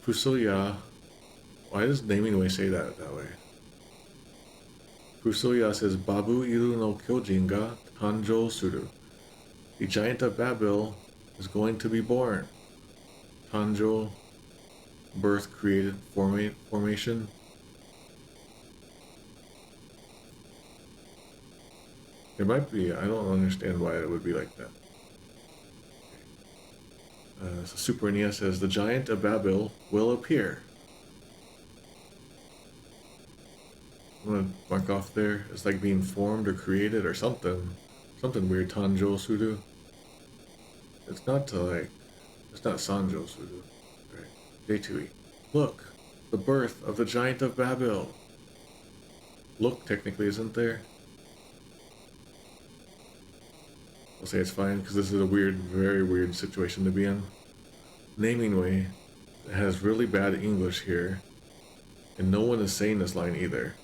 FuSoYa. Why does naming way say that way? FuSoYa says, Babu no Kyojin ga Tanjou suru. The Giant of Babil is going to be born. Tanjou, birth, created, formation. There might be, I don't understand why it would be like that. So Super NES says, the Giant of Babil will appear. I'm gonna mark off there. It's like being formed or created or something. Something weird. Tanjou suru. It's not it's not Sanjo suru. Right. J2E. Look, the birth of the Giant of Babil. Look technically isn't there. I'll say it's fine because this is a weird, very weird situation to be in. Naming way has really bad English here, and no one is saying this line either.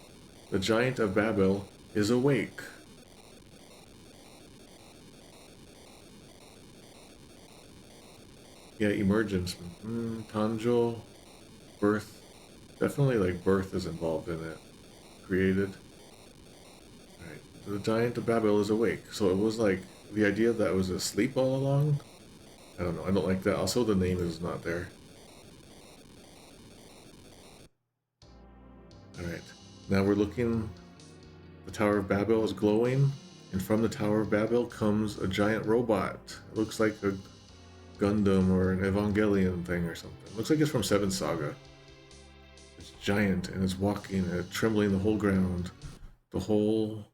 The Giant of Babil is awake. Yeah, emergence. Tanjo, birth. Definitely like birth is involved in it. Created. Alright. The Giant of Babil is awake. So it was like the idea that it was asleep all along. I don't know. I don't like that. Also, the name is not there. Alright. Now we're looking. The Tower of Babil is glowing. And from the Tower of Babil comes a giant robot. It looks like a Gundam or an Evangelion thing or something. It looks like it's from Seven Saga. It's giant and it's walking and it's trembling the whole ground. The whole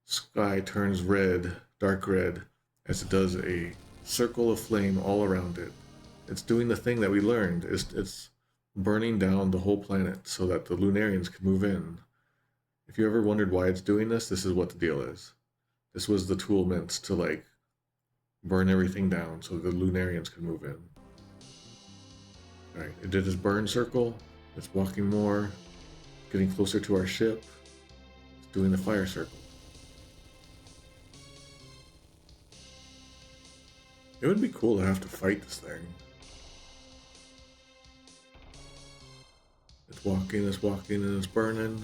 sky turns red, dark red, as it does a circle of flame all around it. It's doing the thing that we learned. It's burning down the whole planet so that the Lunarians can move in. If you ever wondered why it's doing this, this is what the deal is. This was the tool meant to like burn everything down so the Lunarians could move in. Alright, it did its burn circle. It's walking more, getting closer to our ship. It's doing the fire circle. It would be cool to have to fight this thing. It's walking, and it's burning.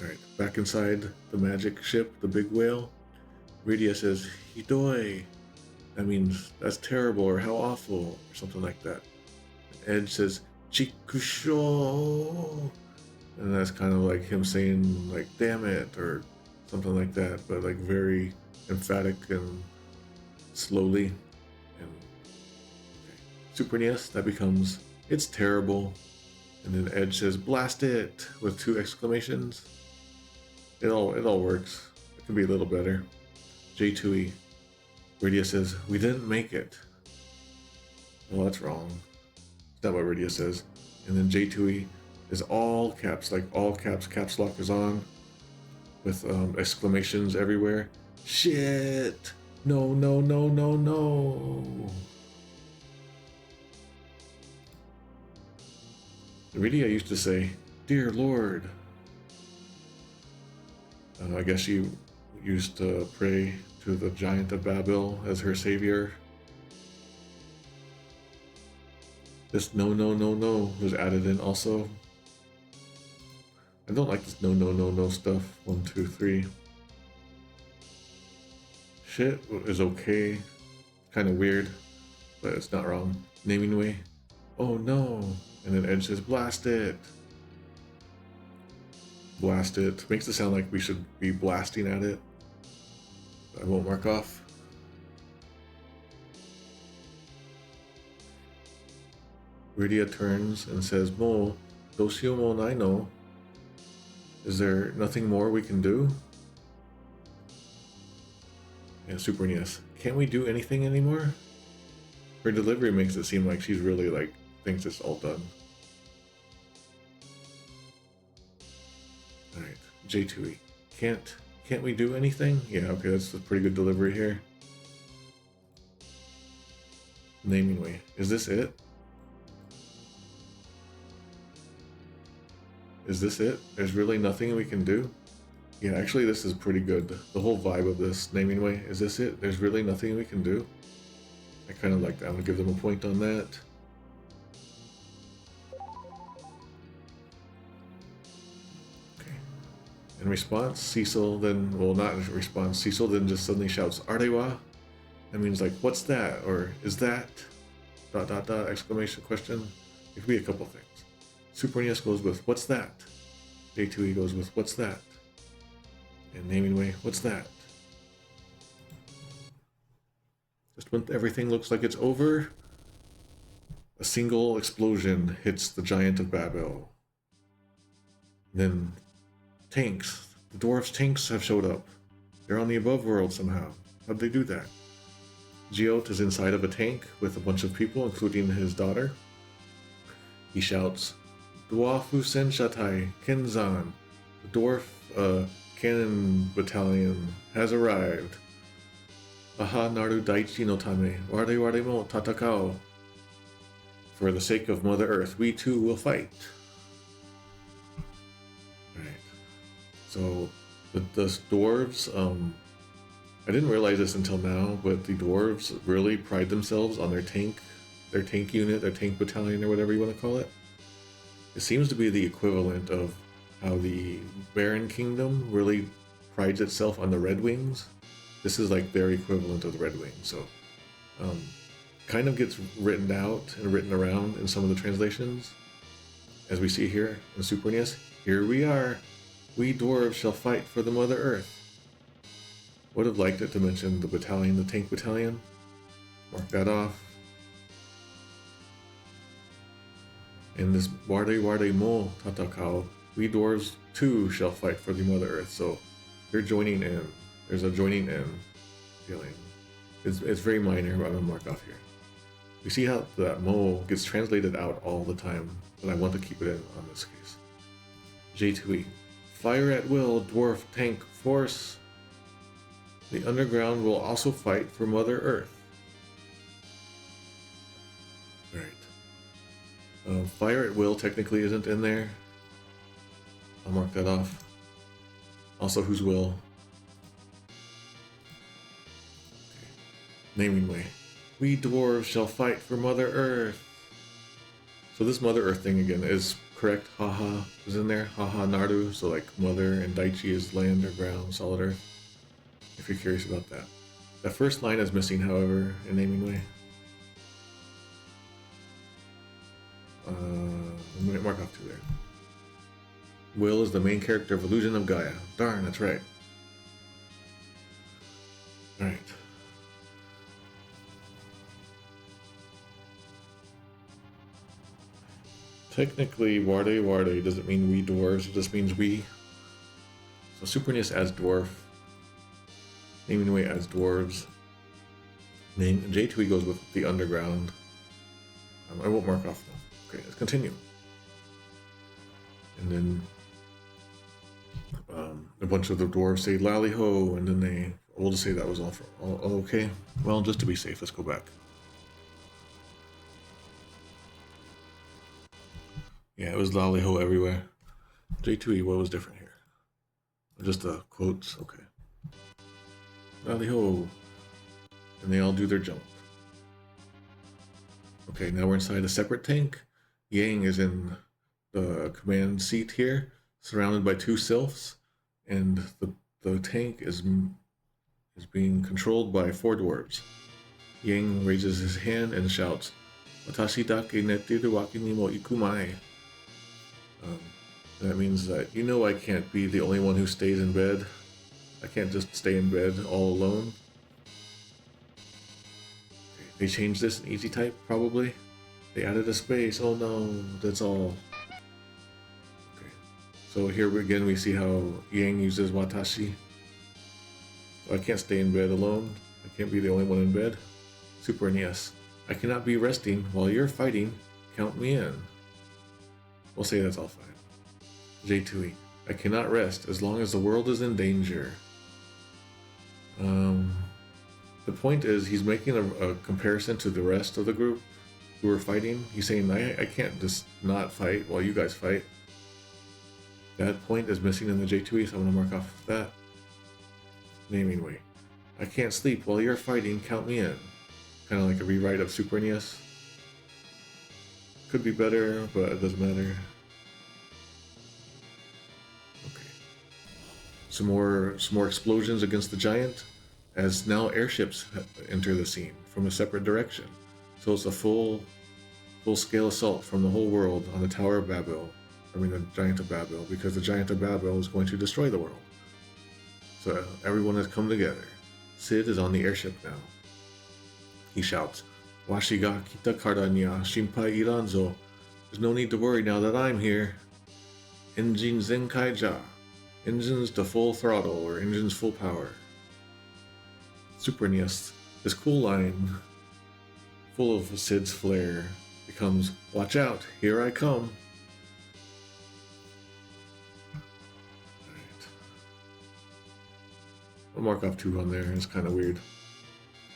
Alright, back inside the magic ship, the big whale. Rydia says, Hidoi. That means, that's terrible, or how awful, or something like that. And Edge says, Chikusho. And that's kind of like him saying, like, damn it, or something like that, but like very emphatic and slowly. And okay. Super NES, that becomes, it's terrible. And then Edge says, blast it, with 2 exclamations. It all works. It can be a little better. J2E. Rydia says, we didn't make it. Well, that's wrong. It's not what Rydia says. And then J2E is all caps, like all caps, caps lock is on. With exclamations everywhere. Shit! No, no, no, no, no! Rydia used to say, dear Lord. I guess she used to pray to the Giant of Babil as her savior. This no, no, no, no was added in also. I don't like this no, no, no, no stuff. 1, 2, 3. Shit is okay. Kind of weird, but it's not wrong. Naming way. Oh no. And then Edge says, blast it. Blast it. Makes it sound like we should be blasting at it. I won't mark off. Rydia turns and says, Mo, doshiyo mo nai no. Is there nothing more we can do? And Super NES, can't we do anything anymore? Her delivery makes it seem like she's really like, thinks it's all done. Alright, J2E. Can't we do anything? Yeah, okay, that's a pretty good delivery here. Naming way. Is this it? Is this it? There's really nothing we can do? Yeah, actually this is pretty good. The whole vibe of this naming way. Is this it? There's really nothing we can do? I kind of like that. I'm going to give them a point on that. In response, Cecil then, well, not in response, Cecil then just suddenly shouts, Arewa? That means like, what's that? Or is that? ... exclamation question. It could be a couple things. Super NES goes with, what's that? J2E goes with, what's that? And naming way, what's that? Just when everything looks like it's over, a single explosion hits the Giant of Babil. Then tanks. The dwarves' tanks have showed up. They're on the above world somehow. How'd they do that? Giot is inside of a tank with a bunch of people, including his daughter. He shouts, Dwafu Senshatai Kenzan. The dwarf cannon battalion has arrived. Aha naru daichi no tame, ware mo tatakao. For the sake of Mother Earth, we too will fight. Alright. So, the dwarves, I didn't realize this until now, but the dwarves really pride themselves on their tank unit, their tank battalion, or whatever you want to call it. It seems to be the equivalent of how the Baron Kingdom really prides itself on the Red Wings. This is like their equivalent of the Red Wings, so kind of gets written out and written around in some of the translations. As we see here in Super NES, here we are. We dwarves shall fight for the Mother Earth. Would have liked it to mention the battalion, the tank battalion. Mark that off. In this Warde Warde Mo Tatakao, we dwarves too shall fight for the Mother Earth. So they're joining in. There's a joining in feeling. It's very minor, but I'm gonna mark off here. We see how that Mo gets translated out all the time, but I want to keep it in on this case. J2E. Fire at will, dwarf tank force. The underground will also fight for Mother Earth. Alright. Fire at will technically isn't in there. I'll mark that off. Also, whose will? Okay. Naming way. We dwarves shall fight for Mother Earth. So this Mother Earth thing again is correct. Haha is in there. Haha Naru. So like Mother and Daichi is land or ground, solid earth. If you're curious about that. That first line is missing, however, in naming way. I'm going to mark off 2 there. Will is the main character of Illusion of Gaia. Darn, that's right. Alright. Technically, Warde Warde doesn't mean we dwarves, it just means we. So Super NES adds dwarf. Naming way adds dwarves. Name J2E goes with the underground. I won't mark off though. Okay, let's continue. And then a bunch of the dwarves say Lally Ho, and then we'll just say that was all okay. Well, just to be safe, let's go back. Yeah, it was Lally Ho everywhere. J2E, what was different here? Just the quotes, okay. Lally Ho. And they all do their jump. Okay, now we're inside a separate tank. Yang is in the command seat here, surrounded by 2 sylphs, and the tank is being controlled by 4 dwarves. Yang raises his hand and shouts, "Watashi dake neteru wake ni mo ikumai." That means that, you know, I can't be the only one who stays in bed. I can't just stay in bed all alone. They changed this in easy type, probably. They added a space. Oh no, that's all. Okay. So here again we see how Yang uses watashi. So I can't stay in bed alone. I can't be the only one in bed. Super NES. I cannot be resting while you're fighting. Count me in. We'll say that's all fine. J2E. I cannot rest as long as the world is in danger. The point is, he's making a comparison to the rest of the group who are fighting. He's saying, I can't just not fight while you guys fight. That point is missing in the J2E, so I'm going to mark off that. Naming way. I can't sleep while you're fighting, count me in. Kind of like a rewrite of Super NES. Could be better, but it doesn't matter. Okay. Some more explosions against the giant, as now airships enter the scene from a separate direction. So it's a full-scale assault from the whole world on the Tower of Babil. I mean the Giant of Babil, because the Giant of Babil is going to destroy the world. So everyone has come together. Sid is on the airship now. He shouts, "Washi ga kita kara ni wa shinpai iranzo." There's no need to worry now that I'm here. Engine zenkai ja. Engines to full throttle, or engines full power. Super NES, this cool line, full of Sid's flair, becomes, "Watch out, here I come." Alright. I'll mark off 2 on there, it's kind of weird.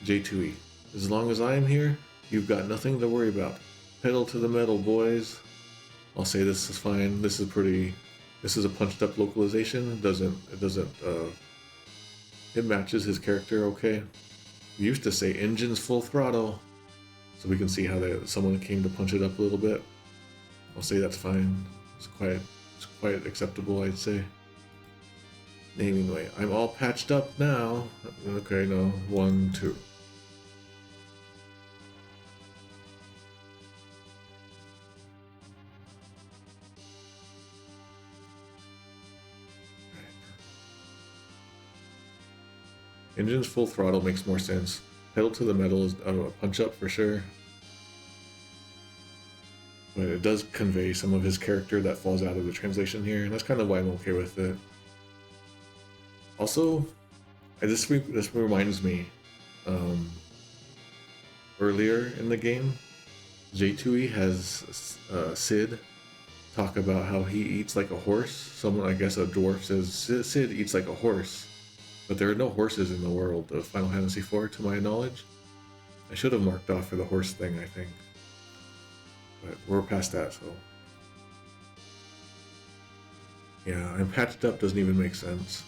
J2E, as long as I'm here, you've got nothing to worry about. Pedal to the metal, boys. I'll say this is fine. This is a punched up localization. It doesn't It matches his character okay. We used to say engines full throttle, so we can see how someone came to punch it up a little bit. I'll say that's fine. It's quite acceptable, I'd say. Naming way. I'm all patched up now. Okay, no. 1, 2. Engines full throttle makes more sense. Pedal to the metal is a punch up for sure. But it does convey some of his character that falls out of the translation here, and that's kind of why I'm okay with it. Also, this reminds me, earlier in the game, J2E has Sid talk about how he eats like a horse. Someone, I guess a dwarf, says Sid eats like a horse. But there are no horses in the world of Final Fantasy IV, to my knowledge. I should have marked off for the horse thing, I think. But we're past that, so... yeah, I'm patched up doesn't even make sense.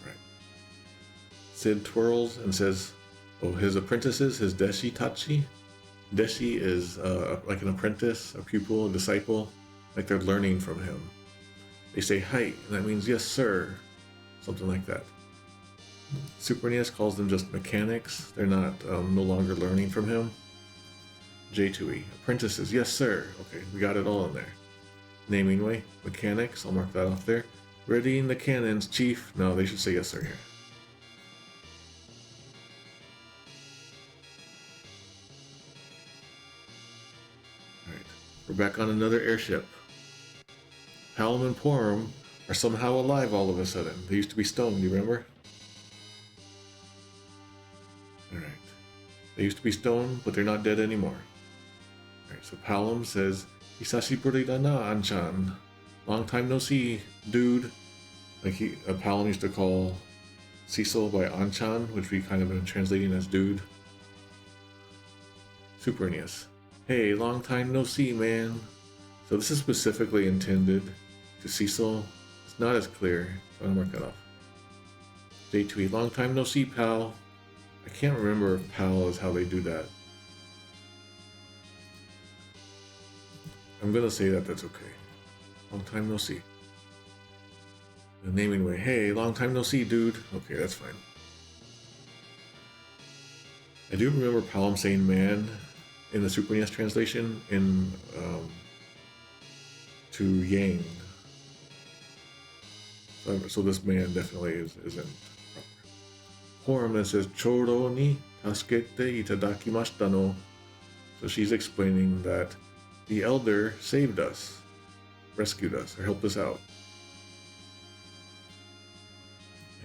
Right. Sid twirls and says, oh, his apprentices, his Deshi Tachi. Deshi is like an apprentice, a pupil, a disciple. Like they're learning from him. They say, hi, and that means yes, sir. Something like that. Super NES calls them just mechanics. They're not no longer learning from him. J2E. Apprentices. Yes, sir. Okay, we got it all in there. Naming way. Mechanics. I'll mark that off there. Readying the cannons, chief. No, they should say yes, sir here. Alright. We're back on another airship. Palom and Porum are somehow alive all of a sudden. They used to be stoned, you remember? Alright. They used to be stoned, but they're not dead anymore. Alright, so Palom says, Hisashiburi da na, Anchan. Long time no see, dude. Like Palom used to call Cecil by Anchan, which we kind of been translating as dude. Super NES. Hey, long time no see, man. So this is specifically intended to Cecil. It's not as clear, so I'm gonna mark that off. J2E, long time no see, pal. I can't remember if pal is how they do that. I'm gonna say that that's okay. Long time no see. The naming way, hey, long time no see, dude. Okay, that's fine. I do remember Palom saying man in the Super NES translation in to Yang. So this man definitely isn't proper. Porum then says, Choro ni tasukete itadakimashita no. So she's explaining that the elder saved us, rescued us, or helped us out.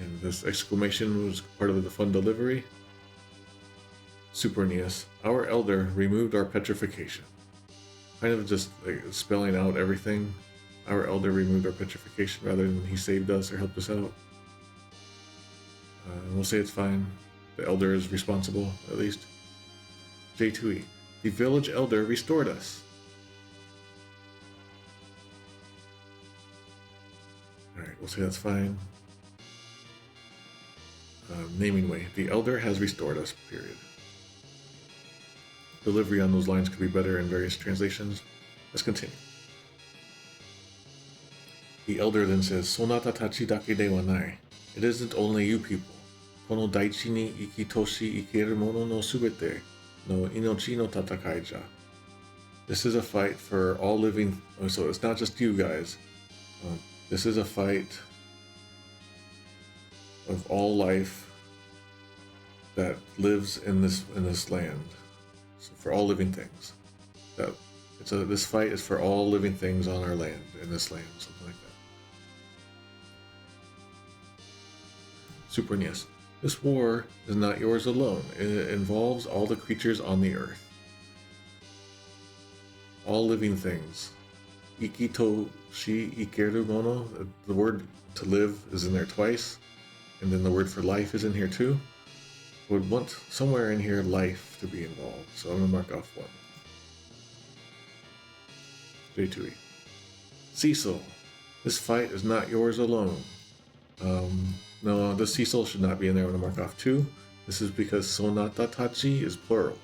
And this exclamation was part of the fun delivery. Super NES, our elder removed our petrification. Kind of just like spelling out everything. Our elder removed our petrification rather than he saved us or helped us out. We'll say it's fine. The elder is responsible, at least. J2E, the village elder restored us. Alright, we'll say that's fine. Naming way, the elder has restored us, period. Delivery on those lines could be better in various translations. Let's continue. The elder then says, Sonata tachi dake de wa nai. It isn't only you people. Kono daichi ni ikitoshi ikeru mono no subete no inochi no tatakai ja. This is a fight for all living. So it's not just you guys. This is a fight of all life that lives in this land. So for all living things. This fight is for all living things on our land, in this land, something like that. Super NES. This war is not yours alone. It involves all the creatures on the earth. All living things. Ikito shi ikeru mono. The word to live is in there twice. And then the word for life is in here too. Would want somewhere in here life to be involved. So I'm going to mark off one. J2E. Cecil. This fight is not yours alone. No, the Cecil should not be in there. I'm going to mark off 2. This is because Sonata Tachi is plural.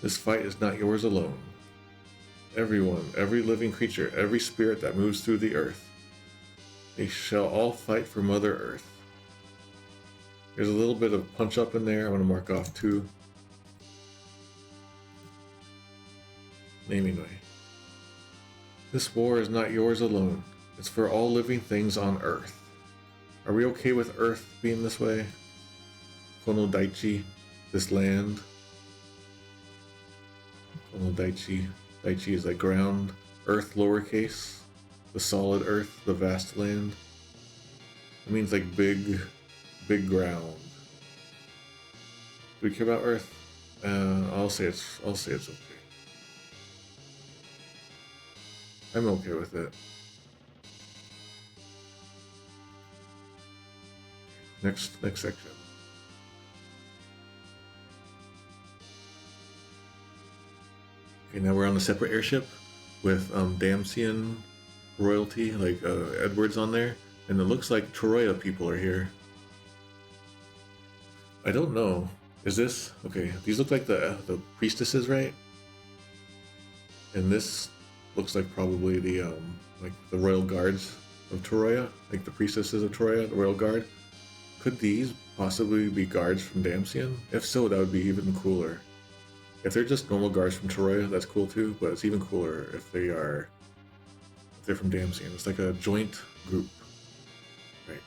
This fight is not yours alone. Everyone, every living creature, every spirit that moves through the earth, they shall all fight for Mother Earth. There's a little bit of punch up in there. I'm going to mark off 2. Naming way. This war is not yours alone. It's for all living things on Earth. Are we okay with Earth being this way? Kono Daichi, this land. Kono Daichi. Daichi is like ground. Earth lowercase. The solid Earth, the vast land. It means like big ground. Do we care about Earth? I'll say it's okay. I'm okay with it. Next section. Okay, now we're on a separate airship with Damsian royalty, like Edwards on there, and it looks like Troya people are here. I don't know. Is this okay? These look like the priestesses, right? And this looks like probably the like the royal guards of Troya, like the priestesses of Troya, the royal guard. Could these possibly be guards from Damsian? If so, that would be even cooler. If they're just normal guards from Troya, that's cool too, but it's even cooler if they're from Damsian. It's like a joint group. Right.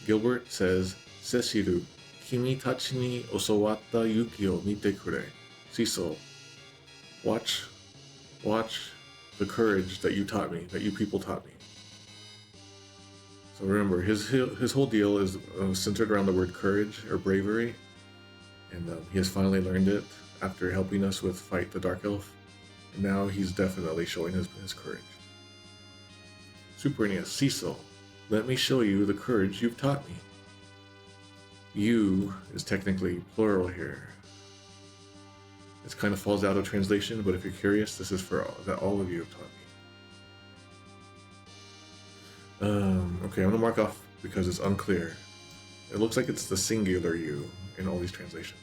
Gilbert says, Sesiru, kimi tachi ni osowatta yuki o mite kure. Cecil, watch the courage that you taught me, that you people taught me. So remember, his whole deal is centered around the word courage or bravery, and he has finally learned it after helping us with Fight the Dark Elf, and now he's definitely showing his courage. Super NES, Cecil, let me show you the courage you've taught me. You is technically plural here. It kind of falls out of translation, but if you're curious, this is for all of you have taught me. Okay, I'm gonna mark off because it's unclear. It looks like it's the singular you in all these translations.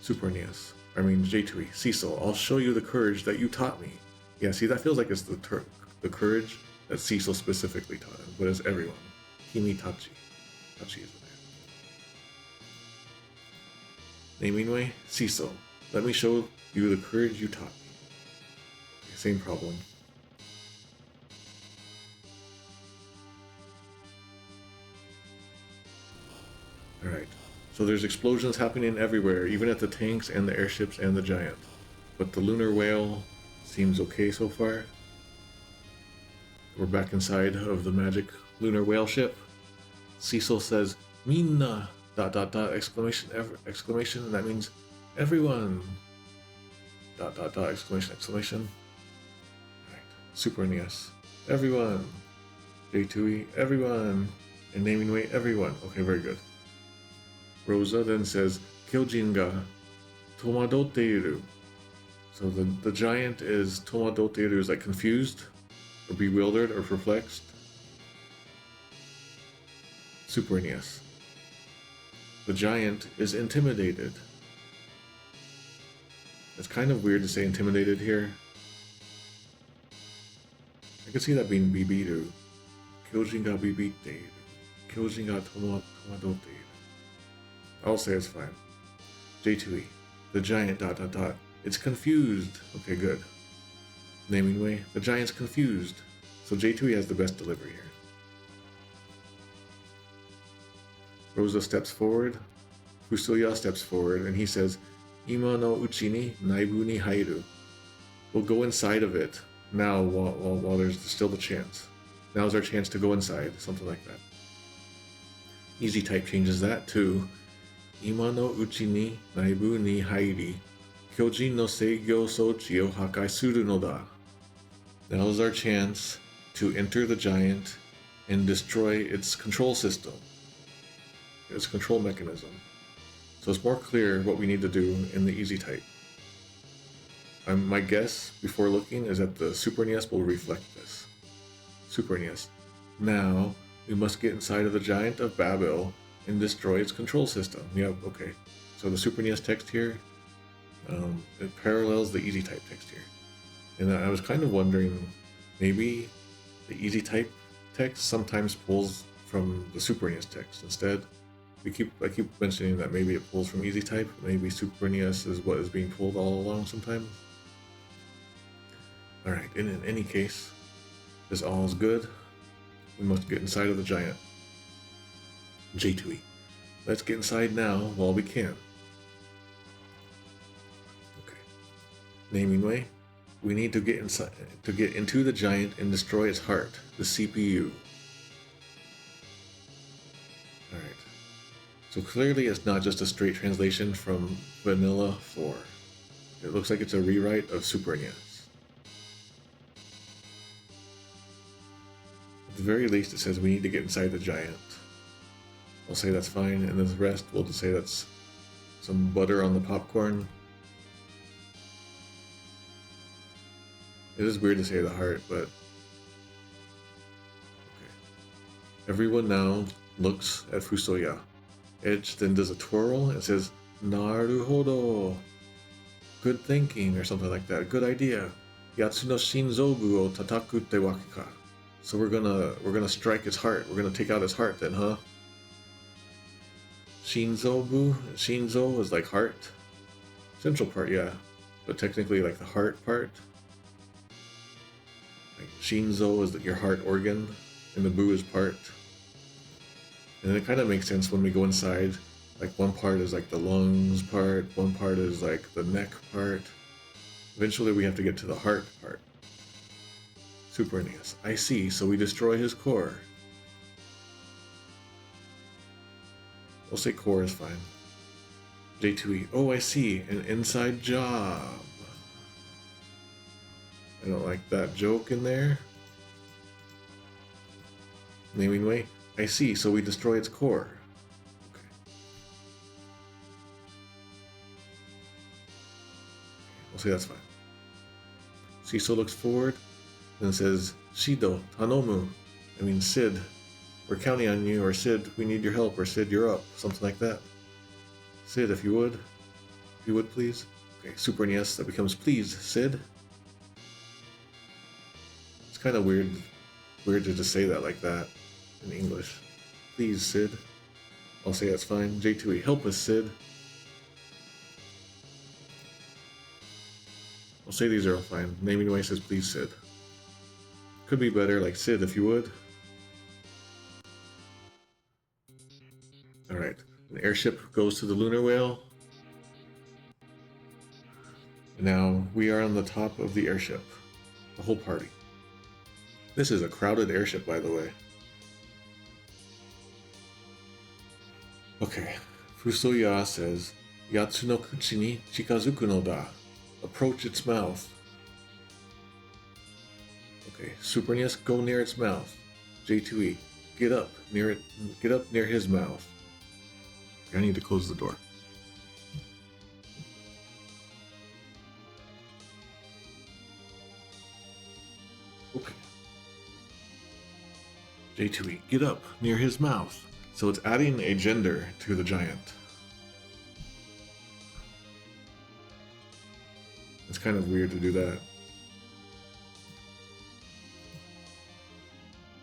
Super NES. J2E. Cecil, I'll show you the courage that you taught me. Yeah, see, that feels like it's the courage that Cecil specifically taught him, but it's everyone. Kimi Tachi. Tachi is in there. Naming way, Cecil, let me show you the courage you taught me. Okay, same problem. Alright, so there's explosions happening everywhere, even at the tanks and the airships and the giant. But the lunar whale seems okay so far. We're back inside of the magic lunar whale ship. Cecil says, Minna! ... exclamation, exclamation, that means everyone! ... exclamation. Alright, Super NES. Everyone! J2E, everyone! And naming way, everyone. Okay, very good. Rosa then says, Kyojin ga tomadotte iru. So the giant is tomadotte iru, is like confused, or bewildered, or perplexed. Super NES. The giant is intimidated. It's kind of weird to say intimidated here. I could see that being bibiru. Kyojin ga bibite iru. Kyojin ga tomadotte iru. I'll say it's fine. J2E. The giant ... It's confused. Okay, good. Naming way. The giant's confused. So J2E has the best delivery here. Rosa steps forward. FuSoYa steps forward, and he says, Ima no uchi ni naibu ni hairu. We'll go inside of it now while there's still the chance. Now's our chance to go inside. Something like that. Easy type changes that to Ima no uchi ni naibu ni hairi, Kyojin no seigyo sochi o hakai suru no da. Now is our chance to enter the giant and destroy its control system, its control mechanism. So it's more clear what we need to do in the easy type. My guess before looking is that the Super NES will reflect this. Super NES. Now We must get inside of the Giant of Babil and destroy its control system. Yep, okay. So the Super NES text here, it parallels the Easy Type text here. And I was kind of wondering, maybe the Easy Type text sometimes pulls from the Super NES text instead. I keep mentioning that maybe it pulls from Easy Type. Maybe Super NES is what is being pulled all along sometimes. Alright, and in any case, this all is good. We must get inside of the giant. J2E. Let's get inside now while we can. Okay. Naming way. We need to get into the giant and destroy its heart, the CPU. Alright. So clearly it's not just a straight translation from Vanilla 4. It looks like it's a rewrite of Super NES. At the very least, it says we need to get inside the giant. I'll say that's fine, and the rest we'll just say that's some butter on the popcorn. It is weird to say the heart, but okay. Everyone now looks at FuSoYa. Edge then does a twirl and says, "Naruhodo." Good thinking, or something like that. Good idea. Yatsu no shinzobu o tataku te wake ka. So we're gonna strike its heart. We're gonna take out his heart then, huh? Shinzobu? Shinzo is like heart. Central part, yeah. But technically like the heart part. Like Shinzo is your heart organ, and the bu is part. And it kind of makes sense when we go inside. Like one part is like the lungs part, one part is like the neck part. Eventually we have to get to the heart part. Super NES. I see, so we destroy his core. We'll say core is fine. J2E. Oh, I see. An inside job. I don't like that joke in there. Naming way. I see, so we destroy its core. Okay. We'll say that's fine. Cecil looks forward and says, "Shido, Tanomu." I mean, Sid, we're counting on you, or Sid, we need your help, or Sid, you're up, something like that. Sid, if you would please. Okay, Super NES, that becomes please, Sid. It's kind of weird to just say that like that in English. Please, Sid. I'll say that's fine. J2E, help us, Sid. I'll say these are all fine. Naming way says please, Sid. Could be better, like Sid, if you would. Alright, an airship goes to the lunar whale. And now we are on the top of the airship. The whole party. This is a crowded airship, by the way. Okay, FuSoYa says, "Yatsu no kuchi ni chikazuku no da." Approach its mouth. Okay, Super NES, go near its mouth. J2E, get up near his mouth. I need to close the door. Okay. J2E, get up near his mouth. So it's adding a gender to the giant. It's kind of weird to do that.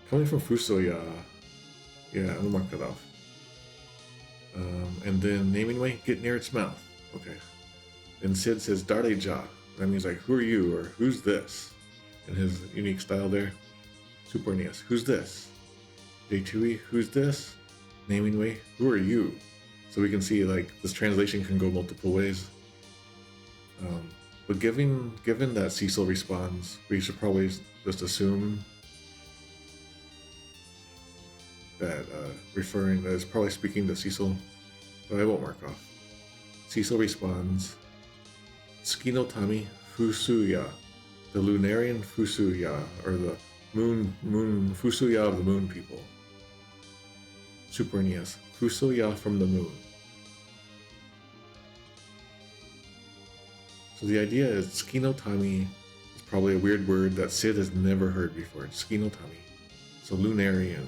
Coming from FuSoYa, yeah, I'm gonna mark that off. And then naming way, get near its mouth. Okay. Then Sid says, "Dareja." That means like, who are you, or who's this? In his unique style there. Super NES, who's this? J2E, who's this? Naming way, who are you? So we can see like this translation can go multiple ways. But given that Cecil responds, we should probably just assume that that is probably speaking to Cecil, but I won't mark off. Cecil responds, "Tsuki no Tami FuSoYa," the Lunarian FuSoYa, or the moon FuSoYa of the moon people. Super NES, FuSoYa from the moon. So the idea is Tsuki no Tami is probably a weird word that Sid has never heard before. Tsuki no Tami. So Lunarian.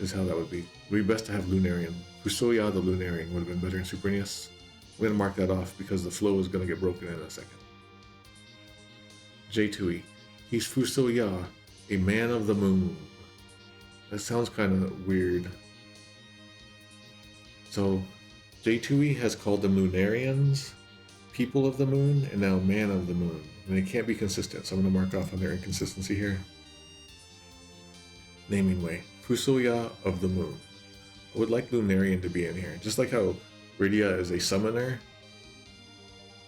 is how that would be. It would be best to have Lunarian. FuSoYa the Lunarian would have been better in Super NES. I'm going to mark that off because the flow is going to get broken in a second. J2E. He's FuSoYa, a man of the moon. That sounds kind of weird. So, J2E has called them Lunarians, people of the moon, and now man of the moon. And they can't be consistent, so I'm going to mark off on their inconsistency here. Naming way. FuSoYa of the moon. I would like Lunarian to be in here. Just like how Rydia is a summoner,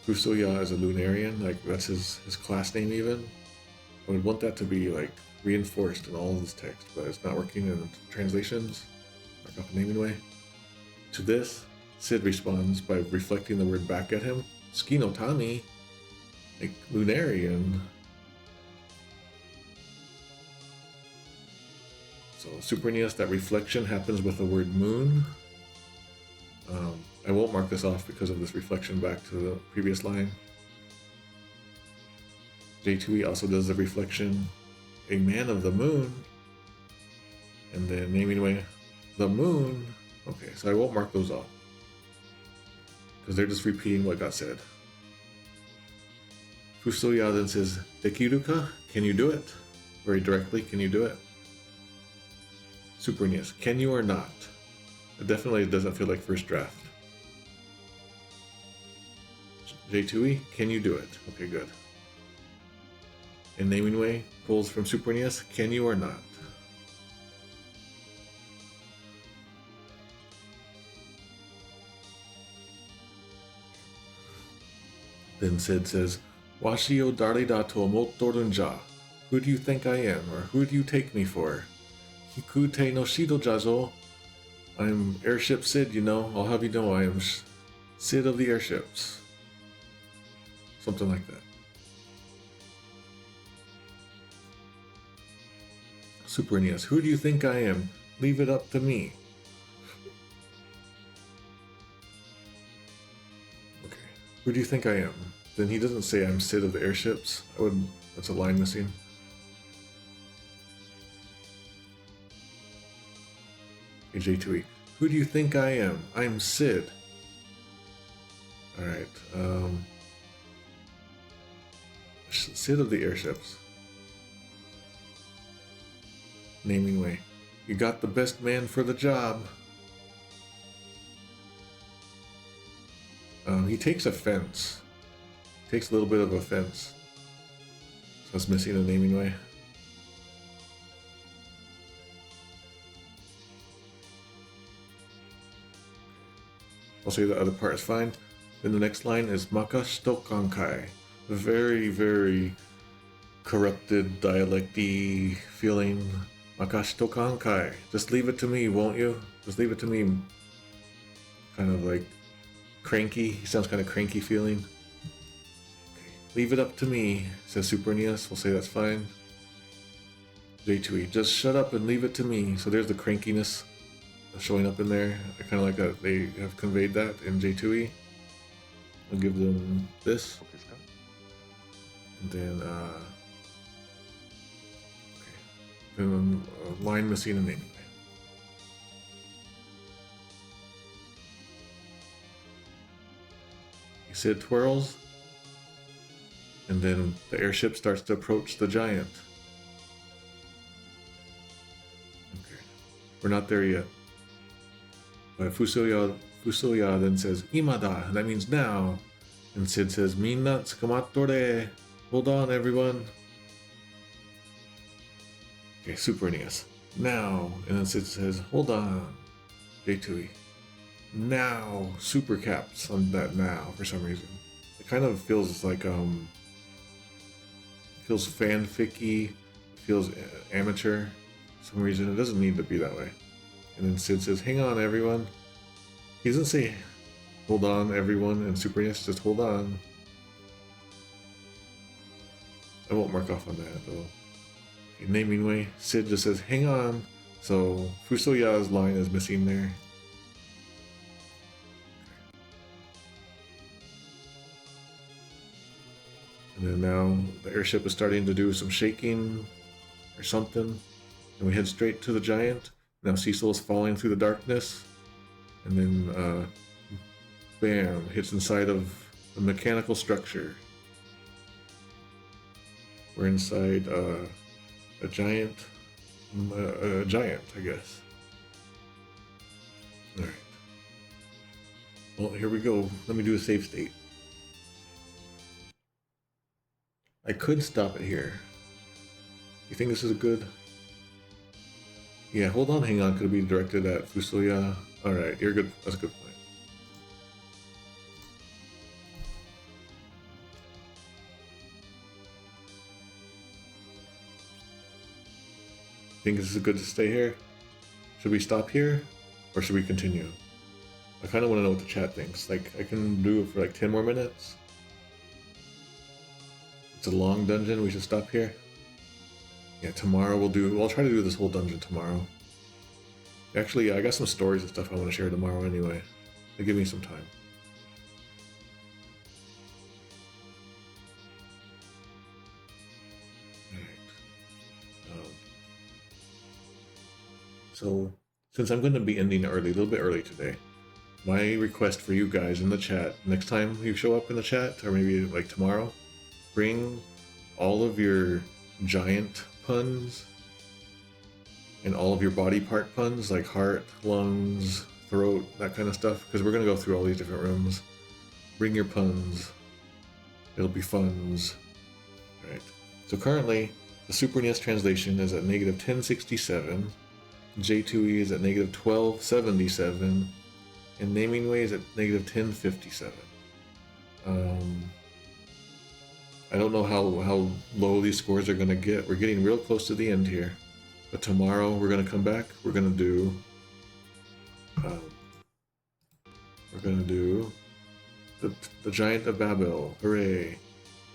FuSoYa is a Lunarian, like that's his class name even. I would want that to be like reinforced in all of this text, but it's not working in translations. Mark off the naming way. To this, Sid responds by reflecting the word back at him. Ski no Tani, like Lunarian. So Super NES, that reflection happens with the word moon. I won't mark this off because of this reflection back to the previous line. J2E also does the reflection, a man of the moon. And then naming way, the moon. Okay, so I won't mark those off because they're just repeating what got said. FuSoYa then says, Dekiruka, can you do it? Very directly, can you do it? Super NES, can you or not? It definitely doesn't feel like first draft. J2E, can you do it? Okay, good. And naming way pulls from Super NES, can you or not? Then Sid says, Washi o darida to omottorun ja. Who do you think I am, or who do you take me for? Hikute no shido jazo. I'm Airship Sid, you know. I'll have you know I am Sid of the airships. Something like that. Super NES, who do you think I am? Leave it up to me. Okay, who do you think I am? Then he doesn't say I'm Sid of the airships. That's a line missing. Okay, J2E, who do you think I am? I'm Sid. Alright, Sid of the airships. Naming way. You got the best man for the job. He takes offense. Takes a little bit of offense. So it's missing a naming way. I'll say the other part is fine. Then the next line is Makashito Kankai. Very, very corrupted, dialecty feeling. Makashito Kankai. Just leave it to me, won't you? Just leave it to me. Kind of like cranky. He sounds kind of cranky feeling. Okay. Leave it up to me, says Super NES. We'll say that's fine. J2E. Just shut up and leave it to me. So there's the crankiness showing up in there. I kind of like that they have conveyed that in J2E. I'll give them this. And then, okay. Then a line missing a naming. He said twirls. And then the airship starts to approach the giant. Okay. We're not there yet. But FuSoYa then says, Imada, that means now. And Sid says, Minna tsukamatore. Hold on, everyone. Okay, Super NES. Now. And then Sid says, hold on. J2E. Now. Super caps on that now for some reason. It kind of feels like, feels fanficky. Feels amateur for some reason. It doesn't need to be that way. And then Sid says, hang on, everyone. He doesn't say, hold on, everyone, and Super NES just hold on. I won't mark off on that, though. In naming way, Sid just says, hang on. So, FuSoYa's line is missing there. And then now, the airship is starting to do some shaking or something. And we head straight to the giant. Now Cecil is falling through the darkness, and then bam, hits inside of a mechanical structure. We're inside a giant, I guess. All right. Well, here we go. Let me do a save state. I could stop it here. You think this is good? Yeah, hold on, hang on. Could it be directed at FuSoYa? Alright, you're good. That's a good point. Think this is good to stay here? Should we stop here? Or should we continue? I kind of want to know what the chat thinks. Like, I can do it for like 10 more minutes. It's a long dungeon. We should stop here. Yeah, tomorrow I'll try to do this whole dungeon tomorrow. Actually, I got some stories and stuff I want to share tomorrow anyway. So give me some time. Alright. So, since I'm going to be ending early, a little bit early today, my request for you guys in the chat, next time you show up in the chat, or maybe like tomorrow, bring all of your giant puns and all of your body part puns, like heart, lungs, throat, that kind of stuff, because we're going to go through all these different rooms. Bring your puns. It'll be funs. Alright, so currently the Super NES translation is at negative 1067, J2E is at negative 1277, and Naming Way is at negative 1057. I don't know how low these scores are going to get. We're getting real close to the end here. But tomorrow we're going to come back. We're going to do... the Giant of Babil. Hooray!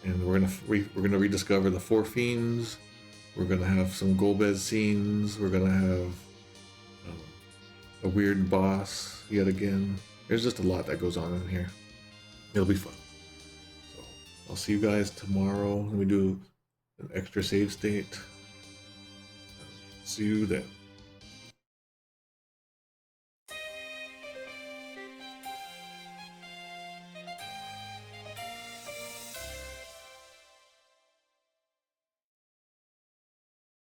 And we're going to rediscover the Four Fiends. We're going to have some Golbez scenes. We're going to have a weird boss yet again. There's just a lot that goes on in here. It'll be fun. I'll see you guys tomorrow. Let me do an extra save state. See you then.